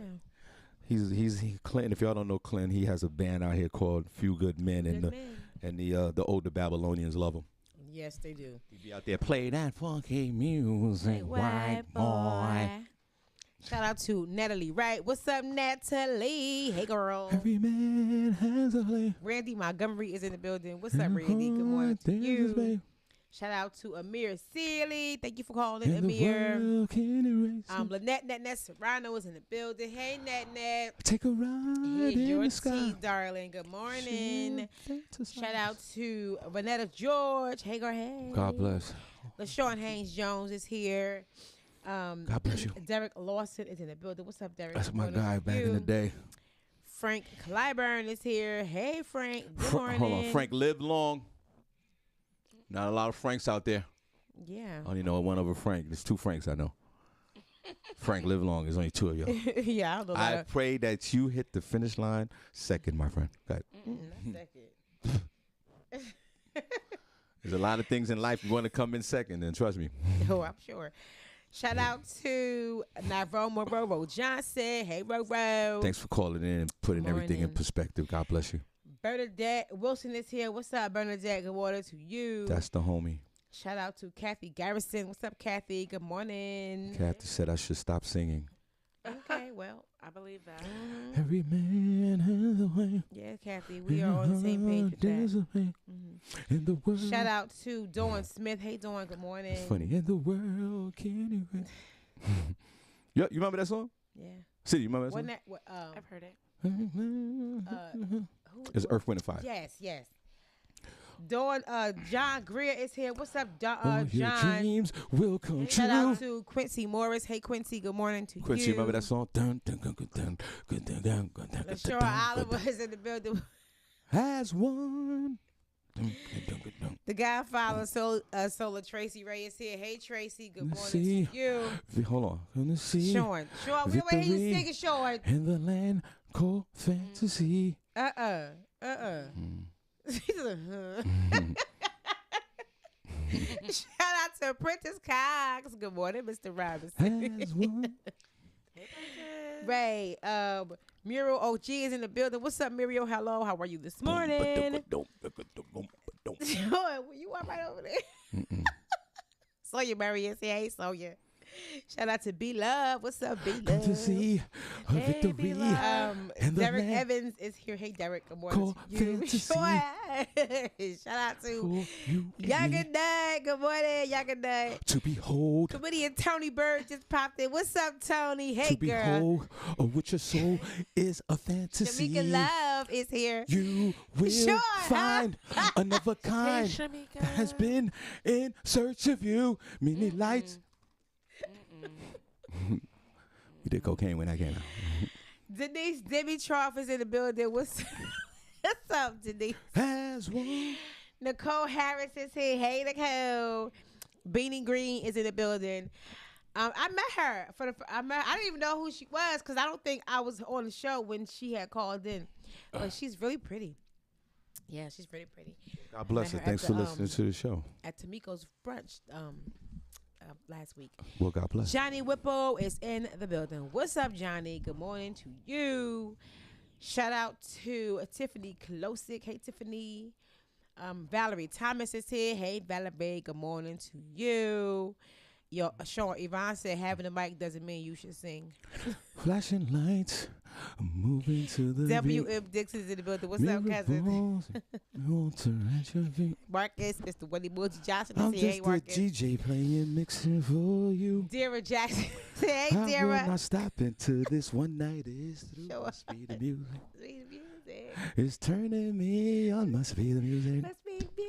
Speaker 2: He's Clinton. If y'all don't know Clinton, he has a band out here called Few Good Men,
Speaker 4: Good man.
Speaker 2: and the older Babylonians love him.
Speaker 4: Yes, they do.
Speaker 2: He be out there play that funky music,
Speaker 4: Hey,
Speaker 2: white boy.
Speaker 4: Shout out to Natalie Wright. What's up, Natalie? Hey, girl.
Speaker 2: Every man has a play.
Speaker 4: Randy Montgomery is in the building. What's up, Randy? Good morning to you. Shout out to Amir Sealy. Thank you for calling, Amir. Lynette Net Serrano is in the building. Hey, Net.
Speaker 2: Take a ride
Speaker 4: Here's
Speaker 2: in
Speaker 4: your
Speaker 2: the sky.
Speaker 4: tea, darling. Good morning. Shout out to Vanetta George. Hey, girl. Hey.
Speaker 2: God bless.
Speaker 4: LaShawn Haynes Jones is here.
Speaker 2: God bless you.
Speaker 4: Derek Lawson is in the building. What's up, Derek?
Speaker 2: That's
Speaker 4: Good
Speaker 2: my
Speaker 4: morning
Speaker 2: guy
Speaker 4: to
Speaker 2: back in
Speaker 4: you.
Speaker 2: the day.
Speaker 4: Frank Clyburn is here. Hey, Frank. Good morning.
Speaker 2: Hold on. Frank lived long. Not a lot of Franks out there.
Speaker 4: Yeah.
Speaker 2: I only know one other Frank. There's two Franks I know. Frank live long. There's only two of y'all.
Speaker 4: Yeah, I don't know.
Speaker 2: I pray that you hit the finish line second, my friend. Go ahead.
Speaker 4: Not second.
Speaker 2: There's a lot of things in life going to come in second, and trust me.
Speaker 4: Oh, I'm sure. Shout out to Navro Mororo Johnson. Hey, Roro.
Speaker 2: Thanks for calling in and putting everything in
Speaker 4: Morning.
Speaker 2: perspective. God bless you.
Speaker 4: Bernadette Wilson is here. What's up, Bernadette? Good morning to you.
Speaker 2: That's the homie.
Speaker 4: Shout out to Kathy Garrison. What's up, Kathy? Good morning.
Speaker 2: Kathy said I should stop singing.
Speaker 4: Okay, well,
Speaker 3: I believe that.
Speaker 2: Every man has a way.
Speaker 4: yeah, Kathy, we are on the same page with
Speaker 2: There's
Speaker 4: that.
Speaker 2: a way in the world.
Speaker 4: Shout out to Dawn Smith. Hey, Dawn. Good morning.
Speaker 2: It's funny. In the world, can you? You remember that song?
Speaker 4: Yeah.
Speaker 2: City, you remember that
Speaker 4: Wasn't
Speaker 2: song?
Speaker 4: that what?
Speaker 3: I've heard it.
Speaker 4: Who-
Speaker 2: It's Earth, Wind, and Fire.
Speaker 4: Yes. Dawn, John Greer is here. What's up,
Speaker 2: All your
Speaker 4: John?
Speaker 2: dreams will come
Speaker 4: Shout
Speaker 2: true.
Speaker 4: out to Quincy Morris. Hey, Quincy. Good morning to
Speaker 2: Quincy,
Speaker 4: you.
Speaker 2: remember that song? Dun, dun, dun, dun, dun, dun, dun, dun, dun, dun,
Speaker 4: LaShawn
Speaker 2: dun,
Speaker 4: Oliver
Speaker 2: dun,
Speaker 4: is in the building.
Speaker 2: has one. Dun, dun, dun, dun, dun.
Speaker 4: The guy following Solar Tracy Ray is here. Hey, Tracy. Good
Speaker 2: Let's
Speaker 4: morning
Speaker 2: see.
Speaker 4: to you.
Speaker 2: Hold on. Gonna see
Speaker 4: Sean, we don't hear you
Speaker 2: victory
Speaker 4: singing, Sean.
Speaker 2: in the land called fantasy.
Speaker 4: Shout out to Prentice Cox. Good morning, Mr. Robinson.
Speaker 2: Has one.
Speaker 4: Ray, Muriel OG is in the building. What's up, Muriel? Hello, how are you this morning? You are right over there. Sonya Mary is here. Hey, Sonya. Shout out to B Love. What's up, B Love?
Speaker 2: Fantasy, a victory. in the
Speaker 4: Derek
Speaker 2: land
Speaker 4: Evans is here. Hey, Derek. Good morning
Speaker 2: called
Speaker 4: to you.
Speaker 2: fantasy.
Speaker 4: Shout out to
Speaker 2: for you and
Speaker 4: Younger
Speaker 2: me
Speaker 4: Nut. Good morning, Younger Nut.
Speaker 2: to behold.
Speaker 4: Comedian Tony Bird just popped in. What's up, Tony? Hey,
Speaker 2: to
Speaker 4: girl.
Speaker 2: behold, with your soul is a fantasy.
Speaker 4: Shamika Love is here.
Speaker 2: You will
Speaker 4: Sure,
Speaker 2: find another
Speaker 3: Hey,
Speaker 2: kind
Speaker 3: Shamika.
Speaker 2: that has been in search of you. Many lights. We did cocaine when I came out.
Speaker 4: Denise Dimitrov is in the building. What's up, Denise?
Speaker 2: Has one.
Speaker 4: Nicole Harris is here. Hey, Nicole. Beanie Green is in the building. I met her I didn't even know who she was because I don't think I was on the show when she had called in. But she's really pretty. Yeah, she's really pretty.
Speaker 2: God bless her.
Speaker 4: Met her
Speaker 2: Thanks
Speaker 4: at
Speaker 2: for
Speaker 4: the,
Speaker 2: listening to the show.
Speaker 4: At Tamiko's brunch last week.
Speaker 2: Well, God bless.
Speaker 4: Johnny Whipple is in the building. What's up, Johnny? Good morning to you. Shout out to Tiffany Klosik. Hey, Tiffany. Valerie Thomas is here. Hey, Valerie. Good morning to you. Yo, Sean, Yvonne said having a mic doesn't mean you should sing.
Speaker 2: Flashing lights, moving to the
Speaker 4: W.M. Dixon's in the building. What's up, cousin? Marcus, Mr. Wendy Boogie Johnson
Speaker 2: I'm
Speaker 4: is here.
Speaker 2: just
Speaker 4: Hey,
Speaker 2: the
Speaker 4: Marcus.
Speaker 2: DJ playing, mixing for you.
Speaker 4: Dara Jackson. Hey,
Speaker 2: I will
Speaker 4: Dara.
Speaker 2: not stop until this one night is through.
Speaker 4: Show
Speaker 2: Must be the music.
Speaker 4: Sweet music.
Speaker 2: It's turning me on. Must be the music.
Speaker 4: Must be music.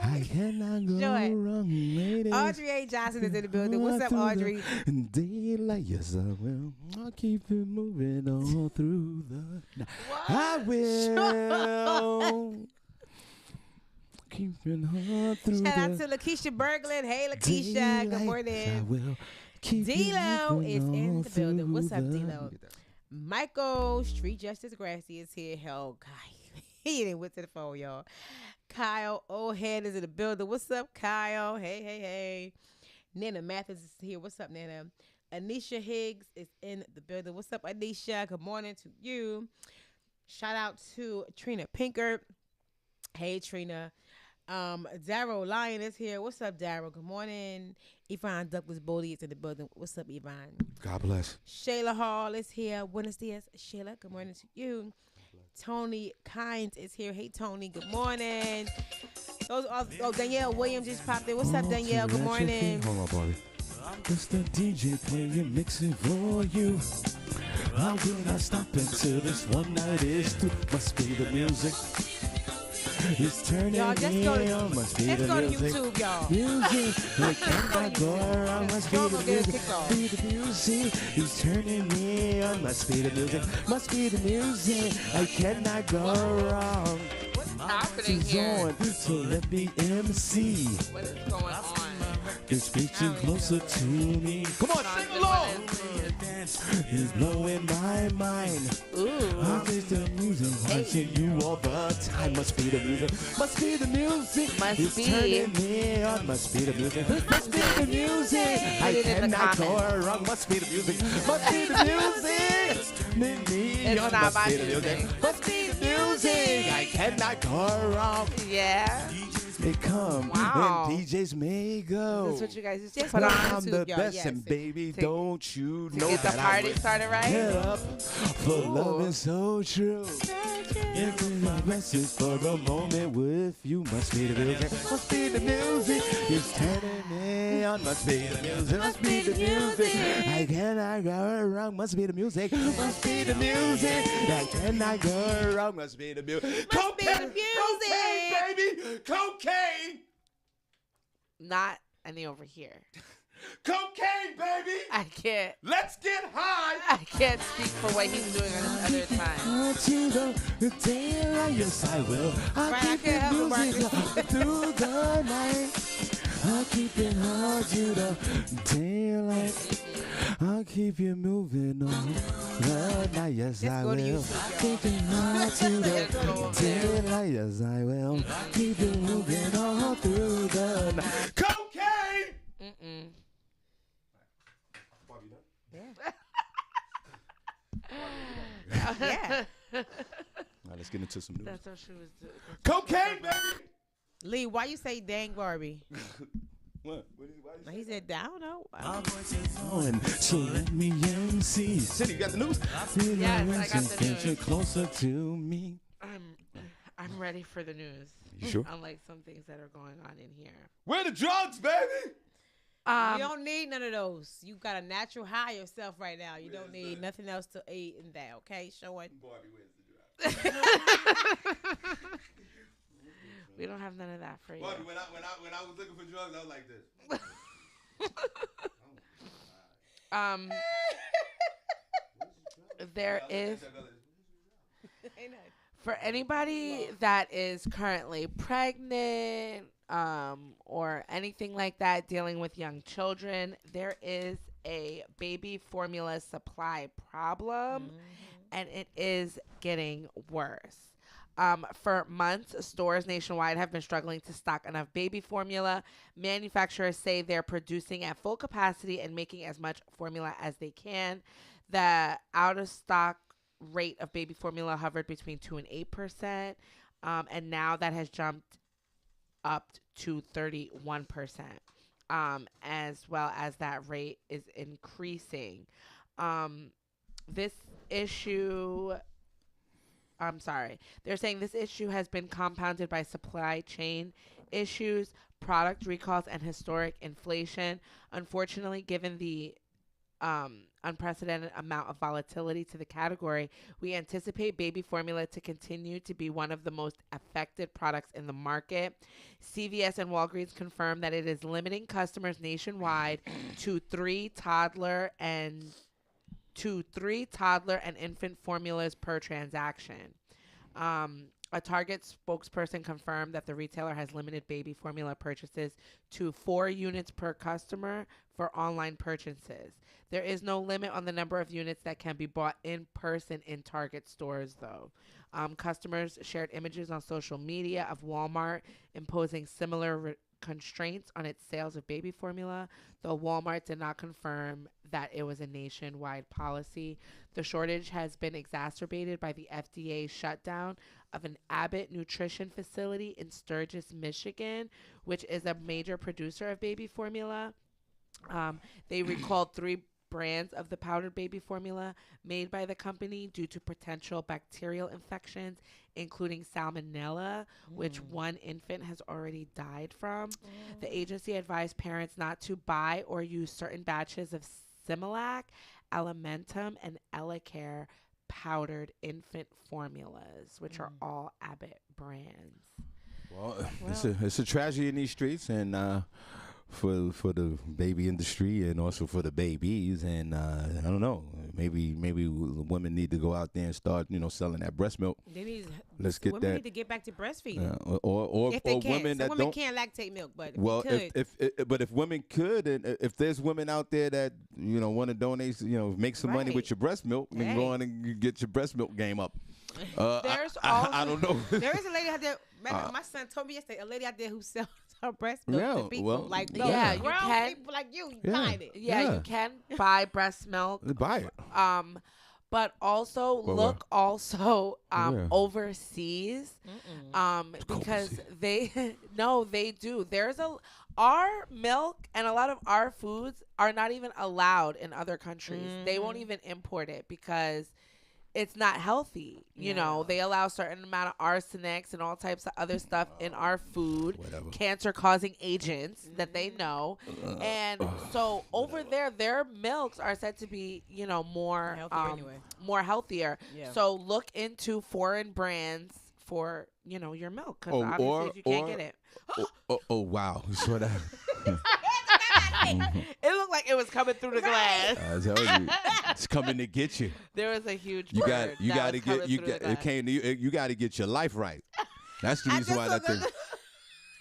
Speaker 2: I cannot go
Speaker 4: Joy.
Speaker 2: wrong, ladies.
Speaker 4: Audrey A. Johnson is in the building. What's up, Audrey?
Speaker 2: Daylight, yes I will. I'll keep it moving all through the night. I will. Keep it all through
Speaker 4: Shout out
Speaker 2: the
Speaker 4: to Lakeisha Berglund. Hey, Lakeisha. Good
Speaker 2: daylight. I
Speaker 4: morning.
Speaker 2: will keep it
Speaker 4: D-Lo
Speaker 2: moving
Speaker 4: is in
Speaker 2: all
Speaker 4: the building. What's up,
Speaker 2: through the-
Speaker 4: D-Lo? Michael Street Justice Grassy is here. Hell, guy. He didn't went to the phone, y'all. Kyle O'Head is in the building. What's up, Kyle? Hey, hey, hey. Nana Mathis is here. What's up, Nana? Anisha Higgs is in the building. What's up, Anisha? Good morning to you. Shout out to Trina Pinker. Hey, Trina. Darryl Lyon is here. What's up, Darryl? Good morning. Yvonne Douglas Bodie is in the building. What's up, Yvonne?
Speaker 2: God bless.
Speaker 4: Shayla Hall is here. Buenos dias, Shayla. Good morning to you. Tony Kynes is here. Hey, Tony. Good morning. Those are, Danielle Williams just popped in. What's up, Danielle? Good morning.
Speaker 2: Hold on, Barbi. Just the DJ playing, mixing for you. I will not stop until this one night is through. Must be the music. It's turning
Speaker 4: Y'all, just go to,
Speaker 2: me on. Must be
Speaker 4: let's
Speaker 2: the
Speaker 4: go to
Speaker 2: music.
Speaker 4: YouTube, y'all.
Speaker 2: Music, I cannot go around. Must be
Speaker 4: Y'all
Speaker 2: the
Speaker 4: gonna get a
Speaker 2: music.
Speaker 4: kickoff.
Speaker 2: Be the music. It's turning me on. Must be the music. Must be the music. I cannot go wrong.
Speaker 3: What's happening
Speaker 2: It's
Speaker 3: here?
Speaker 2: on, so let me MC.
Speaker 3: What is going on?
Speaker 2: It's reaching closer to me. Come on,
Speaker 3: Sean,
Speaker 2: sing
Speaker 3: good
Speaker 2: along.
Speaker 3: morning.
Speaker 2: It's blowing my mind.
Speaker 3: Ooh.
Speaker 2: I think the music watching you all the time. Must be the music. Must be the music.
Speaker 3: Must
Speaker 2: it's
Speaker 3: be.
Speaker 2: turning me on. Must be the music. Must be the music. I
Speaker 3: Put it in the
Speaker 2: cannot go
Speaker 3: comments.
Speaker 2: wrong. Must be the music. Must be the music. Me
Speaker 3: It's
Speaker 2: on.
Speaker 3: not
Speaker 2: Must
Speaker 3: my
Speaker 2: be the music.
Speaker 3: music.
Speaker 2: Must be the music. I cannot go wrong.
Speaker 3: Yeah.
Speaker 2: They come
Speaker 3: Wow.
Speaker 2: and DJs may go.
Speaker 3: That's what you guys just
Speaker 4: Just
Speaker 3: put
Speaker 4: go
Speaker 3: on
Speaker 4: on
Speaker 2: I'm
Speaker 4: YouTube,
Speaker 2: the
Speaker 4: y'all,
Speaker 2: best,
Speaker 4: yes.
Speaker 2: and baby,
Speaker 3: To-
Speaker 2: don't you
Speaker 3: to
Speaker 2: know
Speaker 3: get the
Speaker 2: that
Speaker 3: party
Speaker 2: I will
Speaker 3: started right?
Speaker 2: get up for love is so true. Giving my message for the moment with you. Must be the music. Must be the music. It's turning me on. Must be the music. Must be the music. I cannot go wrong. Must be the music. Must be the music. I cannot go wrong. Must be the music.
Speaker 4: Must be the music.
Speaker 2: Cocaine, baby. Cocaine.
Speaker 3: Not any over here.
Speaker 2: Cocaine, baby.
Speaker 3: I can't.
Speaker 2: Let's get high.
Speaker 3: I can't speak for what he's doing on his other time.
Speaker 2: To the daylight, yes I will. I'll
Speaker 4: Right, I
Speaker 2: keep
Speaker 4: can't
Speaker 2: the
Speaker 4: help it,
Speaker 2: music through the night. I'll keep it hard to the daylight. I'll keep you moving on the night, yes I
Speaker 4: go to
Speaker 2: will.
Speaker 4: YouTube,
Speaker 2: Keep it hard to
Speaker 3: Let's go
Speaker 2: the
Speaker 3: over there.
Speaker 2: daylight, yes I will. Keep it moving all through the night. Cocaine.
Speaker 3: Mm-mm.
Speaker 4: Yeah.
Speaker 2: Now let's get into some news.
Speaker 3: That's what she was doing.
Speaker 2: Cocaine, baby.
Speaker 4: Lee, why you say dang Barbie?
Speaker 2: What?
Speaker 4: Now, he said, I don't know.
Speaker 2: On, so let me MC. Senny, you got the news?
Speaker 3: Yes, I got the news.
Speaker 2: Get closer to me.
Speaker 3: I'm ready for the news.
Speaker 2: You sure?
Speaker 3: Unlike some things that are going on in here.
Speaker 2: Where the drugs, baby?
Speaker 4: You don't need none of those. You got a natural high yourself right now. You don't need nothing else to aid in that, okay? Show it.
Speaker 2: Barbie, where's the drugs?
Speaker 3: We don't have none of that for you.
Speaker 2: Barbie, when I was looking for drugs, I was like this.
Speaker 3: There is, for anybody that is currently pregnant, or anything like that, dealing with young children, there is a baby formula supply problem, and it is getting worse. For months, stores nationwide have been struggling to stock enough baby formula. Manufacturers say they're producing at full capacity and making as much formula as they can. The out of stock rate of baby formula hovered between 2 and 8%, and now that has jumped up to 31%, as well as that rate is increasing. This issue They're saying this issue has been compounded by supply chain issues, product recalls, and historic inflation. Unfortunately, given the unprecedented amount of volatility to the category, we anticipate baby formula to continue to be one of the most affected products in the market. CVS and Walgreens confirmed that it is limiting customers nationwide to three toddler and infant formulas per transaction. A Target spokesperson confirmed that the retailer has limited baby formula purchases to 4 units per customer for online purchases. There is no limit on the number of units that can be bought in person in Target stores, though. Customers shared images on social media of Walmart imposing similar constraints on its sales of baby formula, though Walmart did not confirm that it was a nationwide policy. The shortage has been exacerbated by the FDA shutdown of an Abbott nutrition facility in Sturgis, Michigan, which is a major producer of baby formula. They recalled 3 brands of the powdered baby formula made by the company due to potential bacterial infections, including salmonella, which one infant has already died from. The agency advised parents not to buy or use certain batches of Similac, Alimentum, and Elecare powdered infant formulas, which are all Abbott brands.
Speaker 2: Well, it's a tragedy in these streets, and for the baby industry and also for the babies, and I don't know, maybe women need to go out there and start selling that breast milk.
Speaker 4: They need.
Speaker 2: Let's get
Speaker 4: women
Speaker 2: that.
Speaker 4: need to get back to breastfeeding.
Speaker 2: Or
Speaker 4: if they can.
Speaker 2: women that
Speaker 4: women
Speaker 2: don't.
Speaker 4: can't lactate milk, but
Speaker 2: Well,
Speaker 4: could.
Speaker 2: if women could, and if there's women out there that want to donate, make some money with your breast milk, then go on and get your breast milk game up.
Speaker 3: There's
Speaker 2: I don't know.
Speaker 4: There is a lady out there. My son told me yesterday, a lady out there who sells her breast milk to people like
Speaker 3: you can,
Speaker 4: people like you
Speaker 2: Yeah.
Speaker 4: find it.
Speaker 3: Yeah, you can buy breast milk.
Speaker 2: Buy it.
Speaker 3: But also look overseas, because they they do. Our milk and a lot of our foods are not even allowed in other countries. They won't even import it because it's not healthy. You know, they allow a certain amount of arsenics and all types of other stuff in our food, cancer-causing agents that they know. And so over there, their milks are said to be, more healthier. Yeah. So look into foreign brands for, your milk, because obviously you can't get it.
Speaker 2: Oh, wow. So that...
Speaker 3: It looked like it was coming through the glass.
Speaker 2: I tell you, it's coming to get you.
Speaker 3: There was a huge.
Speaker 2: You got to get your life right. That's the reason why that thing.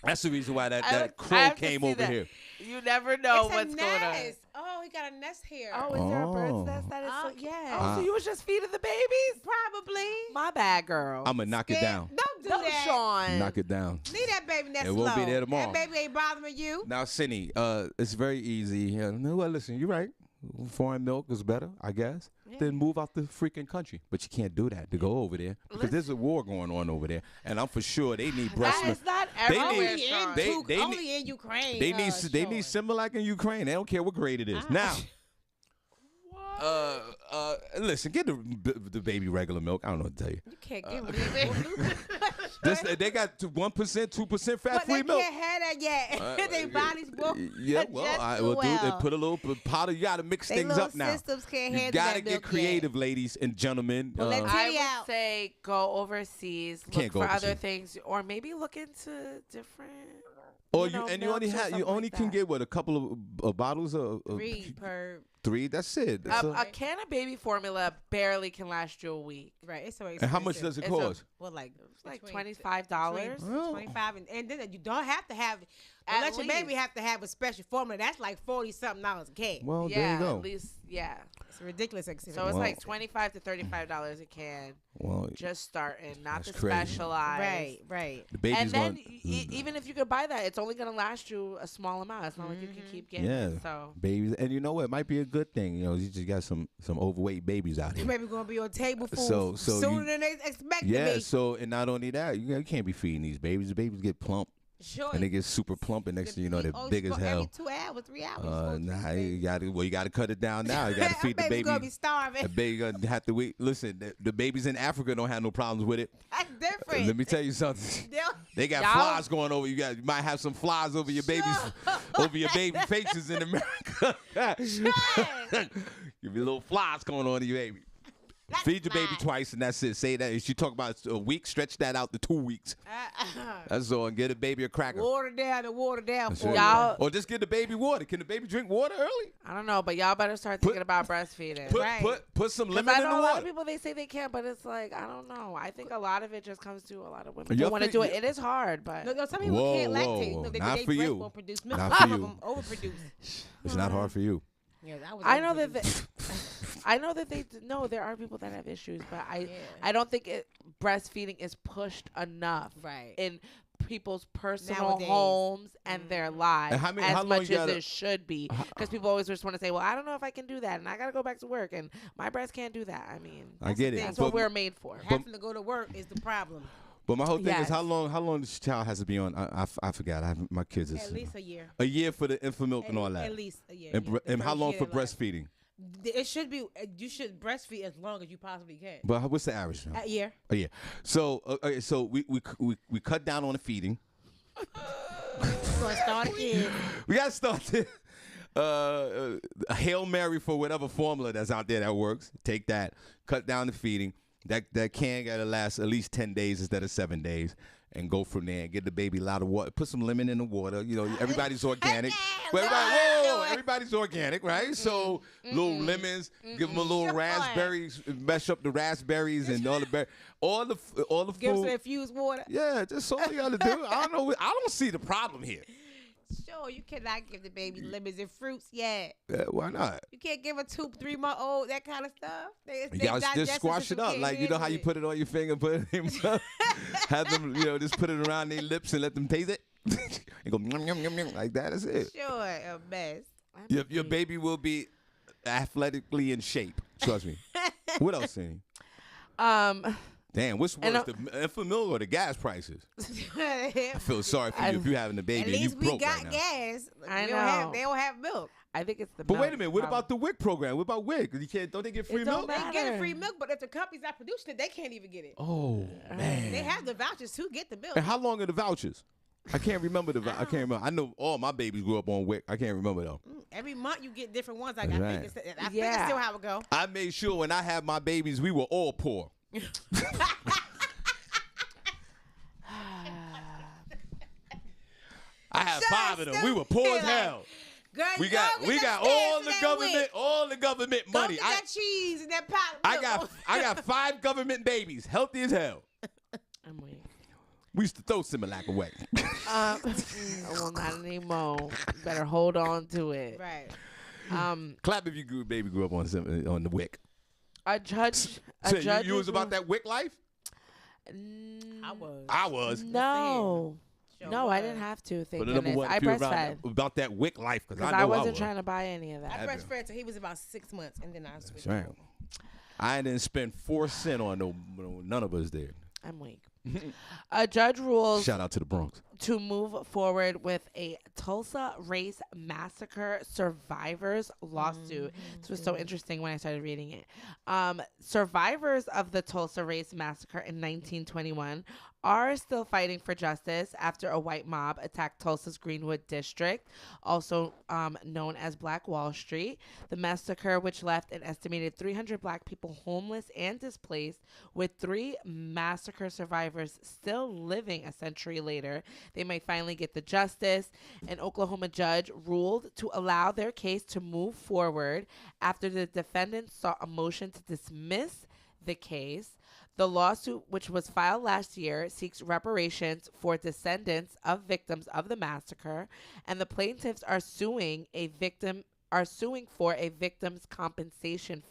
Speaker 2: That's the reason why that crow came over here.
Speaker 3: You never know what's going on.
Speaker 4: Oh, he got a nest here.
Speaker 3: Oh, is there a bird's nest that is so cute?
Speaker 4: Yeah.
Speaker 3: Oh, so you was just feeding the babies?
Speaker 4: Probably.
Speaker 3: My bad, girl.
Speaker 2: I'm going to knock it down.
Speaker 4: Don't do that.
Speaker 3: Sean.
Speaker 2: Knock it down.
Speaker 4: Leave that baby nest
Speaker 2: It won't be there tomorrow.
Speaker 4: That baby ain't bothering you.
Speaker 2: Now, Senny, it's very easy. Well, listen, you're right. Foreign milk is better, I guess. Yeah. Then move out the freaking country. But you can't do that to go over there because there's a war going on over there, and I'm for sure they need breast milk.
Speaker 3: It's not everywhere.
Speaker 4: Only in Ukraine.
Speaker 2: They need Similac in Ukraine. They don't care what grade it is. Now, listen, get the baby regular milk. I don't know what to tell you.
Speaker 4: You can't get
Speaker 2: they got 1%, 2% fat-free milk.
Speaker 4: But they can't have that yet. Their bodies won't.
Speaker 2: Yeah, put a little powder. You got to mix things up now.
Speaker 4: Systems can't handle
Speaker 2: you got to
Speaker 4: that
Speaker 2: get
Speaker 4: milk
Speaker 2: creative,
Speaker 4: yet.
Speaker 2: ladies and gentlemen.
Speaker 3: I would say go overseas, look for other things, or maybe look into different.
Speaker 2: Or you only can get a couple of bottles of
Speaker 4: 3 per.
Speaker 2: 3. That's it.
Speaker 3: A can of baby formula barely can last you a week.
Speaker 4: Right. It's so expensive.
Speaker 2: And how much does it cost?
Speaker 3: Like $25.
Speaker 4: 25, and then you don't have to have. Unless your baby have to have a special formula. That's like $40-something a can.
Speaker 2: Well, there you go.
Speaker 3: At least, yeah.
Speaker 4: It's ridiculous.
Speaker 3: So it's like $25 to $35 a can.
Speaker 2: Well,
Speaker 3: just starting, not
Speaker 2: that's
Speaker 3: the
Speaker 2: crazy.
Speaker 3: specialized.
Speaker 4: Right.
Speaker 2: the baby's
Speaker 3: And then
Speaker 2: going.
Speaker 3: even if you could buy that, it's only gonna last you a small amount. It's not like you can keep getting
Speaker 2: Yeah,
Speaker 3: it. So
Speaker 2: babies, and you know what? It might be a good thing. You know, you just got some overweight babies out
Speaker 4: You
Speaker 2: here.
Speaker 4: maybe gonna be on table food
Speaker 2: So
Speaker 4: sooner
Speaker 2: you-
Speaker 4: than they expect to
Speaker 2: Yeah.
Speaker 4: be.
Speaker 2: So and not only that, you can't be feeding these babies. The babies get plump,
Speaker 4: Sure.
Speaker 2: and they get super plump, and next thing you know, they're big as
Speaker 4: Every
Speaker 2: hell.
Speaker 4: 2 hours, 3 hours.
Speaker 2: Nah, you got to cut it down now. You got to feed the
Speaker 4: baby's
Speaker 2: baby.
Speaker 4: gonna be starving.
Speaker 2: The baby gonna have to wait. Listen, the babies in Africa don't have no problems with it.
Speaker 4: That's different.
Speaker 2: Let me tell you something.
Speaker 4: They'll-
Speaker 2: They got
Speaker 3: Y'all-
Speaker 2: flies going over. You might have some flies over your babies, over your baby faces in America. Give you little flies going on in your baby.
Speaker 4: That's
Speaker 2: Feed your baby
Speaker 4: fine.
Speaker 2: twice, and that's it. Say that. If you talk about a week, stretch that out to 2 weeks. That's all. And get a baby a cracker.
Speaker 4: Water down
Speaker 2: That's
Speaker 4: for
Speaker 2: it.
Speaker 4: you.
Speaker 3: Y'all-
Speaker 2: Or just get the baby water. Can the baby drink water early?
Speaker 3: I don't know, but y'all better start thinking about breastfeeding.
Speaker 2: Put some
Speaker 3: 'Cause
Speaker 2: lemon
Speaker 3: I
Speaker 2: in
Speaker 3: know
Speaker 2: the
Speaker 3: a lot of
Speaker 2: water.
Speaker 3: people, they say they can't, but it's like, I don't know. I think a lot of it just comes to a lot of women
Speaker 2: Y'all
Speaker 3: don't want to
Speaker 2: think-
Speaker 3: do it. It is hard, but
Speaker 4: No, some people
Speaker 2: Whoa,
Speaker 4: can't lactate.
Speaker 2: whoa.
Speaker 4: No, they,
Speaker 2: Not
Speaker 4: they
Speaker 2: for
Speaker 4: breast
Speaker 2: you.
Speaker 4: won't produce milk.
Speaker 2: Not for
Speaker 4: Some of
Speaker 2: you.
Speaker 4: them overproduce.
Speaker 2: It's not hard for you.
Speaker 4: Yeah,
Speaker 3: I know that I know that no, there are people that have issues, but I don't think breastfeeding is pushed enough
Speaker 4: Right.
Speaker 3: in people's personal
Speaker 4: Nowadays.
Speaker 3: homes and their lives
Speaker 2: And how
Speaker 3: as
Speaker 2: long
Speaker 3: much
Speaker 2: you
Speaker 3: as
Speaker 2: gotta-
Speaker 3: it should be, because people always just want to say, well, I don't know if I can do that, and I gotta go back to work, and my breast can't do that. I mean,
Speaker 2: I get it.
Speaker 3: that's
Speaker 2: But-
Speaker 3: what we're made for.
Speaker 4: Having to go to work is the problem.
Speaker 2: But my whole thing is
Speaker 3: Yes.
Speaker 2: how long this child has to be on. I forgot. My kids is
Speaker 4: At least a year.
Speaker 2: a year for the infant milk and all that.
Speaker 4: At least a year.
Speaker 2: And,
Speaker 4: yeah. The
Speaker 2: and how
Speaker 4: first
Speaker 2: long
Speaker 4: year
Speaker 2: for
Speaker 4: of life.
Speaker 2: breastfeeding?
Speaker 4: It should be. You should breastfeed as long as you possibly can.
Speaker 2: But what's the average now?
Speaker 4: A year.
Speaker 2: A year. So okay, so we cut down on the feeding.
Speaker 4: We're gonna start again.
Speaker 2: We got to start a Hail Mary for whatever formula that's out there that works. Take that, cut down the feeding. That can gotta last at least 10 days instead of 7 days, and go from there and get the baby a lot of water. Put some lemon in the water. You know, everybody's organic. Well, everybody's organic, right? So little lemons, give them a little raspberries, mash up the raspberries and all the all the
Speaker 4: Give some
Speaker 2: food.
Speaker 4: infused water.
Speaker 2: Yeah, just all you gotta do. I don't know. I don't see the problem here.
Speaker 4: Sure, you cannot give the baby lemons and fruits yet.
Speaker 2: Why not?
Speaker 4: You can't give a 2-3-month-old that kind of stuff.
Speaker 2: You gotta just squash it up. Like, you know how you put it on your finger, put it have them, just put it around their lips and let them taste it. And go, yum, yum, yum, yum, like that is it.
Speaker 4: Sure, a mess.
Speaker 2: Your baby will be athletically in shape. Trust me. What else, Senny? Damn, what's worse, the infant milk or the gas prices? I feel sorry for you if you're having a baby
Speaker 4: At
Speaker 2: and you
Speaker 4: least we
Speaker 2: broke
Speaker 4: got
Speaker 2: right now.
Speaker 4: gas.
Speaker 3: I
Speaker 4: They
Speaker 3: know.
Speaker 4: They don't have milk.
Speaker 3: I think it's the.
Speaker 2: But
Speaker 3: milk
Speaker 2: wait a minute, what
Speaker 3: problem.
Speaker 2: about the WIC program? What about WIC? You can't, don't they get free
Speaker 3: It don't
Speaker 2: milk?
Speaker 3: matter.
Speaker 4: They get free milk, but if the company's not producing it, they can't even get it.
Speaker 2: Oh, man.
Speaker 4: They have the vouchers to get the milk.
Speaker 2: And how long are the vouchers? I can't remember I can't remember. I know all my babies grew up on WIC. I can't remember though.
Speaker 4: Every month you get different ones. I
Speaker 2: That's
Speaker 4: think
Speaker 2: right.
Speaker 4: I think it's still how it go.
Speaker 2: I made sure when I had my babies, we were all poor. I had 5 of them. We were poor as hell.
Speaker 4: Girl,
Speaker 2: We got all the government money.
Speaker 4: Go get that cheese and that pot.
Speaker 2: I got 5 government babies, healthy as hell.
Speaker 3: I'm weak.
Speaker 2: We used to throw Similac away.
Speaker 3: Well, not anymore. You better hold on to it.
Speaker 4: Right.
Speaker 2: Clap if your baby grew up on the WIC.
Speaker 3: A judge.
Speaker 2: So you was about that WIC life? I was.
Speaker 3: No.
Speaker 4: Sure
Speaker 3: No, I
Speaker 4: was.
Speaker 3: didn't have to. Thank
Speaker 2: But the number
Speaker 3: goodness.
Speaker 2: one
Speaker 3: I
Speaker 2: few around
Speaker 3: breastfed
Speaker 2: about that WIC life because
Speaker 3: because
Speaker 2: I
Speaker 3: I
Speaker 2: know
Speaker 3: wasn't
Speaker 2: was.
Speaker 3: trying to buy any of
Speaker 4: I
Speaker 3: that.
Speaker 4: breastfed till he was about 6 months, and then I switched.
Speaker 2: That's right. I didn't spend 4 cents on none of us there.
Speaker 3: I'm weak. A judge rules
Speaker 2: Shout out to the Bronx.
Speaker 3: to move forward with a Tulsa race massacre survivors lawsuit. This was so interesting when I started reading it. Survivors of the Tulsa race massacre in 1921 are still fighting for justice after a white mob attacked Tulsa's Greenwood district, also known as Black Wall Street. The massacre, which left an estimated 300 black people homeless and displaced, with 3 massacre survivors still living a century later. They might finally get the justice. An Oklahoma judge ruled to allow their case to move forward after the defendants sought a motion to dismiss the case. The lawsuit, which was filed last year, seeks reparations for descendants of victims of the massacre, and the plaintiffs are suing for a victims' compensation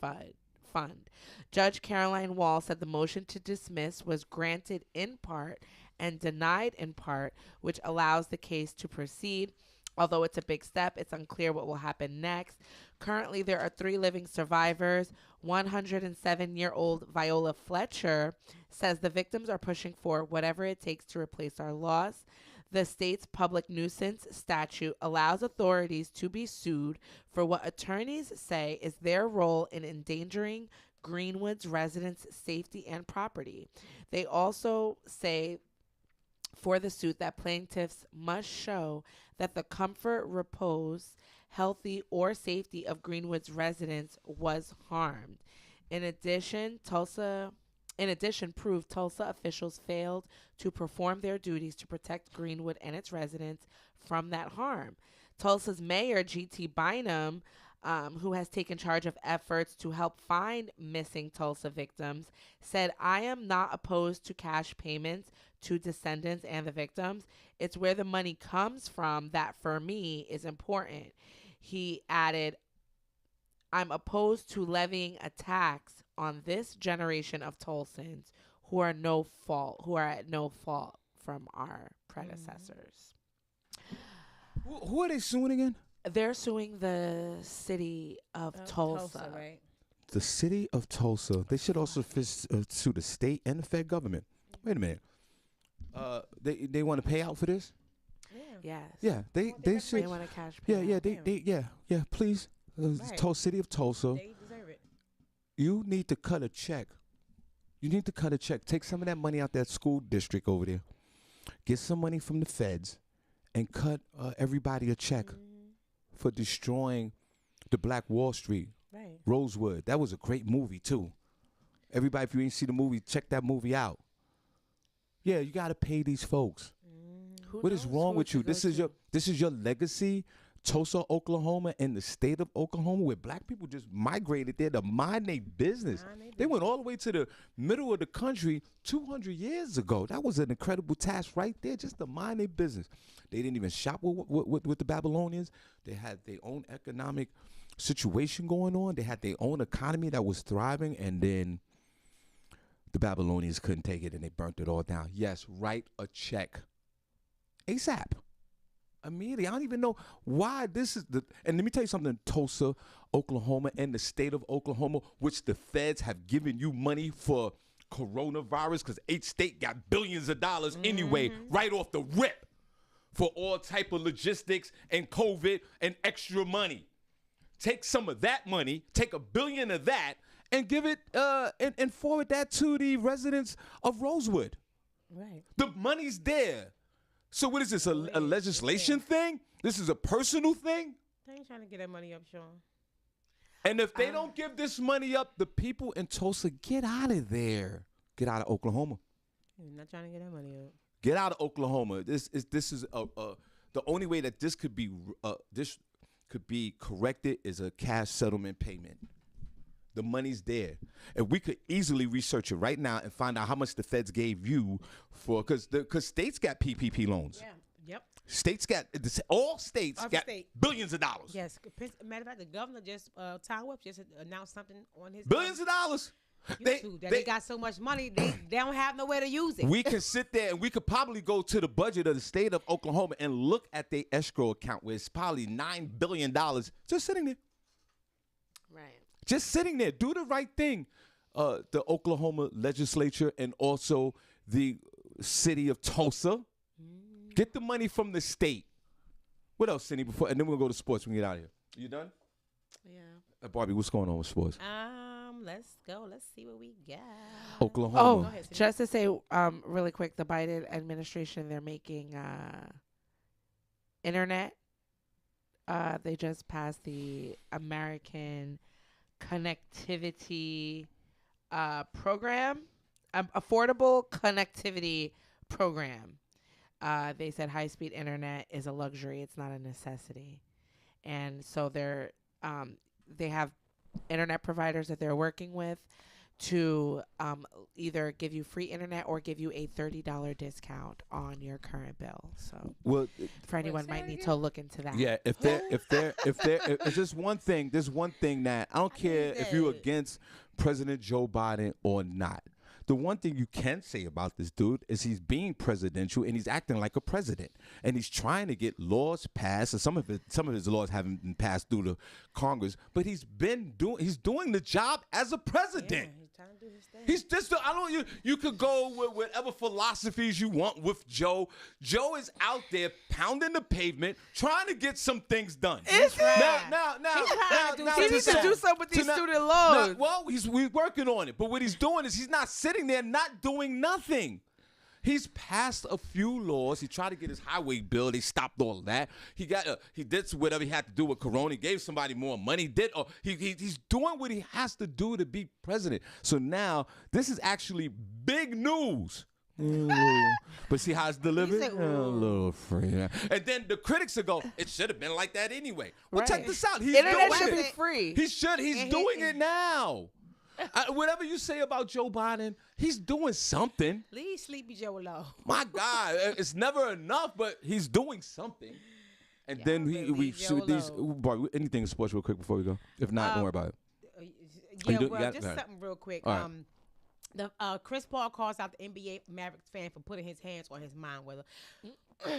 Speaker 3: fund. Judge Caroline Wall said the motion to dismiss was granted in part and denied in part, which allows the case to proceed. Although it's a big step, it's unclear what will happen next. Currently, there are 3 living survivors. 107-year-old Viola Fletcher says the victims are pushing for whatever it takes to replace our loss. The state's public nuisance statute allows authorities to be sued for what attorneys say is their role in endangering Greenwood's residents' safety and property. They also say for the suit that plaintiffs must show that the comfort, repose, healthy, or safety of Greenwood's residents was harmed. In addition, proved Tulsa officials failed to perform their duties to protect Greenwood and its residents from that harm. Tulsa's mayor, G.T. Bynum, who has taken charge of efforts to help find missing Tulsa victims, said, "I am not opposed to cash payments to descendants and the victims. It's where the money comes from that, for me, is important." He added, "I'm opposed to levying a tax on this generation of Tulsans who are at no fault from our predecessors."
Speaker 2: Who are they suing again?
Speaker 3: They're suing the city of Tulsa.
Speaker 4: Right?
Speaker 2: The city of Tulsa. They should also sue the state and the fed government. Wait a minute. They want to pay out for this?
Speaker 3: Yes.
Speaker 2: Yeah, they should.
Speaker 3: They want a cash
Speaker 2: Yeah,
Speaker 3: payout.
Speaker 2: yeah. Please,
Speaker 4: Right.
Speaker 2: City of Tulsa.
Speaker 4: They deserve it.
Speaker 2: You need to cut a check. Take some of that money out that school district over there. Get some money from the feds, and cut everybody a check for destroying the Black Wall Street.
Speaker 4: Right.
Speaker 2: Rosewood. That was a great movie too. Everybody, if you ain't see the movie, check that movie out. Yeah, you got to pay these folks.
Speaker 3: Who
Speaker 2: What is
Speaker 3: knows
Speaker 2: wrong
Speaker 3: who
Speaker 2: with
Speaker 3: it
Speaker 2: you?
Speaker 3: could go
Speaker 2: This
Speaker 3: to?
Speaker 2: is your legacy, Tulsa, Oklahoma, and the state of Oklahoma, where black people just migrated there to mind their business. They went all the way to the middle of the country 200 years ago. That was an incredible task right there, just to mind their business. They didn't even shop with the Babylonians. They had their own economic situation going on. They had their own economy that was thriving, and then the Babylonians couldn't take it, and they burnt it all down. Yes, write a check ASAP. Immediately. I don't even know why this is and let me tell you something, Tulsa, Oklahoma, and the state of Oklahoma, which the feds have given you money for coronavirus, because each state got billions of dollars anyway, right off the rip, for all type of logistics and COVID and extra money. Take some of that money, take $1 billion of that, and give it and forward that to the residents of Rosewood.
Speaker 4: Right.
Speaker 2: The money's there. So what is this, a legislation thing? This is a personal thing?
Speaker 4: They ain't trying to get that money up, Shawn.
Speaker 2: And if they don't give this money up, the people in Tulsa, get out of there. Get out of Oklahoma.
Speaker 4: You're not trying to get that money up.
Speaker 2: Get out of Oklahoma. This is the only way that this could be corrected is a cash settlement payment. The money's there. And we could easily research it right now and find out how much the feds gave you for, because states got PPP loans.
Speaker 4: Yeah. Yep.
Speaker 2: States got, all states
Speaker 4: Every
Speaker 2: got
Speaker 4: state.
Speaker 2: billions of dollars.
Speaker 4: Yes. Matter of fact, the governor just, Ty Webb just announced something on his
Speaker 2: Billions of dollars.
Speaker 4: YouTube that they got so much money, they don't have nowhere to use it.
Speaker 2: We can sit there and we could probably go to the budget of the state of Oklahoma and look at their escrow account where it's probably $9 billion just sitting there.
Speaker 3: Right.
Speaker 2: Just sitting there. Do the right thing. The Oklahoma legislature and also the city of Tulsa. Get the money from the state. What else, Senny? And then we'll go to sports when we get out of here. You done?
Speaker 3: Yeah.
Speaker 2: Barbie, what's going on with sports?
Speaker 4: Let's go. Let's see what we got.
Speaker 2: Oklahoma.
Speaker 3: Oh,
Speaker 4: Go ahead, Senny.
Speaker 3: just to say, really quick, the Biden administration, they're making internet. They just passed the American Connectivity program, affordable connectivity program. They said high-speed internet is a luxury; it's not a necessity, and so they have internet providers that they're working with to either give you free internet or give you a $30 discount on your current bill. So,
Speaker 2: Well,
Speaker 3: for anyone might need to look into that.
Speaker 2: yeah, if there's one thing that I don't care if you're against President Joe Biden or not. The one thing you can say about this dude is he's being presidential and he's acting like a president, and he's trying to get laws passed. And some of his laws haven't been passed through the Congress, but he's doing the job as a president.
Speaker 4: Yeah, he's trying to do his thing.
Speaker 2: He's just you could go with whatever philosophies you want with Joe. Joe is out there pounding the pavement, trying to get some things done.
Speaker 3: Is
Speaker 2: now,
Speaker 3: he needs to do something with these student loans.
Speaker 2: Well, he's working on it, but what he's doing is he's not sitting there not doing nothing. He's passed a few laws. He tried to get his highway bill. They stopped all that. He did whatever he had to do with Corona. He gave somebody more money. He's doing what he has to do to be president. So now this is actually big news. But see how it's delivered? A little free. And then the critics will go, it should have been like that anyway. Well, check this out. He's
Speaker 3: internet
Speaker 2: doing
Speaker 3: should
Speaker 2: it.
Speaker 3: be free.
Speaker 2: He's doing it now. Whatever you say about Joe Biden, he's doing something.
Speaker 4: Leave Sleepy Joe alone.
Speaker 2: My God, it's never enough, but he's doing something. And then we shoot these. Boy, anything in sports real quick before we go. If not, don't worry about it.
Speaker 4: Just something real quick.
Speaker 2: Right.
Speaker 4: Chris Paul calls out the NBA Mavericks fan for putting his hands on his mind.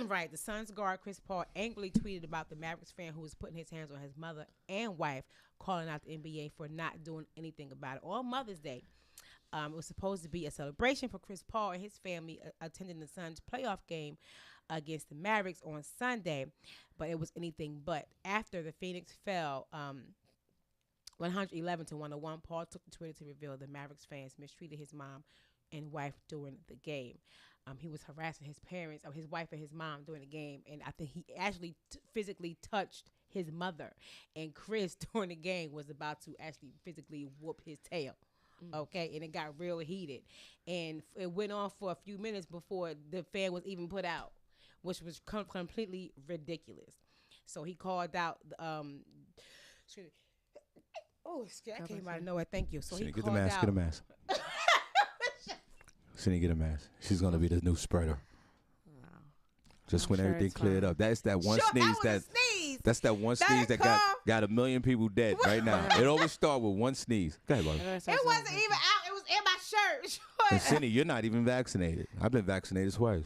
Speaker 4: Right, the Suns guard Chris Paul angrily tweeted about the Mavericks fan who was putting his hands on his mother and wife, calling out the NBA for not doing anything about it. On Mother's Day, it was supposed to be a celebration for Chris Paul and his family attending the Suns playoff game against the Mavericks on Sunday, but it was anything but. After the Phoenix fell 111-101, Paul took to Twitter to reveal the Mavericks fans mistreated his mom and wife during the game. He was harassing his parents, his wife and his mom during the game, and I think he actually physically touched his mother. And Chris during the game was about to actually physically whoop his tail. Okay, and it got real heated, and it went on for a few minutes before the fan was even put out, which was completely ridiculous. So he called out. I came out of nowhere. Thank you. So
Speaker 2: Senny,
Speaker 4: he
Speaker 2: get
Speaker 4: called
Speaker 2: the mask.
Speaker 4: out.
Speaker 2: Get a mask. Senny, get a mask. She's gonna be the new spreader. Just when everything cleared up. That's that one sneeze that's that one sneeze that got a million people dead right now. It always starts with one sneeze. Go ahead, buddy.
Speaker 4: It wasn't even out. It was in my shirt.
Speaker 2: And Senny, you're not even vaccinated. I've been vaccinated twice.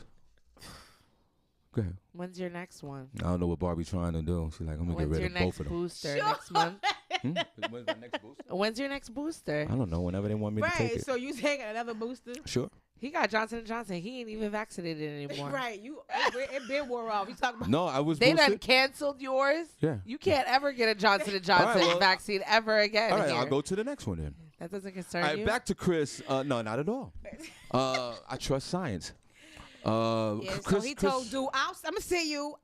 Speaker 2: Go ahead.
Speaker 3: When's your next one?
Speaker 2: I don't know what Barbi trying to do. She's like, I'm gonna get rid of both of them.
Speaker 3: When's your next booster? Next month?
Speaker 2: When's my next booster?
Speaker 3: When's your next booster?
Speaker 2: I don't know. Whenever they want me to take it.
Speaker 4: So you taking another booster?
Speaker 2: Sure.
Speaker 3: He got Johnson & Johnson. He ain't even vaccinated anymore.
Speaker 4: Right. It been wore off. You talking about?
Speaker 2: No, I was
Speaker 3: They
Speaker 2: boosted.
Speaker 3: done canceled yours.
Speaker 2: Yeah.
Speaker 3: You can't ever get a Johnson & Johnson vaccine ever again.
Speaker 2: All right,
Speaker 3: here.
Speaker 2: I'll go to the next one then.
Speaker 3: That doesn't concern
Speaker 2: All right,
Speaker 3: you.
Speaker 2: back to Chris. No, not at all. I trust science.
Speaker 4: Chris, so he told dude, I'm gonna see you.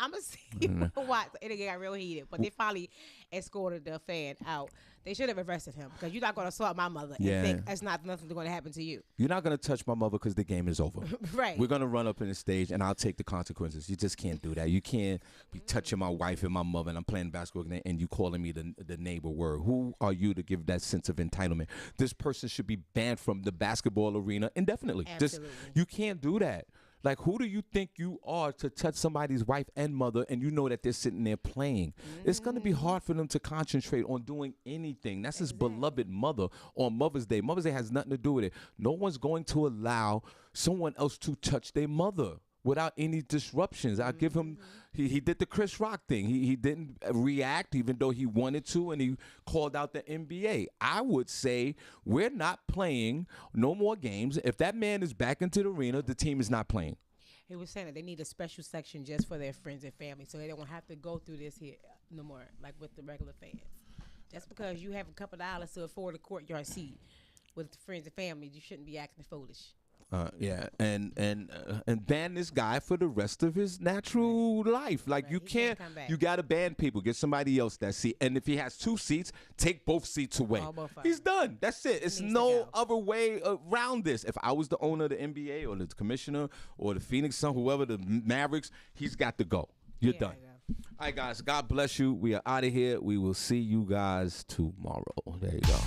Speaker 4: What? It got real heated, but they finally escorted the fan out. They should have arrested him because you're not gonna assault my mother and think that's nothing going to happen to you.
Speaker 2: You're not gonna touch my mother because the game is over.
Speaker 4: Right.
Speaker 2: We're gonna run up in the stage and I'll take the consequences. You just can't do that. You can't be touching my wife and my mother and I'm playing basketball and you calling me the neighbor word. Who are you to give that sense of entitlement? This person should be banned from the basketball arena indefinitely.
Speaker 4: Absolutely.
Speaker 2: You can't do that. Like, who do you think you are to touch somebody's wife and mother and you know that they're sitting there playing? It's going to be hard for them to concentrate on doing anything. That's his beloved mother on Mother's Day. Mother's Day has nothing to do with it. No one's going to allow someone else to touch their mother without any disruptions. I'll give him, he did the Chris Rock thing. He didn't react even though he wanted to, and he called out the NBA. I would say we're not playing no more games. If that man is back into the arena, the team is not playing.
Speaker 4: He was saying that they need a special section just for their friends and family so they don't have to go through this here no more, like with the regular fans. Just because you have a couple dollars to afford a courtyard seat with friends and family, you shouldn't be acting foolish.
Speaker 2: And ban this guy for the rest of his natural life. Like you can't you gotta ban people. Get somebody else that seat. And if he has 2 seats, take both seats away. He's done. That's it. It's no other way around this. If I was the owner of the NBA or the commissioner or the Phoenix Suns, whoever, the Mavericks, he's got to go. You're done. All right, guys. God bless you. We are out of here. We will see you guys tomorrow. There you go.